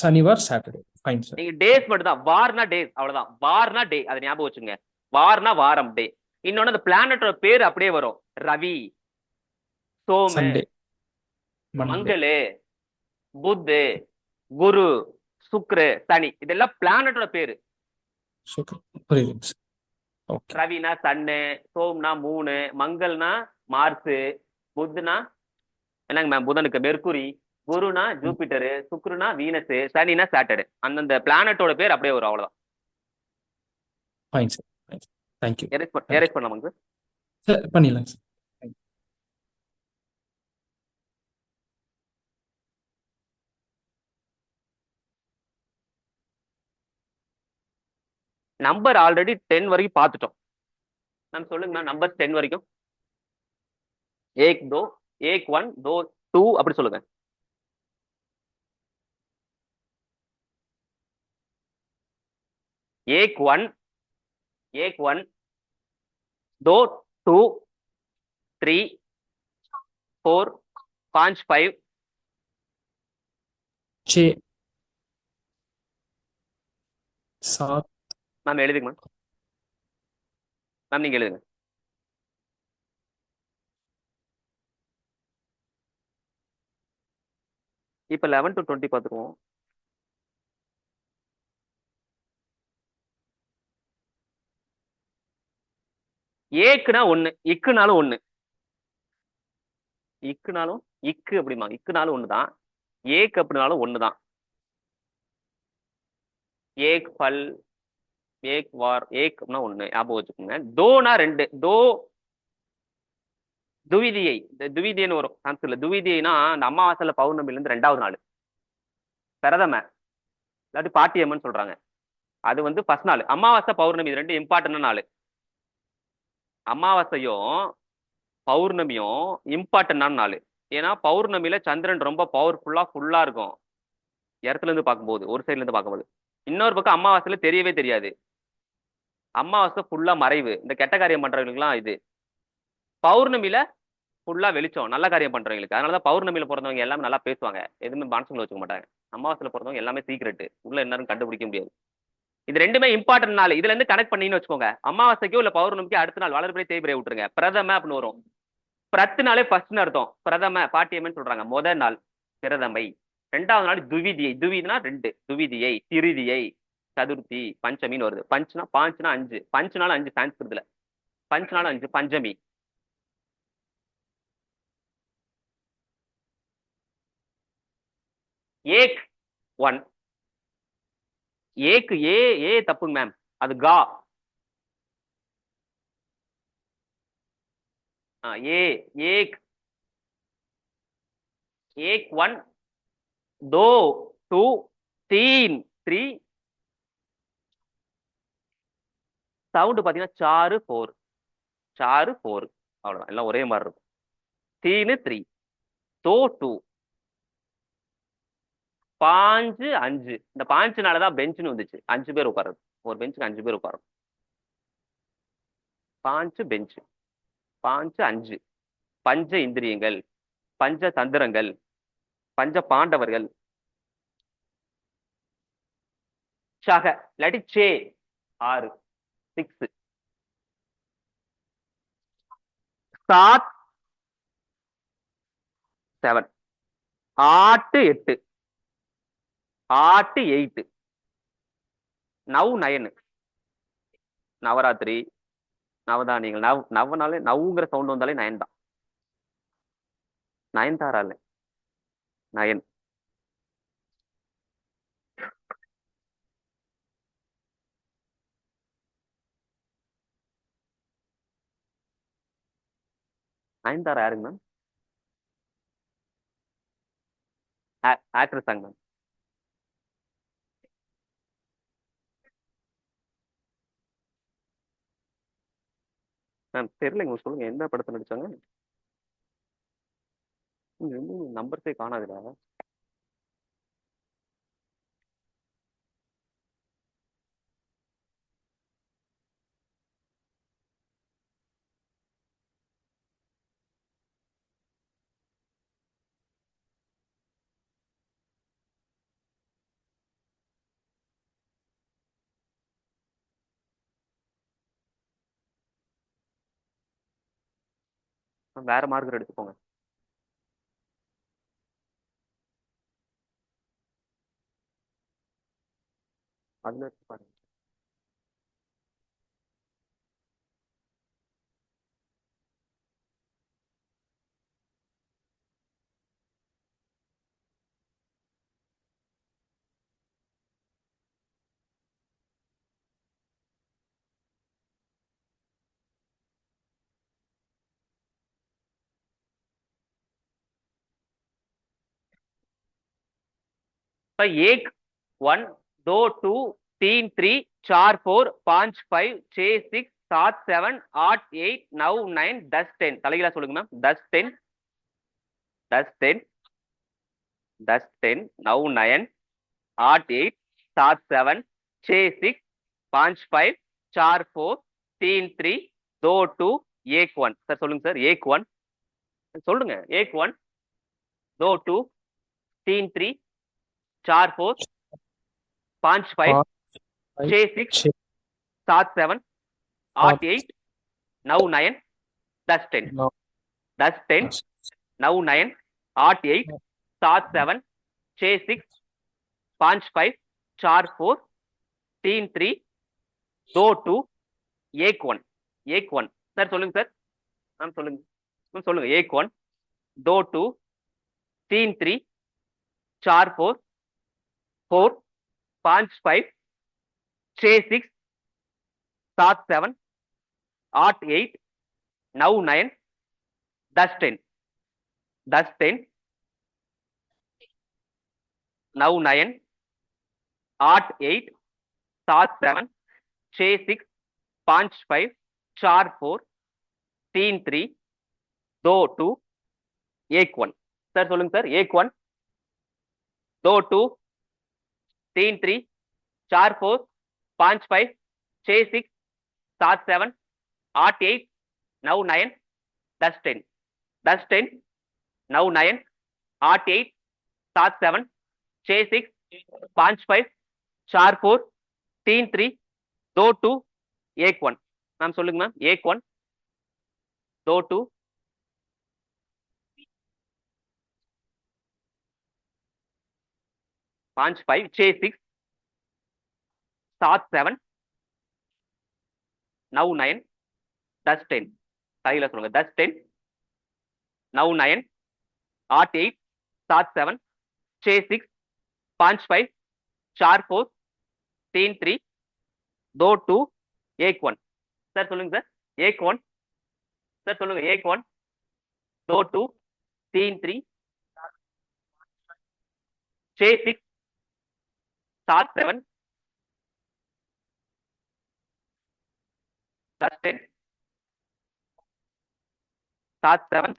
சனிவார் சாட்டர்டே. Fine sir. நீங்க டேஸ் மட்டும் தான், வார்னா டேஸ், அவ்வளவுதான். வார்னா டே, அதை ஞாபகம் வச்சுங்க. வார்னா வாரம், டே. இன்னொன்னு அந்த பிளானட்டோட பேர் அப்படியே வரும். ரவி, சோம, சண்டே, மங்களு, புத்து, குரு, சுக்ரு, சனி, இதெல்லாம் பிளானட்டோட பேரு. புரியுது. ஓகே. ரவினா சன்னு, சோம்னா மூணு, மங்கள்னா மார்ஸ், புத்துனா என்னங்க மேம் புதனுக்கு மெர்குரி, குருனா ஜூபிட்டரு, சுக்ருனா வீனஸ், சனினா சாட்டர்டே. அந்தந்த பிளானட்டோட பேர் அப்படியே வரும், அவ்வளவுதான். Fine sir. தேங்க்யூ. எரேஸ் பண்ணலாமாங்க சார்? சார் பண்ணிடலாம் சார். நம்பர் ஆல்ரெடி 10 வரைக்கும் பார்த்துட்டோம். மேம் சொல்லுங்க மேம், நம்பர் 10 வரைக்கும். ஏக் தோ, ஏக் ஒன், தோ டூ, அப்படி சொல்லுங்க. ஏக் ஒன், दो, 2, 3, 4, 5, 5, 6, 7. மேம் எழுதுங்க மேம். மேம் நீங்க எழுதுங்க. இப்ப 11 to 20 பார்த்துருவோம். ஏக்குனா ஒண்ணு, இக்குனாலும் ஒண்ணு. இக்குனாலும் இக்கு அப்படிமா, இக்குனாலும் ஒண்ணுதான். ஏக் அப்படினாலும் ஒண்ணுதான். ஏக் பல், ஏக் வார், ஏக் அப்படின்னா ஒண்ணு, ஞாபகம் வச்சுக்கோங்க. தோனா ரெண்டு, தோ துவிதியை. இந்த துவிதியன்னு வரும் சான்ஸ்கிரிட்ல. துவிதியைனா அந்த அமாவாசைல பௌர்ணமில இருந்து 2வது நாள், பிரதம இல்லாட்டி பாட்டியம்மன் சொல்றாங்க. அது வந்து ஃபர்ஸ்ட் நாள். அமாவாசை பௌர்ணமி இது ரெண்டு இம்பார்ட்டன்ட் நாள். அமாவாசையும் பௌர்ணமியும் இம்பார்ட்டன்டான நாள். ஏன்னா பௌர்ணமியில சந்திரன் ரொம்ப ஃபுல்லா இருக்கும், இடத்துல இருந்து பார்க்கும்போது, ஒரு சைட்ல இருந்து பார்க்கும்போது. இன்னொரு பக்கம் அமாவாசையில தெரியவே தெரியாது. அமாவாசை ஃபுல்லா மறைவு, இந்த கெட்ட காரியம் பண்றவங்களுக்குலாம் இது. பௌர்ணமியில ஃபுல்லா வெளிச்சம், நல்ல காரியம் பண்றவங்களுக்கு. அதனாலதான் பௌர்ணமியில பிறந்தவங்க எல்லாமே நல்லா பேசுவாங்க, எதுவுமே மனசுக்குள்ள வச்சுக்க மாட்டாங்க. அமாவாசையில பிறந்தவங்க எல்லாமே சீக்ரெட், உள்ள என்னன்னு கண்டுபிடிக்க முடியாது. இது ரெண்டுமே இம்பார்ட்டன்ட் நாள். இதுல இருந்து கனெக்ட் பண்ணீங்கன்னு வச்சுக்கோங்க. அமாவாசைக்கோ இல்ல பௌர்ணமிக்கு அடுத்த நாள் வளர்பிறை தேய்பிறை விட்டுருங்க. பிரதம அப்படின்னு வரும். பிரத்துனாலே ஃபர்ஸ்ட்னு அர்த்தம். பிரதம பாட்டியம்மன் சொல்றாங்க, முதல் நாள் பிரதமை. 2வது நாள் துவிதியை. துவிதினா 2, துவிதியை, திருதியை, சதுர்த்தி, பஞ்சமின்னு வருது. பாஞ்சுனா 5, 5 நாள் 5 சான்ஸ்கிருத்ல. 5 நாள் 5 பஞ்சமி. ஏக் ஒன். ஏக்கு ஏ தப்புங்க மேம், அது கா. ஏ, ஏக், ஏக் ஒன், दो, 2, 3, 3. சவுண்ட் பாத்தீங்கன்னா 4, 4, 4, 4. அவ்வளவுதான், எல்லாம் ஒரே மாதிரி இருக்கும். 3, 3, दो 2, பாஞ்சு அஞ்சு. இந்த பாஞ்சுனாலதான் பெஞ்சுன்னு வந்துச்சு. 5 பேர் உட்கார்றது. ஒரு பெஞ்சுக்கு 5 பேர் உட்காரும். பாஞ்சு பெஞ்சு. பாஞ்சு அஞ்சு. பஞ்ச இந்திரியங்கள், பஞ்ச தந்திரங்கள், பஞ்ச பாண்டவர்கள். சக இல்லாட்டி சே 6. 6. சாத் 7. ஆட்டு 8. ஆட்டு 8. நவ் 9. நவராத்திரி, நவதானியங்கள். நவனாலே நவுங்கிற சவுண்ட் வந்தாலே 9 தான். 9 தாரா இல்ல, 9. நயன்தாரா யாருங்க மேம்? Actress ma'am. மேம் தெரியலைங்க, சொல்லுங்க எந்த படத்துல நடிச்சாங்க? நம்பர்ஸே காணாதுடா. வேற மார்க்கர் எடுத்துக்கோங்க. அதுல இருக்கு பாருங்க. இப்ப एक 1 2 2 3 3 4 4 5 5 6 6 7 7 8 8 9 9 10 10. தலைகளா சொல்லுங்க மேம். 10 10 10 10 10 10 9 9 8 8 7 7 6 6 5 5 4 4 3 3 2 2 1 1. சார் சொல்லுங்க சார். 1 1 சொல்லுங்க. 1 1 2 2 3 3 4 4 5 5 6 6 7 7 8 8 9 9 10 10. 10 10 9 9 8 8 7 7 6 6 5 5 4 4 3 3 2 2 1 1. 1 1. சார் சொல்லுங்க சார். மேம் சொல்லுங்க. மேம் சொல்லுங்க. 1 1 2 2 3 3 4 4 4 5 5 6 6 7 7 8 8 9 9 10 10. 10 10 9 9 8 8 7 7 6 6 5 5 4 4 3 3 2 2 1 1. சார் சொல்லுங்க சார். 1 1 2 2 3 3 4 4 5 5 6 6 7 7 8 8 9 9 10 10. 10 10 9 9 8 8 7 7 6 6 5 5 4 4 3 3 2 2 1 1. மேம் சொல்லுங்க மேம். 1 1 2 2 5 5 6 6 7 7 9 9 10 10. கையில சொல்லுங்க. 10 10 9 9 8 8 7 7 6 6 5 5 4 4 3 3 2 2 1 1. சார் சொல்லுங்க சார். 1 1. சார் சொல்லுங்க. 1 1 2 2 3 3 6 6 7 7 10 10 7 7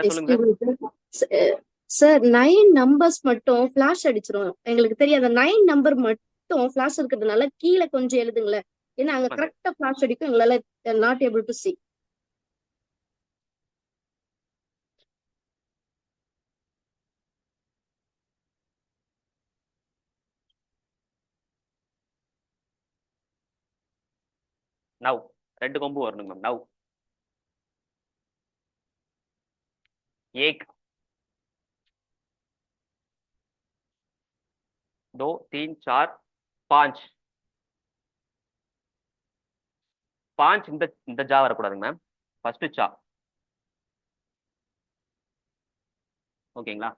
சார் சொல்லுங்க சார். சார் 9 நம்பர்ஸ் மட்டும் ஃபிளாஷ் அடிச்சிரும். எங்களுக்கு தெரியும் அந்த 9 நம்பர் மட்டும் ஃபிளாஷ் இருக்கிறதுனால கீழே கொஞ்சம் எழுதுங்களேன். ஏன்னா அங்க ஆமா சார். கரெக்டா ஃபிளாஷ் அடிக்கும், எங்களால not able to see. Now 2 கொம்பு வரணும் மேம். நவ் एक 2 3 4 5 5 இந்த ஜா வரக்கூடாதுங்க மேம். ஃபர்ஸ்ட் சா. ஓகேங்களா?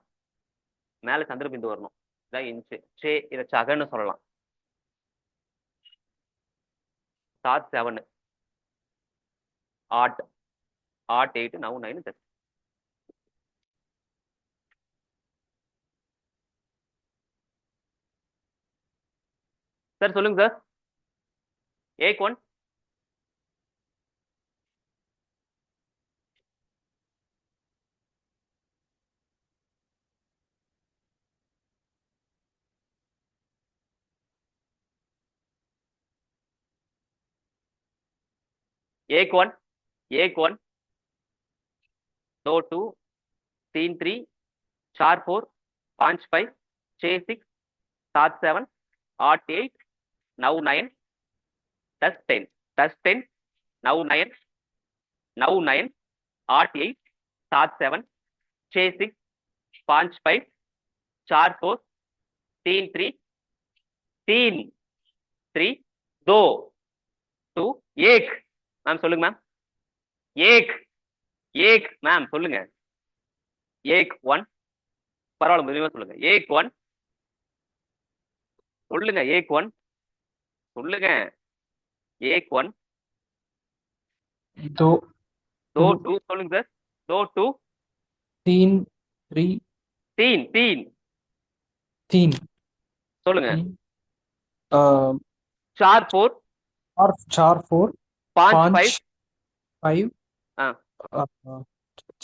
மேல சந்திர பிந்து வரணும். இதான் இன்ச்சு. சே இதை சகன்னு சொல்லலாம். 7 7 8 8 8 9 9 10. சார் சொல்லுங்க சார். एक 1 एक 1 एक 1 2 2 3 3 4 4 5 5 6 6 7 7 8 8 9 9 10 10 10 10 9 9 9 9 8 8 7 7 6 6 5 5 4 4 3 3 3 3 2 2 एक मैम சொல்லுங்க மேம். एक மேம் சொல்லுங்க. एक 1 பரவாயில்ல மெதுவா சொல்லுங்க. एक 1 சொல்லுங்க. एक 1 சொல்லுங்க. एक 1 दो 2 2 2 சொல்லுங்க சார். 2 2 तीन थ्री 3 3 तीन சொல்லுங்க. तीन 4 4 और चार फोर 5 पाँच 5 फाइव ஆ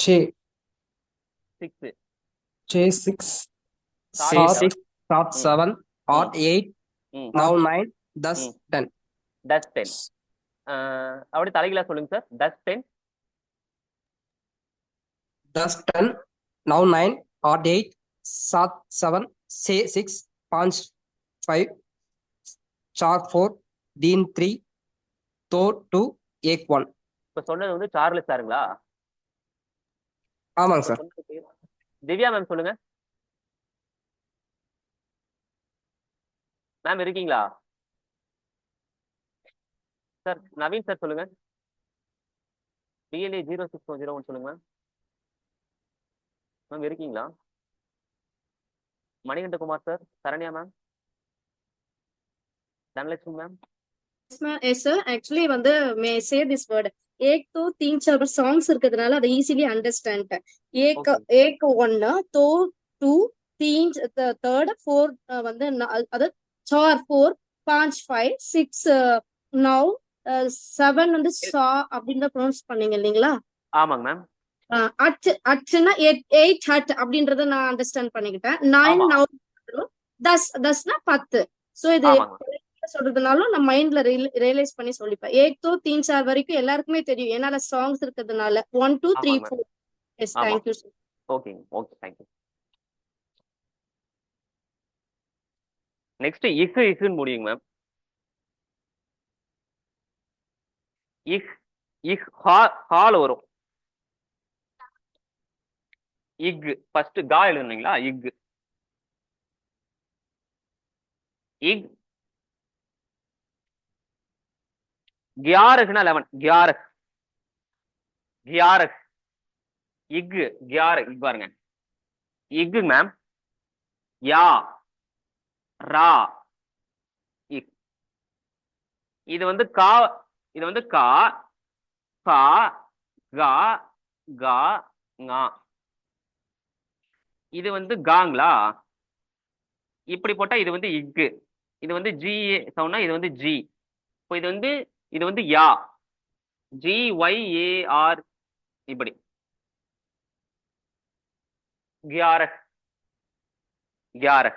6 6 6 6 7 सात 6 7 ம் 7 ம் 8 8 ம் 9 9 10 ம் 10 10 10 அப்படியே தலைகீழா சொல்லுங்க சார். 10 10 10 10 9 9 8 8 7 7 6 5 5 4 4 3 3 2 2 1 1. இப்ப சொன்னது வந்து சார்லஸ் சாருங்களா? ஆமாங்க இப்ப சார். சொன்னது பேர் திவ்யா மேம் சொல்லுங்க. மேம் இருக்கீங்களா? சார் நவீன் சார் சொல்லுங்க. டிஎல்ஏ 0601 சொல்லுங்க மேம். மேம் இருக்கீங்களா? Manikandakumar sir. Saranya ma'am. Dhanalakshmi ma'am. Yes sir, actually வந்து may I say this word, एक तो 3 4 songs இருக்கிறதுனால அதை ஈஸிலி அண்டர்ஸ்டாண்ட். एक ஓகே एक 1 तो 2 3 third 4 வந்து அது 4 4 5 5 6 now 7 வந்து சா அப்படின்னு ப்ரொனவுன்ஸ் பண்ணீங்க இல்லைங்களா? ஆமாங்க மேம். அட் அட்னா 8 ஹட் அப்படின்றத நான் அண்டர்ஸ்டாண்ட் பண்ணிக்கிட்டேன். 9 ஆமா நவ் தஸ்னா 10. சோ இது ஆமாங்க மேம். சொல்றதுனாலும் நான் மைண்ட்ல ரியலைஸ் பண்ணி சொல்லிப்பேன். एक तो 3 4 வரைக்கும் எல்லாருக்குமே தெரியும், ஏன்னா சாங்ஸ் இருக்கிறதுனால. 1 2 3 ஆமாங்க மேம். 4. எஸ், ஆமா தேங்க்யூ. ஓகேங்க. Okay thank you. நெக்ஸ்ட் இஸ்ன்னு முடியுங்க மேம். இஹ் இஹ் ஹால் வரும். இக் ஃபர்ஸ்ட் கா எழுதுனீங்களா? இக் இக் 11னா 11 11 11 இக் 11 இக் பாருங்க. இக் மேம். யா ரா இக். இது வந்து கா. இது வந்து கா கா கா கா ngா. இது வந்து காங்களா? இப்படி போட்டா இது வந்து இக்கு. இது வந்து ஜி சவுண்ட்னா இது வந்து ஜி. இப்போ இது வந்து யா. ஜி ஒய் ஏ ஆர் இப்படி. ग्यारह, ग्यारह,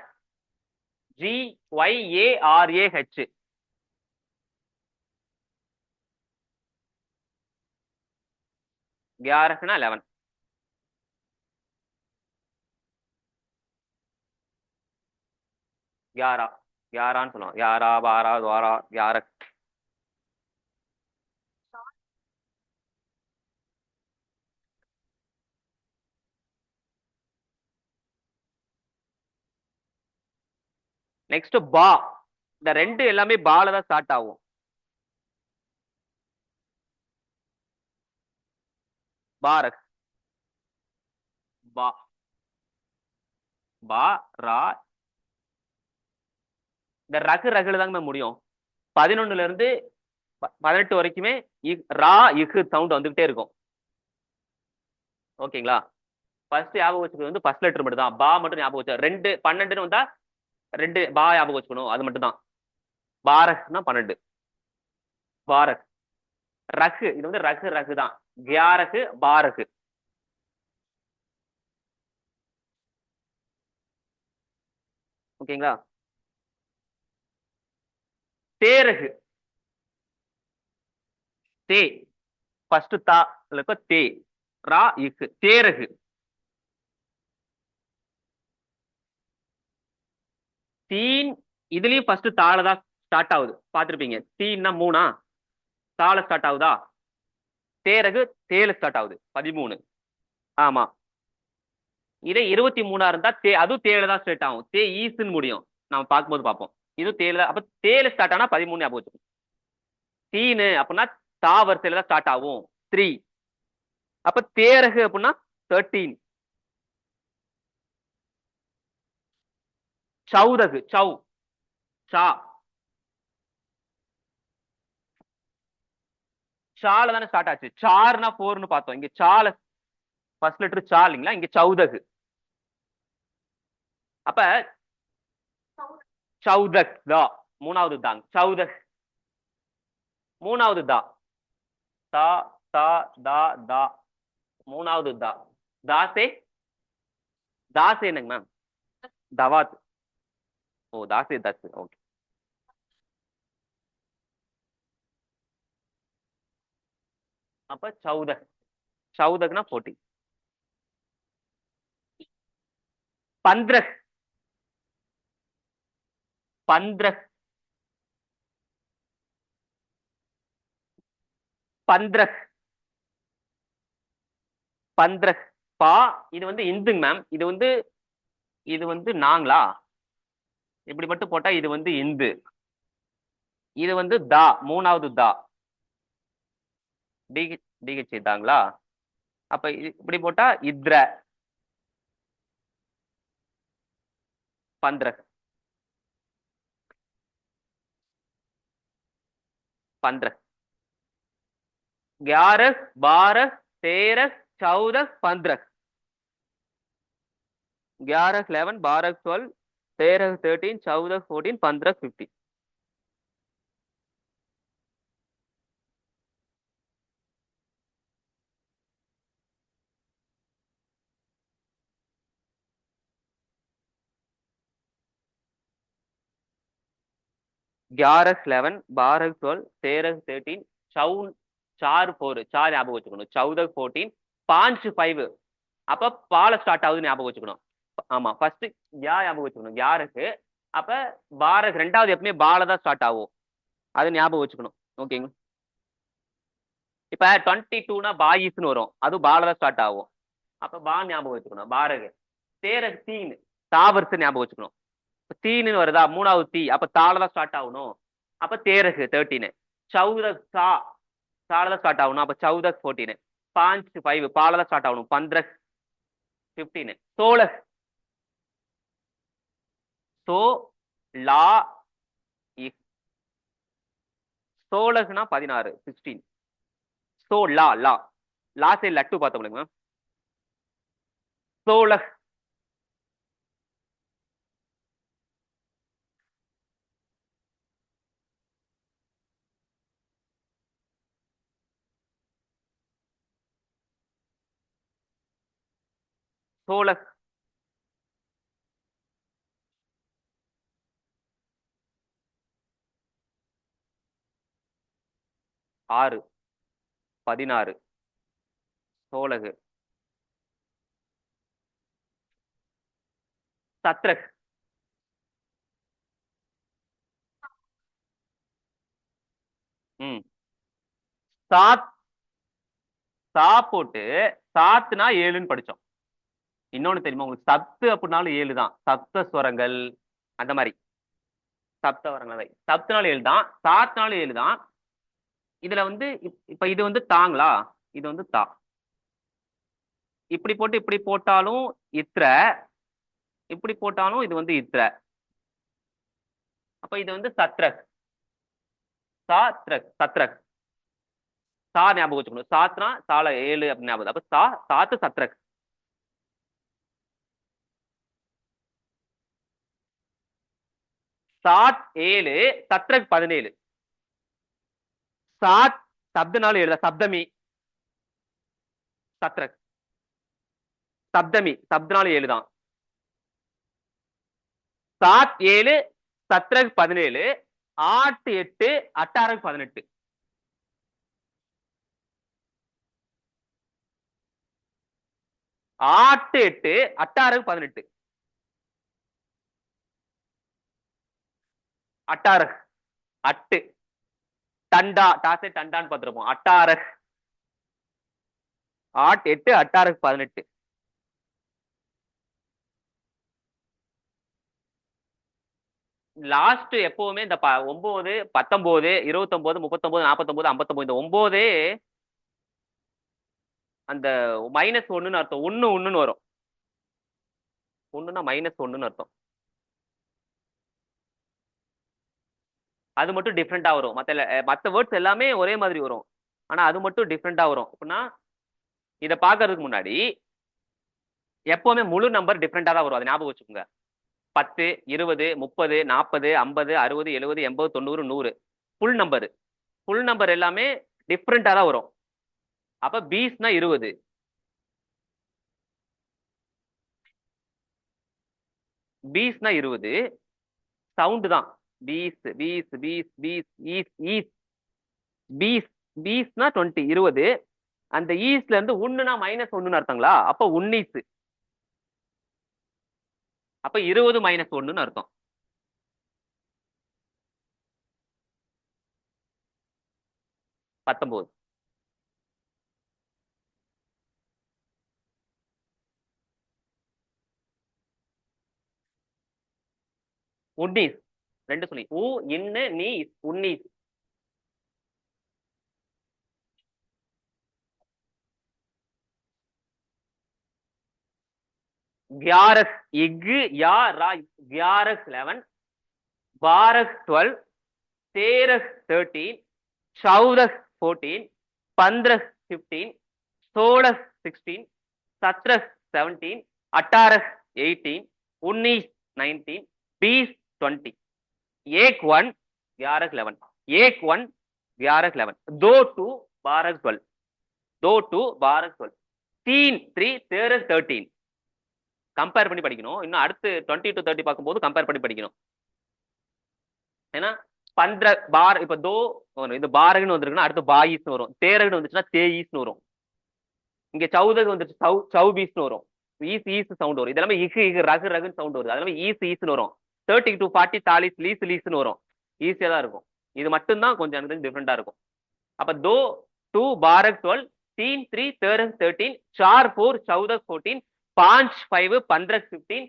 GYARAH, ग्यारह ना 11, ग्यारह, ग्यारह சொல்லுவோம், 11 12 12 11. நெக்ஸ்ட் பா, இந்த ரெண்டு எல்லாமே பால தான் ஸ்டார்ட் ஆகும். பாரக், பா, பா, ரா, இந்த ரகு ரகுல தாங்க முடியும். 11ல இருந்து 18 வரைக்குமே ரா இக்கு சவுண்ட் வந்துகிட்டே இருக்கும். ஓகேங்களா? ஃபர்ஸ்ட் ஞாபகம் வச்சுக்கிறது வந்து ஃபர்ஸ்ட் லெட்டர் மட்டும் தான். பா மட்டும் ஞாபகம் வச்சு, 2 12ன்னு வந்தா 2 பா ஞாபகம் வச்சுக்கணும், அது மட்டும் தான். பாரக்னா 12, பாரக். ரகு, இது வந்து ரகு ரகு தான். கியாரகு பாரகு. ஓகேங்களா? தேரகு, தே ஃபர்ஸ்ட் தா இருக்க தே, ரா இக்கு, தேரகு. தீன், இதுலயும் ஃபர்ஸ்ட் தாள தான் ஸ்டார்ட் ஆகுது, பாத்திருப்பீங்க. தீன்னா 3ஆ, தாள ஸ்டார்ட் ஆகுதா? தேரகு தேல ஸ்டார்ட் ஆகுது 13. ஆமா. இதே 23ஆ இருந்தா அதுவும் தேல தான் ஸ்டார்ட் ஆகும். தே ஈஸ்ன்னு முடியும், நம்ம பார்க்கும்போது பார்ப்போம். இது தேல, அப்ப தேல ஸ்டார்ட் ஆனா 13 ஞாபகம் வச்சுக்கணும். தீனு அப்படின்னா தா வரிசையில தான் ஸ்டார்ட் ஆகும், 3. அப்ப தேரகு அப்படின்னா 13. சௌதகு, சௌ, சா, சால தானே ஸ்டார்ட் ஆச்சு. சார்னா 4ன்னு பார்த்தோம். இங்க சால ஃபர்ஸ்ட் லெட்டர் சா இல்லைங்களா, இங்க சௌதகு. அப்ப சௌதக் தா, மூணாவது தாங்க. சௌதக் மூணாவது தா, தா தா தா தா, மூணாவது தா. தாசே, தாசே என்னங்க மேம்? தவாத். ஓ தாசே தஸ், ஓகே. அப்ப சௌதக், சௌதக்னா 14. பந்திரக், பந்திரக், பந்திரக், பந்திரக். பா, இது வந்து இந்துங்க மேம். இது வந்து நாங்களா இப்படி மட்டும் போட்டா இது வந்து இந்து. இது வந்து தா, மூணாவது தா. டிஹெச் தாங்களா? அப்ப இப்படி போட்டா இத்ர, பந்திரக், பந்திரக். 11 12 13 14 15. 11 11 12 12 13 13 14 14 15 15. ग्यारह 11 12 12 13 13 चौन 4 4 4 ஞாபகம் வச்சுக்கணும். 14 14 5 5. அப்ப பால ஸ்டார்ட் ஆகுது ஞாபகம் வச்சுக்கணும். ஆமா, ஃபர்ஸ்ட் யா ஞாபகம் வச்சுக்கணும் யாருக்கு. அப்ப பாரக் ரெண்டாவது எப்பவுமே பால தான் ஸ்டார்ட் ஆகும், அது ஞாபகம் வச்சுக்கணும். ஓகேங்க. இப்ப 22னா பாயிஸ்னு வரும், அது பால தான் ஸ்டார்ட் ஆகும். அப்ப பா ஞாபகம் வச்சுக்கணும். பாரக். தேரக் தீன், தாவர்ஸ் ஞாபகம் வச்சுக்கணும். தீன்னு வருதா, மூணாவது தீ, அப்ப தாள தான் ஸ்டார்ட் ஆகணும். அப்ப தேரகு 13. சௌதக் சா, சால தான் ஸ்டார்ட் ஆகணும். அப்ப சௌதக் 14. 5 5 பால தான் ஸ்டார்ட் ஆகணும். 15 15. சோலக், சோ லா இக், சோலக்னா 16 16. சோ லா லா, லா சே லட்டு பார்த்தோம் மேம். சோலக், சோலக் 6 16 சோழகு சத்ரக் சாத் சா போட்டு சாத்துனா 7ன்னு படிச்சோம். இன்னொன்னு தெரியுமா உங்களுக்கு? சத்து அப்படின்னாலும் 7 தான். சப்த ஸ்வரங்கள் அந்த மாதிரி சப்த வரங்கள் சப்தனாலும் 7 தான், சாத்துனாலும் 7 தான். இதுல வந்து இப்ப இது வந்து தாங்களா, இது வந்து தா. இப்படி போட்டு இப்படி போட்டாலும் இத்ர, இப்படி போட்டாலும் இது வந்து இத்ர. அப்ப இது வந்து சத்ரக், சாத்ரக், சத்ரக். சா ஞாபகம் வச்சுக்கணும். சாத்னா சால 7 அப்படின்னு ஞாபகம். அப்ப சா சாத்து சத்ரக். சாத் 7 சத்ரக் 17. சாத் சப்தனால 7 சப்தமி சத்ரக். சப்தமி சப்தனால 7 தான். சாத் 7 சத்ரக் 17 8 8 அட்டாரக் 18. ஆட்டு 8 அட்டாரக் 18. அட்டாரக் அட்டு டண்டா டாசே டண்டான்னு பார்த்திருப்போம். அட்டாரக் 8 8 அட்டாரக் 18. லாஸ்ட் எப்பவுமே இந்த 9 19 29 39 49 59 இந்த 9 அந்த -1ன்னு அர்த்தம். 1 1ன்னு வரும். 1ன்னா -1ன்னு அர்த்தம். அது மட்டும் டிஃப்ரெண்டா வரும். மத்த வேர்ட்ஸ் எல்லாமே ஒரே மாதிரி வரும். ஆனா அது மட்டும் டிஃப்ரெண்டா வரும். அப்படின்னா இதை பாக்குறதுக்கு முன்னாடி எப்பவுமே முழு நம்பர் டிஃப்ரெண்டா தான் வரும். அதை ஞாபகம் வச்சுக்கோங்க. 10 20 30 40 50 60 70 80 90 100 ஃபுல் நம்பர். ஃபுல் நம்பர் எல்லாமே டிஃப்ரெண்டா தான் வரும். அப்ப பீஸ்னா 20, பீஸ்னா 20 சவுண்ட் தான். பீஸ் பீஸ் பீஸ் பீஸ் ஈஸ் ஈஸ் பீஸ் பீஸ்னா 20 20. அந்த ஈஸ்ல இருந்து ஒண்ணுனா -1ன்னு அர்த்தங்களா? அப்ப உன்னீஸ். அப்ப 20 -1ன்னு அர்த்தம். பத்தொன்பது. உன்னீஸ் 2 சொல்லி ஊ இன்னு நீ உன்னீஸ். ग्यारह इग या रा 11 11 12 12 13 13 14 14 15 15 16 16 17 17 18 18 19 19 20 20 एक 1 11 11 एक 1 11 11 दो 2 12 12 दो 2 12 12 तीन 3 13 13 கம்பேர் பண்ணி படிக்கணும். இன்னும் அடுத்து 20 to 30 பார்க்கும்போது கம்பேர் பண்ணி படிக்கணும். ஏன்னா 15 பார் இப்ப தோ இது பாரகன்னு வந்திருக்குன்னா அடுத்து பாயிஸ்னு வரும். தேரகன்னு வந்துச்சுன்னா தேயிஸ்னு வரும். இங்க சௌதகு வந்துச்சு சௌபீஸ்னு வரும். ஈஸ் ஈஸ் சவுண்ட் வரும். இதெல்லாமே இகு இகு ரகு ரகுன்னு சவுண்ட் வருது. அதெல்லாமே ஈஸ் ஈஸ்னு வரும். 30 to 40 தாலிஸ் லீஸ் லீஸ்னு வரும். ஈஸியா தான் இருக்கும். இது மட்டும்தான் கொஞ்சம் எனக்கு டிஃப்ரெண்டா இருக்கும். அப்ப தோ 2 12 12 3 3 13 13 4 4 14 14 5 5 15 15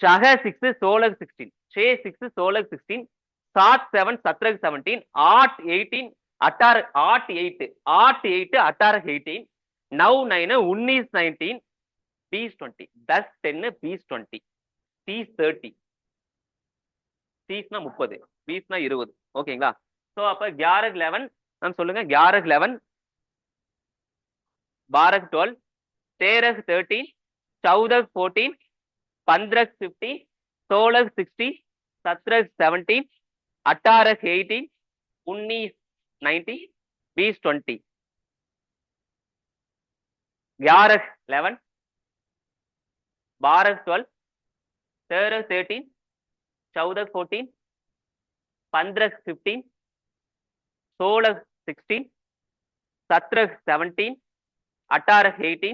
छह 6 16 16 6 6 16 16 7 7 17 17 8 18 18 8 8 8 8 18 18 9 9 19 19 20 20 10 10 20 20 30 30 30 ना 30 20 ना 20 ஓகேங்களா? சோ அப்ப 11 11 நான் சொல்லுங்க 11 11 12 12 13 13 14 14 15 15 16 16 17 17 18 18 19 19 20 20 11 11 12 12 13 13 14 14 15 15 16 16, 17, 17, 18, 18,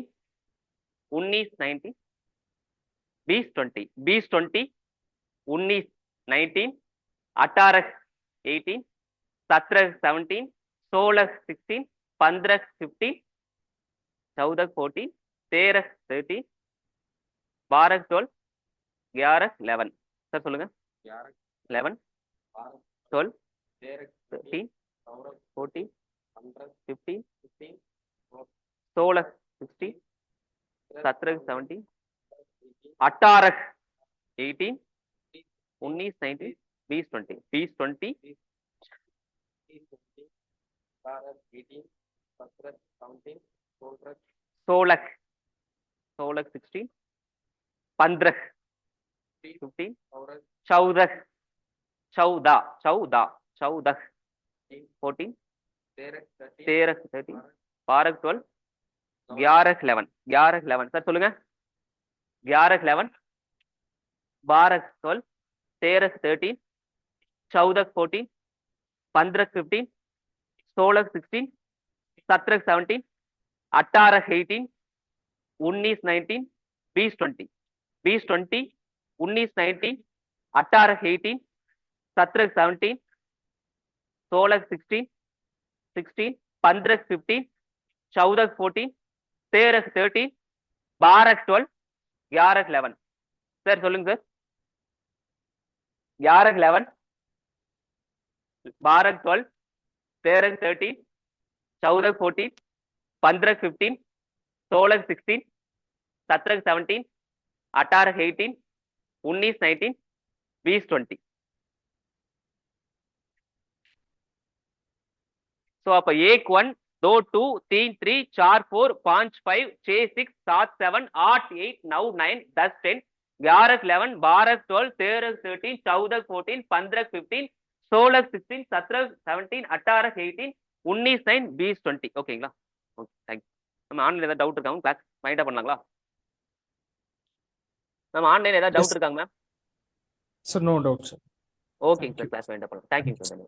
19, 19, 20, 20, 20, 19, 19, 18, 18, 17, 17, 16, 16, 15, 15, 14, 14, 13, 13, 12, 12, 11, 11. சார் சொல்லுங்க. 11, 12, 13, 14, 15, 16, 16, 17, 17, 18, 18, 19, 19, 20, 20, 20, 16, 16, 15, 15, 14, 14, 14, 13, 13, 12, 12, 11, 11, 11. சார் சொல்லுங்க. 11, 11, 12, 12, 13, 13, 14, 14, 15, 15, 16, 16, 17, 17, 18, 18, 19, 19, 20, 20, 19, 19, 18, 18, 17, 17, 16, 16, 16, 15, 15, 14, 14, 13, 13, 12, 12, 11, 11. சார் சொல்லுங்க சார். 11, 11, 12, 12, 13, 13, 14, 14, 15, 15, 16, 16, 17, 17, 18, 18, 19, 19, 20, 20. So அப்ப 1 1 2 2 3 3 4 4 5 5 6 6 7 7 8 8 9 9 10 10 11 11 12 12 13 13 14 14 15 15 16 16 17 17 18 18 19 9 20 20. ஓகேங்களா? Okay, thank you. நம்ம ஆன்லைன் ஏதாவது டவுட் இருக்காங்க கிளாஸ் மைண்டா பண்ணலாங்களா? நம்ம ஆன்லைன் ஏதாவது Yes, டவுட் இருக்காங்க ma'am? sir, no doubt, sir. ஓகேங்க Thank சார், you. கிளாஸ் மைண்டா பண்ணலாம். Thank you sir.